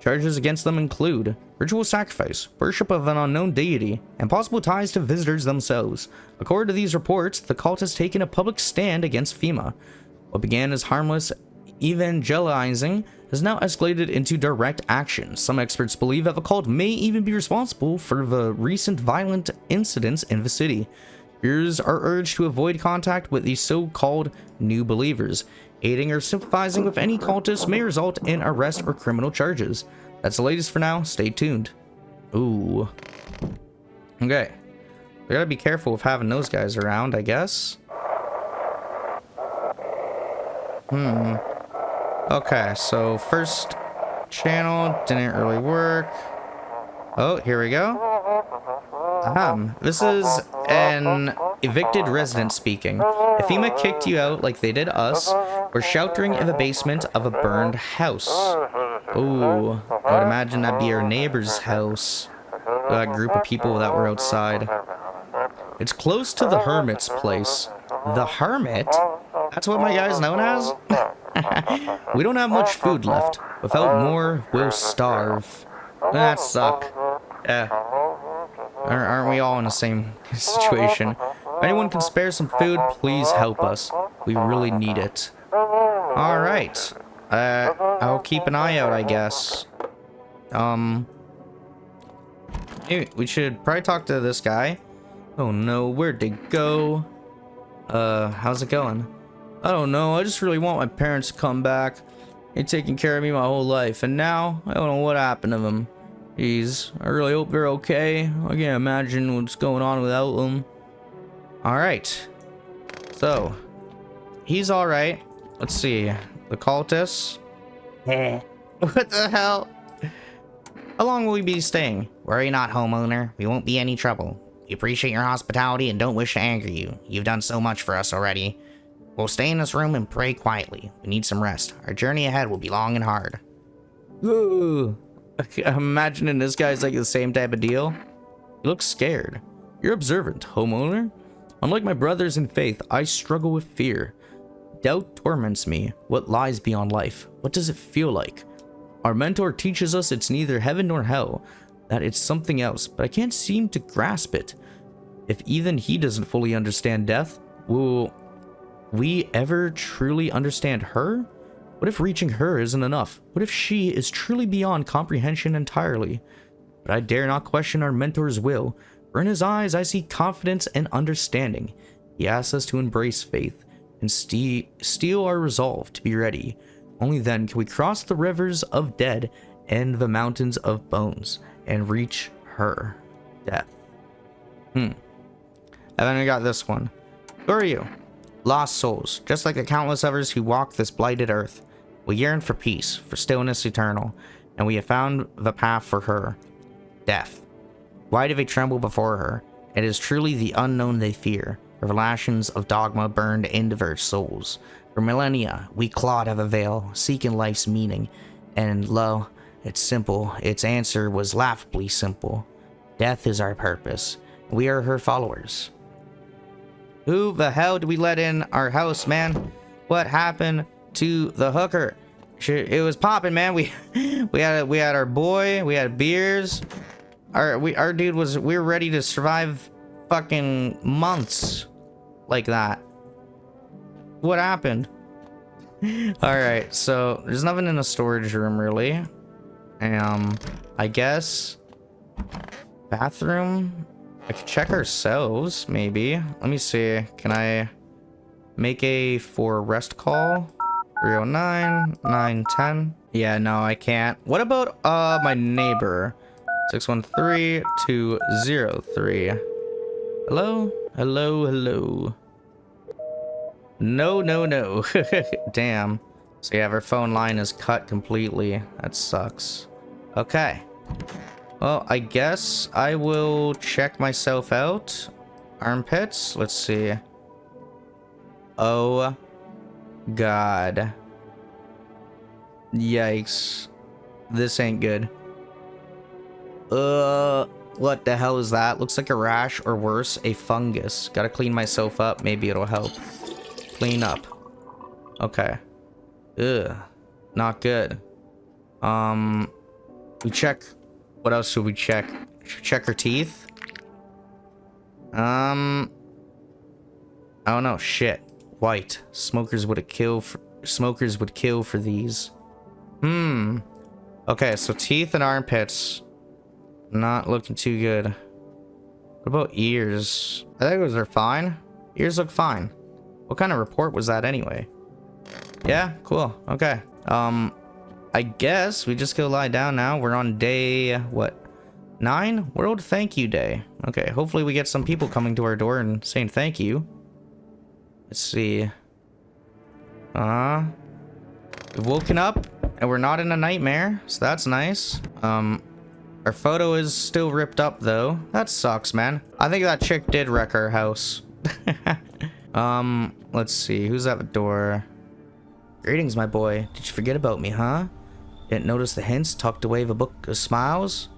Charges against them include ritual sacrifice, worship of an unknown deity, and possible ties to visitors themselves. According to these reports, the cult has taken a public stand against FEMA. What began as harmless evangelizing has now escalated into direct action. Some experts believe that the cult may even be responsible for the recent violent incidents in the city. Viewers are urged to avoid contact with these so-called new believers. Aiding or sympathizing with any cultists may result in arrest or criminal charges. That's the latest for now. Stay tuned. Ooh. Okay. We gotta be careful with having those guys around, I guess. Okay, so first channel didn't really work. Oh, here we go. This is an evicted resident speaking. If FEMA kicked you out like they did us, we're sheltering in the basement of a burned house. Ooh, I would imagine that'd be our neighbor's house. That group of people that were outside. It's close to the hermit's place. The hermit? That's what my guy's known as? We don't have much food left. Without more, we'll starve. That suck. Aren't we all in the same situation? If anyone can spare some food, please help us. We really need it. Alright. I'll keep an eye out, I guess. Maybe we should probably talk to this guy. Oh no, where'd they go? How's it going? I don't know, I just really want my parents to come back. They've taken care of me my whole life, and now I don't know what happened to them. Jeez, I really hope they're okay. I can't imagine what's going on without them. Alright. So, he's alright. Let's see. The cultists. What the hell? How long will we be staying? Worry not, homeowner. We won't be any trouble. We appreciate your hospitality and don't wish to anger you. You've done so much for us already. We'll stay in this room and pray quietly. We need some rest. Our journey ahead will be long and hard. Ooh. I'm imagining this guy's like the same type of deal. He looks scared. You're observant, homeowner. Unlike my brothers in faith, I struggle with fear. Doubt torments me. What lies beyond life? What does it feel like? Our mentor teaches us it's neither heaven nor hell, that it's something else, but I can't seem to grasp it. If even he doesn't fully understand death, will we ever truly understand her? What if reaching her isn't enough? What if she is truly beyond comprehension entirely? But I dare not question our mentor's will, for in his eyes I see confidence and understanding. He asks us to embrace faith and steel our resolve to be ready. Only then can we cross the rivers of dead and the mountains of bones and reach her. Death. And then I got this one. Who are you? Lost souls, just like the countless others who walk this blighted earth. We yearn for peace, for stillness eternal, and we have found the path for her. Death. Why do they tremble before her? It is truly the unknown they fear. Revelations of dogma burned into their souls. For millennia, we clawed at the veil, seeking life's meaning. And lo, it's simple. Its answer was laughably simple. Death is our purpose. We are her followers. Who the hell did we let in our house, man? What happened to the hooker? It was popping, man. We had our boy. We had beers. Our dude was. We were ready to survive fucking months like that. What happened? All right, so there's nothing in the storage room really. I guess bathroom. I could check ourselves, maybe. Let me see. Can I make a for rest call? 309 910. Yeah, no, I can't. What about my neighbor? 613-203. Hello? Hello, hello. No. Damn. So yeah, our phone line is cut completely. That sucks. Okay. Well, I guess I will check myself out. Armpits. Let's see. Oh, God. Yikes. This ain't good. What the hell is that? Looks like a rash or worse, a fungus. Gotta clean myself up. Maybe it'll help. Clean up. Okay. Ugh. Not good. We check. What else should we check? Should we check her teeth? I don't know. Shit. White. Smokers would kill for these. Okay, so teeth and armpits. Not looking too good. What about ears? I think those are fine. Ears look fine. What kind of report was that anyway? Yeah, cool. Okay. I guess we just go lie down now. We're on day, what? 9? World Thank You Day. Okay, hopefully we get some people coming to our door and saying thank you. Let's see. We've woken up and we're not in a nightmare, so that's nice. Our photo is still ripped up though. That sucks, man. I think that chick did wreck our house. Let's see. Who's at the door? Greetings, my boy. Did you forget about me, huh? Didn't notice the hints tucked away the book of smiles?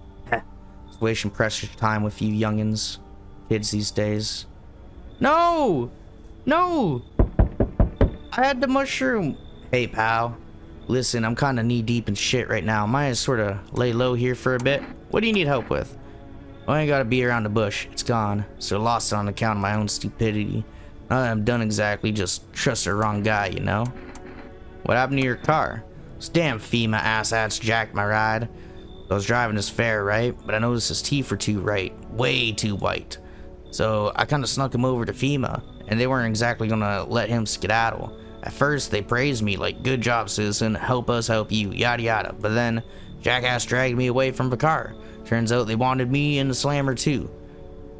Just wasting precious time with you youngins. Kids these days. No! No! I had the mushroom. Hey, pal. Listen, I'm kind of knee-deep in shit right now. Might as sort of lay low here for a bit. What do you need help with? Well, I ain't gotta be around the bush. It's gone. So lost it on account of my own stupidity. Not that I'm done exactly, just trust the wrong guy, you know? What happened to your car? This damn FEMA asshats jacked my ride. I was driving his fare, right? But I noticed his teeth were too right. Way too white. So I kind of snuck him over to FEMA, and they weren't exactly gonna let him skedaddle. At first, they praised me like, good job, citizen, help us help you, yada yada. But then, jackass dragged me away from the car. Turns out they wanted me in the slammer too.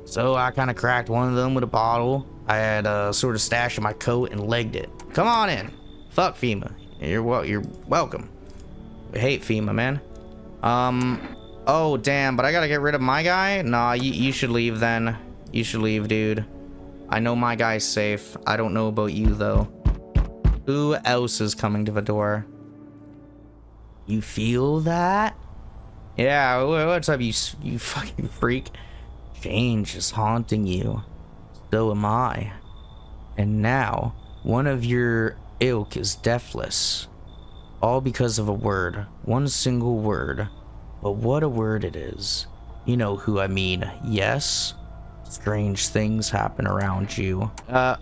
So I kind of cracked one of them with a bottle I had sort of stashed in my coat and legged it. Come on in. Fuck FEMA. You're welcome. I hate FEMA, man. Oh damn, but I gotta get rid of my guy? Nah, you should leave then. You should leave, dude. I know my guy's safe. I don't know about you though. Who else is coming to the door? You feel that? Yeah, what's up, you fucking freak? Change is haunting you. So am I. And now, one of your ilk is deathless. All because of a word. One single word. But what a word it is. You know who I mean, yes? Strange things happen around you. I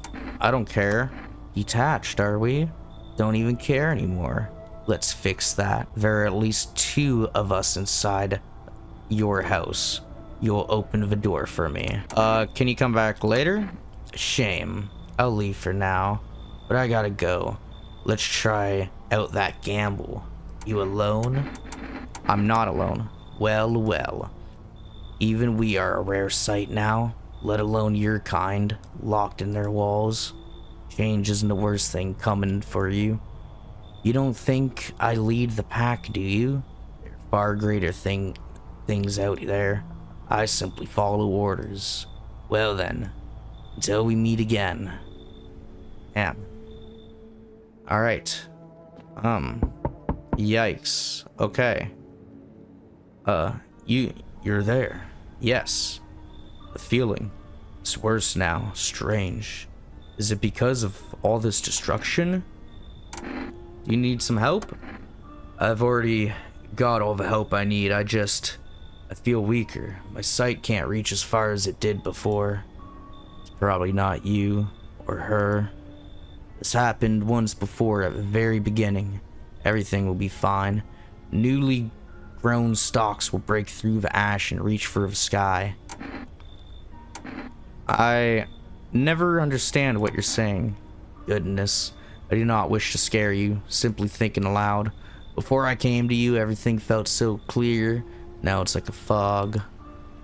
don't care. Detached, are we? Don't even care anymore. Let's fix that. There are at least 2 of us inside your house. You'll open the door for me. Can you come back later? Shame. I'll leave for now. But I gotta go. Let's try out that gamble. You alone? I'm not alone. Well, well. Even we are a rare sight now, let alone your kind, locked in their walls. Change isn't the worst thing coming for you. You don't think I lead the pack, do you? There are far greater things out there. I simply follow orders. Well then, until we meet again. Yeah. Alright. Yikes. Okay. You're there. Yes. The feeling. It's worse now. Strange. Is it because of all this destruction? Do you need some help? I've already got all the help I need. I feel weaker. My sight can't reach as far as it did before. It's probably not you or her. This happened once before at the very beginning. Everything will be fine. Newly grown stalks will break through the ash and reach for the sky. I never understand what you're saying. Goodness, I do not wish to scare you, simply thinking aloud. Before I came to you, everything felt so clear. Now it's like a fog.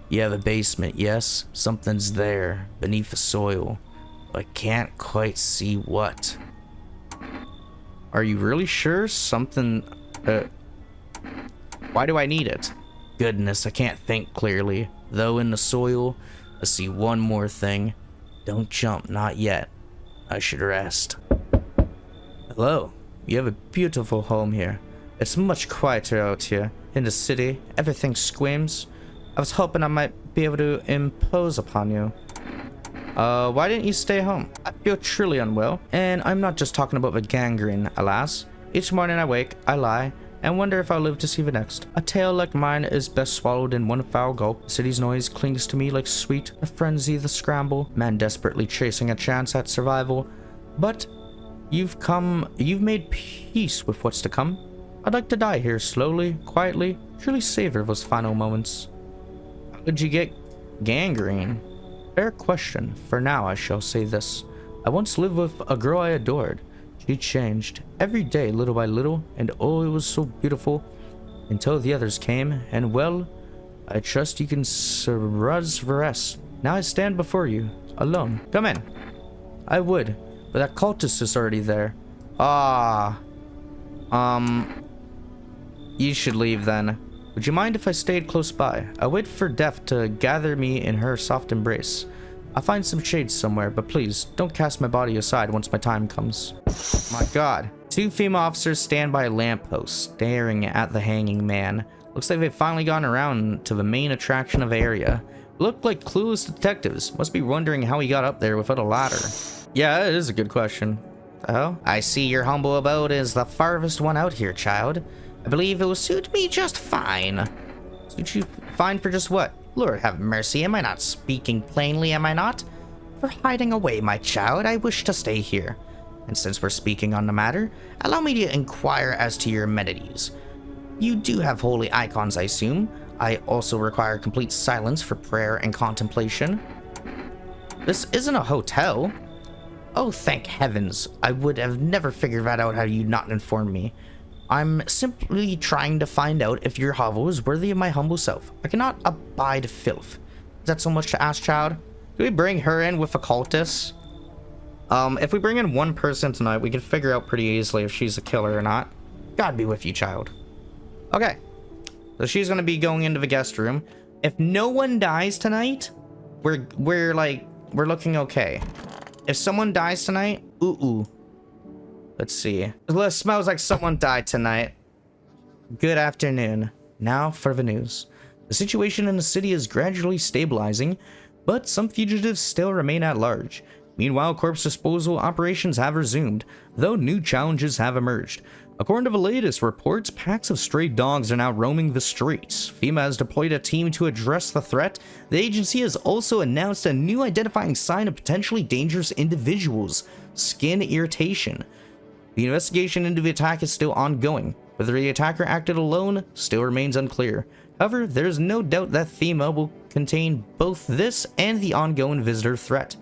You have a basement, yes? Something's there, beneath the soil. But I can't quite see what. Are you really sure? Something, why do I need it? Goodness, I can't think clearly. Though in the soil, I see one more thing. Don't jump, not yet. I should rest. Hello. You have a beautiful home here. It's much quieter out here. In the city, everything screams. I was hoping I might be able to impose upon you. Why didn't you stay home? I feel truly unwell, and I'm not just talking about the gangrene, alas. Each morning I wake, I lie, and wonder if I'll live to see the next. A tale like mine is best swallowed in one foul gulp. The city's noise clings to me like sweet, a frenzy, the scramble, man desperately chasing a chance at survival. But you've made peace with what's to come. I'd like to die here slowly, quietly, truly savor those final moments. How did you get gangrene? Fair question. For now, I shall say this. I once lived with a girl I adored. She changed every day, little by little, and oh, it was so beautiful. Until the others came, and well, I trust you can surruz the rest. Now I stand before you, alone. Come in. I would, but that cultist is already there. You should leave then. Would you mind if I stayed close by? I wait for death to gather me in her soft embrace. I'll find some shade somewhere, but please, don't cast my body aside once my time comes. My god. 2 female officers stand by a lamppost, staring at the hanging man. Looks like they've finally gotten around to the main attraction of the area. Look like clueless detectives. Must be wondering how he got up there without a ladder. Yeah, it is a good question. The hell? I see your humble abode is the farthest one out here, child. I believe it will suit me just fine. Suit you fine for just what? Lord have mercy, am I not speaking plainly, am I not? For hiding away, my child, I wish to stay here. And since we're speaking on the matter, allow me to inquire as to your amenities. You do have holy icons, I assume. I also require complete silence for prayer and contemplation. This isn't a hotel. Oh, thank heavens. I would have never figured that out had you not informed me. I'm simply trying to find out if your hovel is worthy of my humble self. I cannot abide filth. Is that so much to ask, child? Do we bring her in with a cultist? If we bring in one person tonight, we can figure out pretty easily if she's a killer or not. God be with you, child. Okay. So she's gonna be going into the guest room. If no one dies tonight, we're looking okay. If someone dies tonight, ooh. Let's see. It smells like someone died tonight. Good afternoon. Now for the news. The situation in the city is gradually stabilizing, but some fugitives still remain at large. Meanwhile, corpse disposal operations have resumed, though new challenges have emerged. According to the latest reports, packs of stray dogs are now roaming the streets. FEMA has deployed a team to address the threat. The agency has also announced a new identifying sign of potentially dangerous individuals: skin irritation. The investigation into the attack is still ongoing. Whether the attacker acted alone still remains unclear. However, there is no doubt that FEMA will contain both this and the ongoing visitor threat.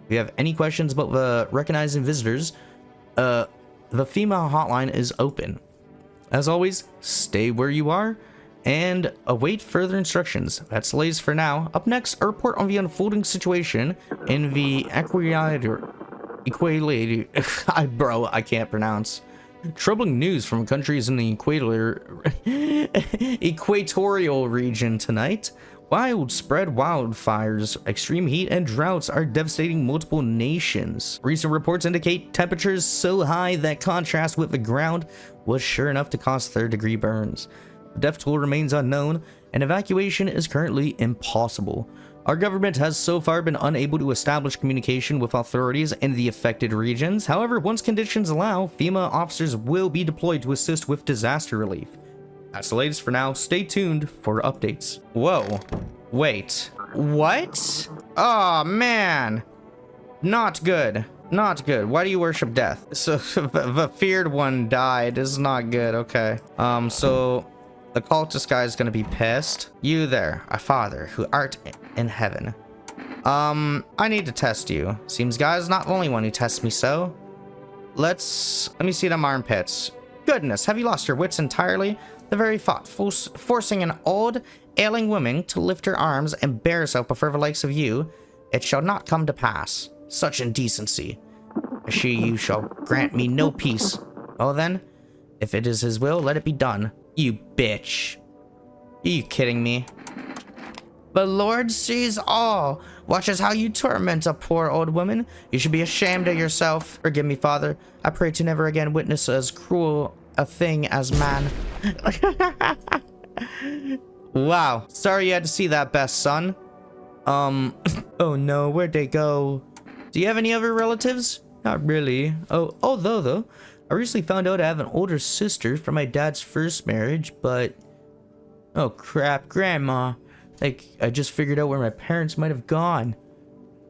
If you have any questions about the recognizing visitors, the FEMA hotline is open. As always, stay where you are and await further instructions. That's the latest for now. Up next, a report on the unfolding situation in the bro, I can't pronounce. Troubling news from countries in the equatorial region tonight. Widespread wildfires, extreme heat, and droughts are devastating multiple nations. Recent reports indicate temperatures so high that contrast with the ground was sure enough to cause third-degree burns. The death toll remains unknown, and evacuation is currently impossible. Our government has so far been unable to establish communication with authorities in the affected regions. However, once conditions allow, FEMA officers will be deployed to assist with disaster relief. That's the latest for now. Stay tuned for updates. Whoa. Wait. What? Oh, man. Not good. Not good. Why do you worship death? So, the feared one died. This is not good. Okay. So, the cultist guy is gonna be pissed. You there, our father, who art in heaven. I need to test you. Seems God is not the only one who tests me so. Let me see them armpits. Goodness, have you lost your wits entirely? The very thought, forcing an old, ailing woman to lift her arms and bear herself before the likes of you, it shall not come to pass. Such indecency. I assure you shall grant me no peace. Oh then, if it is his will, let it be done. You bitch. Are you kidding me? The Lord sees all. Watches how you torment a poor old woman. You should be ashamed of yourself. Forgive me, Father. I pray to never again witness as cruel a thing as man. Wow. Sorry you had to see that, best son. Oh no, where'd they go? Do you have any other relatives? Not really. Though. I recently found out I have an older sister from my dad's first marriage, but... Oh crap, Grandma. Like, I just figured out where my parents might have gone.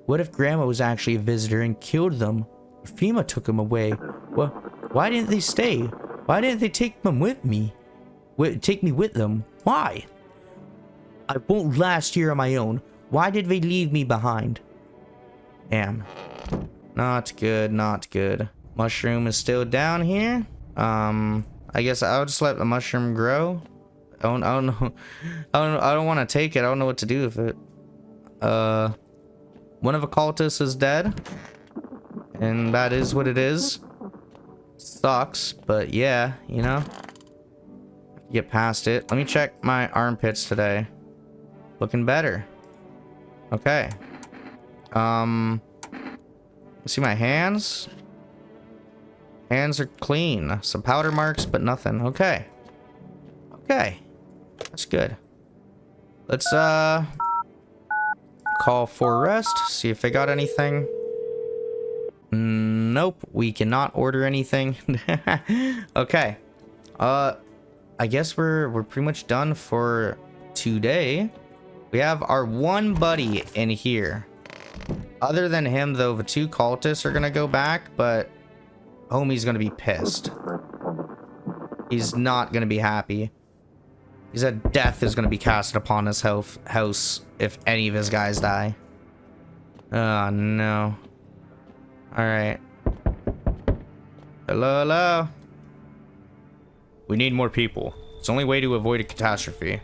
What if Grandma was actually a visitor and killed them? Or FEMA took them away? Well, why didn't they stay? Why didn't they take them with me? Take me with them? Why? I won't last here on my own. Why did they leave me behind? Damn. Not good, not good. Mushroom is still down here. I guess I'll just let the mushroom grow. I don't know. I don't want to take it. I don't know what to do with it. One of the cultists is dead. And that is what it is. Sucks, but yeah, you know. Get past it. Let me check my armpits today. Looking better. Okay. See my hands? Hands are clean. Some powder marks, but nothing. Okay. Okay. That's good. Let's, call for rest. See if they got anything. Nope. We cannot order anything. Okay. I guess we're pretty much done for today. We have our one buddy in here. Other than him, though, the two cultists are gonna go back, but Homie's gonna be pissed. He's not gonna be happy. He said death is gonna be casted upon his house if any of his guys die. Oh no. Alright. Hello, hello. We need more people. It's the only way to avoid a catastrophe.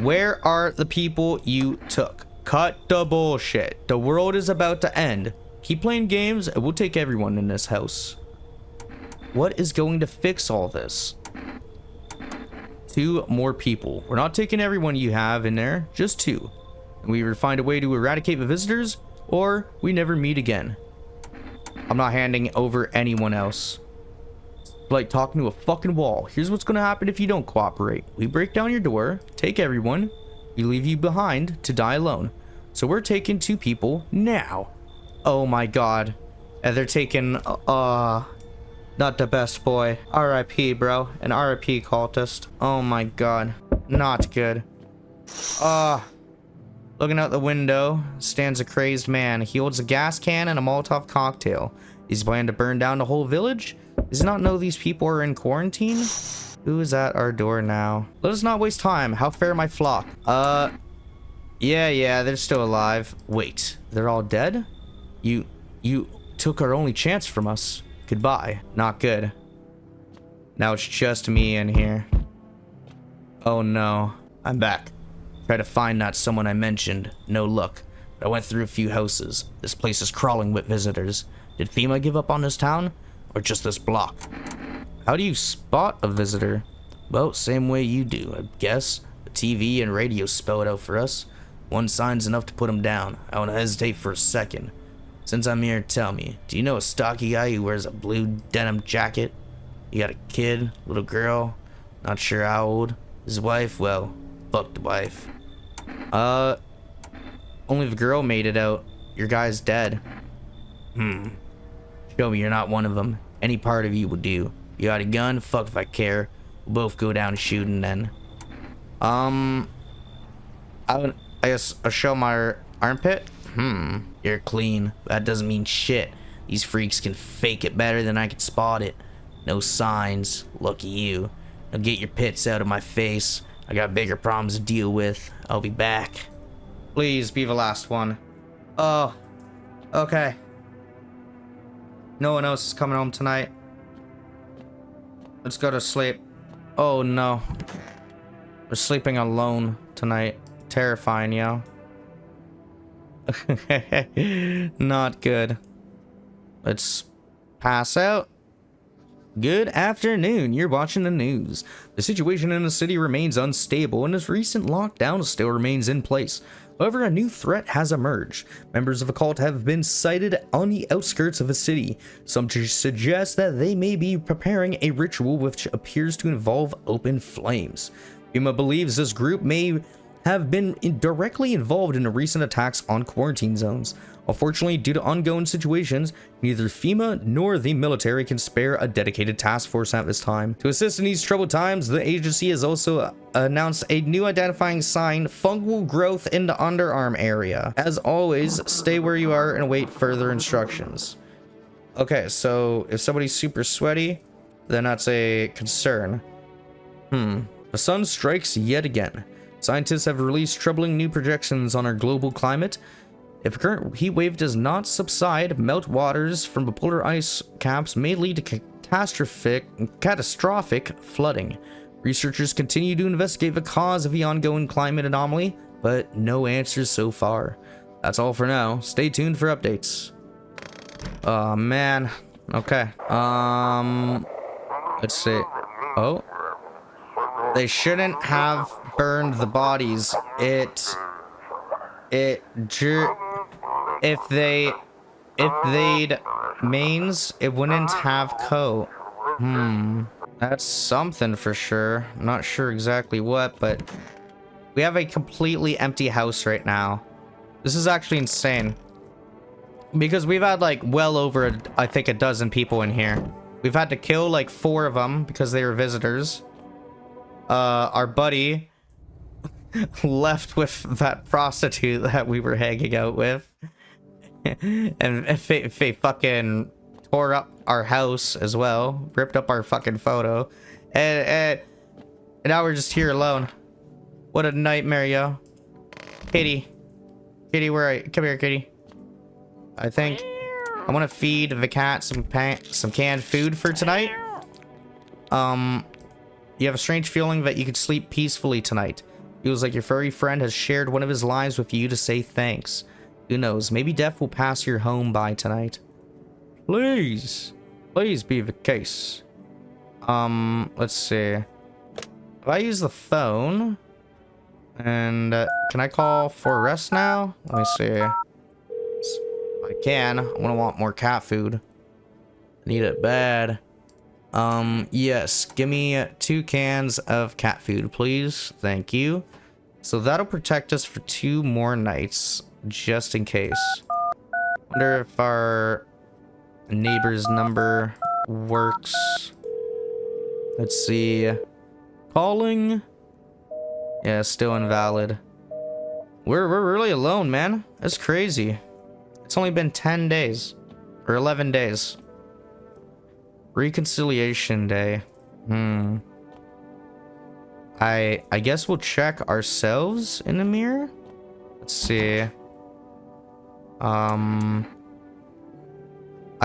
Where are the people you took? Cut the bullshit. The world is about to end. Keep playing games and we'll take everyone in this house. What is going to fix all this? 2 more people. We're not taking everyone you have in there, just 2. And we either find a way to eradicate the visitors, or we never meet again. I'm not handing over anyone else. It's like talking to a fucking wall. Here's what's gonna happen if you don't cooperate. We break down your door, take everyone, we leave you behind to die alone. So we're taking 2 people now. Oh my god. And they're taking, not the best boy. RIP, bro. An RIP cultist. Oh my god. Not good. Looking out the window stands a crazed man. He holds a gas can and a Molotov cocktail. He's planning to burn down the whole village? Does he not know these people are in quarantine? Who is at our door now? Let us not waste time. How fare my flock? Yeah, they're still alive. Wait, they're all dead? You took our only chance from us. Goodbye. Not good. Now it's just me in here. Oh no. I'm back. Try to find that someone I mentioned. No luck. I went through a few houses. This place is crawling with visitors. Did FEMA give up on this town? Or just this block? How do you spot a visitor? Well, same way you do, I guess. The TV and radio spell it out for us. One sign's enough to put them down. I won't hesitate for a second. Since I'm here, tell me, do you know a stocky guy who wears a blue denim jacket? He got a kid, little girl, not sure how old. His wife, well, fuck the wife. Only the girl made it out. Your guy's dead. Show me you're not one of them. Any part of you will do. You got a gun? Fuck if I care. We'll both go down shooting then. I guess I'll show my armpit. You're clean. That doesn't mean shit. These freaks can fake it better than I can spot it. No signs. Lucky you. Now get your pits out of my face. I got bigger problems to deal with. I'll be back. Please be the last one. Oh. Okay. No one else is coming home tonight. Let's go to sleep. Oh no. We're sleeping alone tonight. Terrifying, yo. Not good. Let's pass out. Good afternoon. You're watching the news. The situation in the city remains unstable and this recent lockdown still remains in place. However, a new threat has emerged. Members of a cult have been sighted on the outskirts of the city. Some suggest that they may be preparing a ritual which appears to involve open flames. FEMA believes this group may have been directly involved in the recent attacks on quarantine zones. Unfortunately, due to ongoing situations, neither FEMA nor the military can spare a dedicated task force at this time. To assist in these troubled times, the agency has also announced a new identifying sign: fungal growth in the underarm area. As always, stay where you are and await further instructions. Okay, so if somebody's super sweaty, then that's a concern. The sun strikes yet again. Scientists have released troubling new projections on our global climate. If the current heat wave does not subside, meltwaters from the polar ice caps may lead to catastrophic flooding. Researchers continue to investigate the cause of the ongoing climate anomaly, but no answers so far. That's all for now. Stay tuned for updates. Oh man. Okay. Let's see. Oh. They shouldn't have burned the bodies. If they'd mains, it wouldn't have coat. That's something for sure. I'm not sure exactly what, but we have a completely empty house right now. This is actually insane. Because we've had like well over, I think, a dozen people in here. We've had to kill like 4 of them because they were visitors. Our buddy left with that prostitute that we were hanging out with. And they fucking tore up our house as well. Ripped up our fucking photo. And now we're just here alone. What a nightmare, yo. Kitty. Kitty, where are you? Come here, kitty. I think I want to feed the cat some canned food for tonight. You have a strange feeling that you could sleep peacefully tonight. Feels like your furry friend has shared one of his lives with you to say thanks. Who knows, maybe death will pass your home by tonight. Please be the case. Let's see. If I use the phone, and can I call for rest now? Let me see. I can. I want more cat food. I need it bad. Yes, give me 2 cans of cat food, please. Thank you. So that'll protect us for 2 more nights, just in case. Wonder if our neighbor's number works. Let's see. Calling. Yeah, still invalid. We're really alone, man. That's crazy. It's only been 10 days. Or 11 days. Reconciliation day. I guess we'll check ourselves in the mirror. Let's see. I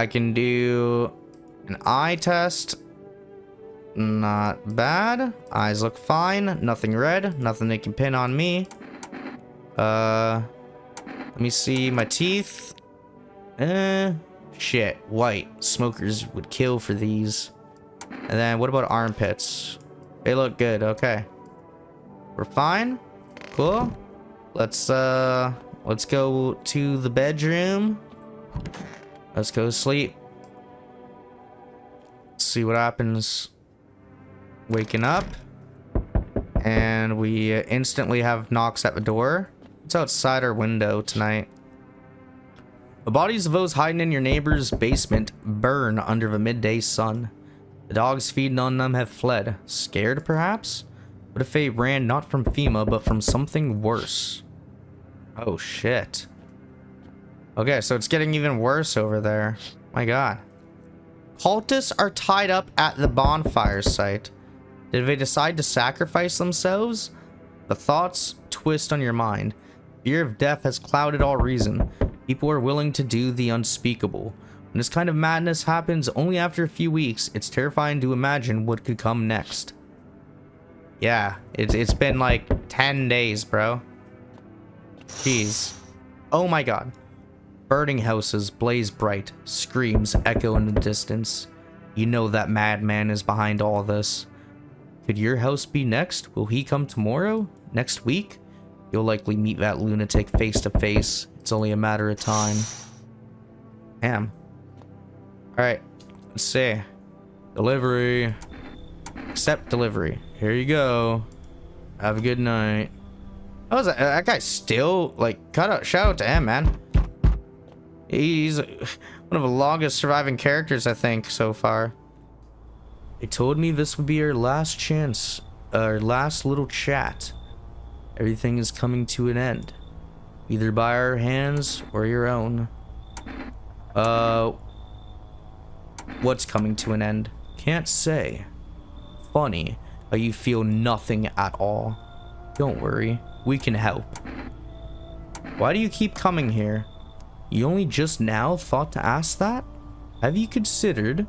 can do an eye test. Not bad. Eyes look fine. Nothing red. Nothing they can pin on me. Let me see my teeth. Shit. White. Smokers would kill for these. And then what about armpits? They look good. Okay. We're fine. Cool. Let's go to the bedroom. Let's go sleep. See what happens. Waking up. And we instantly have knocks at the door. It's outside our window tonight. The bodies of those hiding in your neighbor's basement burn under the midday sun. The dogs feeding on them have fled. Scared, perhaps? What if they ran not from FEMA, but from something worse? Oh, shit. Okay, so it's getting even worse over there. My god. Cultists are tied up at the bonfire site. Did they decide to sacrifice themselves? The thoughts twist on your mind. Fear of death has clouded all reason. People are willing to do the unspeakable. When this kind of madness happens only after a few weeks, it's terrifying to imagine what could come next. Yeah, it's been like 10 days, bro. Jeez. Oh my god. Burning houses blaze bright. Screams echo in the distance. You know that madman is behind all this. Could your house be next? Will he come tomorrow? Next week? You'll likely meet that lunatic face to face. It's only a matter of time. Damn. Alright. Let's see. Delivery. Accept delivery. Here you go. Have a good night. Oh, that guy still, like, shout out to him, man. He's one of the longest surviving characters, I think, so far. They told me this would be our last chance. Our last little chat. Everything is coming to an end. Either by our hands or your own. What's coming to an end? Can't say. Funny how you feel nothing at all. Don't worry, we can help. Why do you keep coming here? You only just now thought to ask that? Have you considered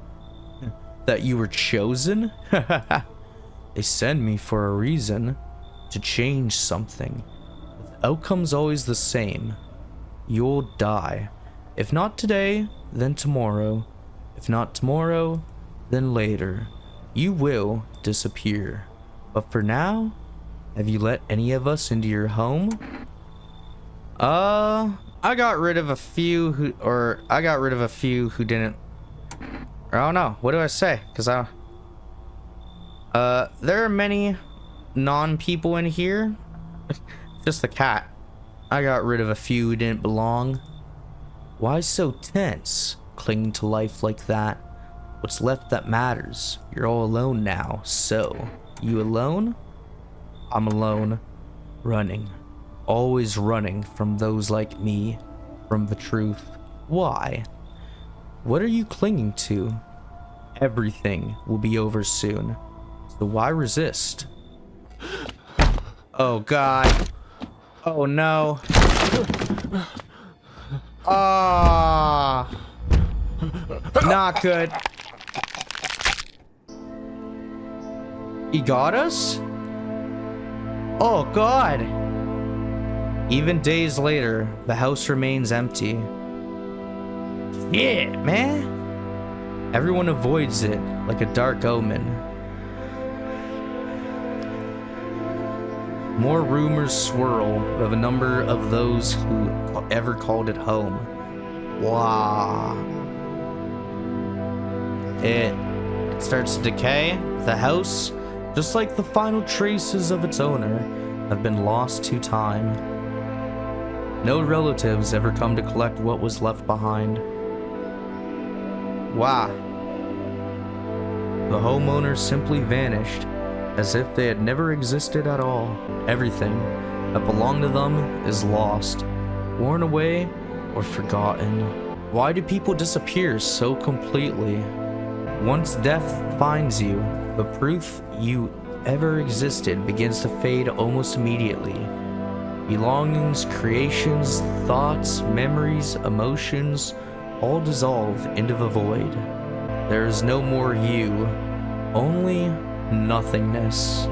that you were chosen? They send me for a reason. To change something. The outcome's always the same. You'll die. If not today, then tomorrow. If not tomorrow, then later. You will disappear. But for now, have you let any of us into your home? I got rid of a few who didn't. Or I don't know. What do I say? Because there are many non-people in here. Just the cat. I got rid of a few who didn't belong. Why so tense? Clinging to life like that. What's left that matters? You're all alone now. So, you alone? I'm alone. Running. Always running from those like me. From the truth. Why? What are you clinging to? Everything will be over soon. So why resist? Oh god. Oh no. Ah. Not good. He got us? Oh god. Even days later, the house remains empty. Yeah, man. Everyone avoids it like a dark omen. More rumors swirl of a number of those who ever called it home. Wow. It starts to decay. The house, just like the final traces of its owner, have been lost to time. No relatives ever come to collect what was left behind. Wow. The homeowners simply vanished, as if they had never existed at all. Everything that belonged to them is lost, worn away, or forgotten. Why do people disappear so completely? Once death finds you, the proof you ever existed begins to fade almost immediately. Belongings, creations, thoughts, memories, emotions, all dissolve into the void. There is no more you, only nothingness.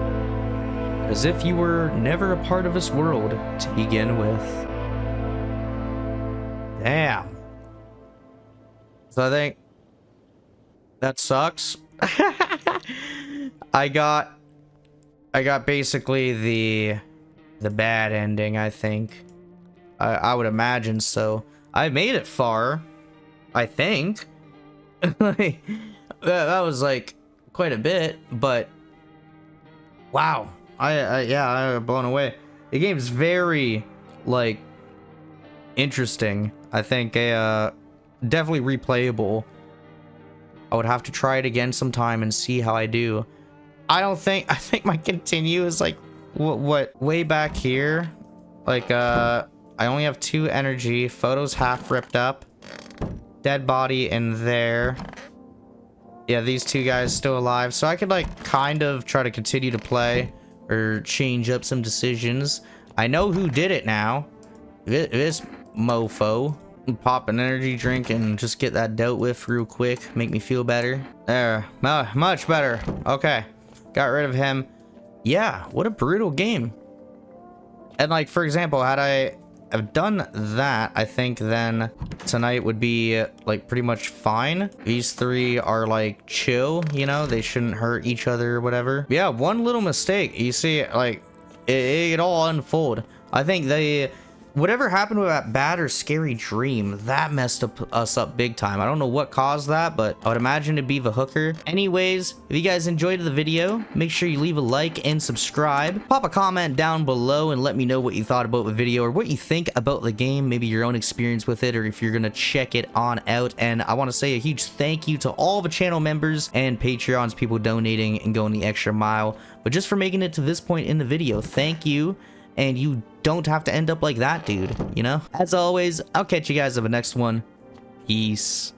As if you were never a part of this world to begin with. Damn. So I think that sucks. I got basically the bad ending, I think. I would imagine so. I made it far, I think. Like, that was like quite a bit, but wow. I was blown away. The game's very like interesting. I think definitely replayable. I would have to try it again sometime and see how I do. I think my continue is like what way back here. Like I only have 2 energy, photos half ripped up, dead body in there. Yeah, these 2 guys still alive, so I could like kind of try to continue to play or change up some decisions. I know who did it now. This mofo. Pop an energy drink and just get that dealt with real quick. Make me feel better. There, much better. Okay, got rid of him. Yeah, what a brutal game. And like, for example, had I have done that, I think then tonight would be like pretty much fine. These 3 are like chill, you know, they shouldn't hurt each other or whatever. Yeah, one little mistake, you see, like it all unfold. I think whatever happened with that bad or scary dream, that messed us up big time. I don't know what caused that, but I would imagine it'd be the hooker. Anyways, if you guys enjoyed the video, make sure you leave a like and subscribe. Pop a comment down below and let me know what you thought about the video or what you think about the game, maybe your own experience with it, or if you're gonna check it on out. And I want to say a huge thank you to all the channel members and Patreons, people donating and going the extra mile. But just for making it to this point in the video, thank you. And you don't have to end up like that, dude, you know? As always, I'll catch you guys on the next one. Peace.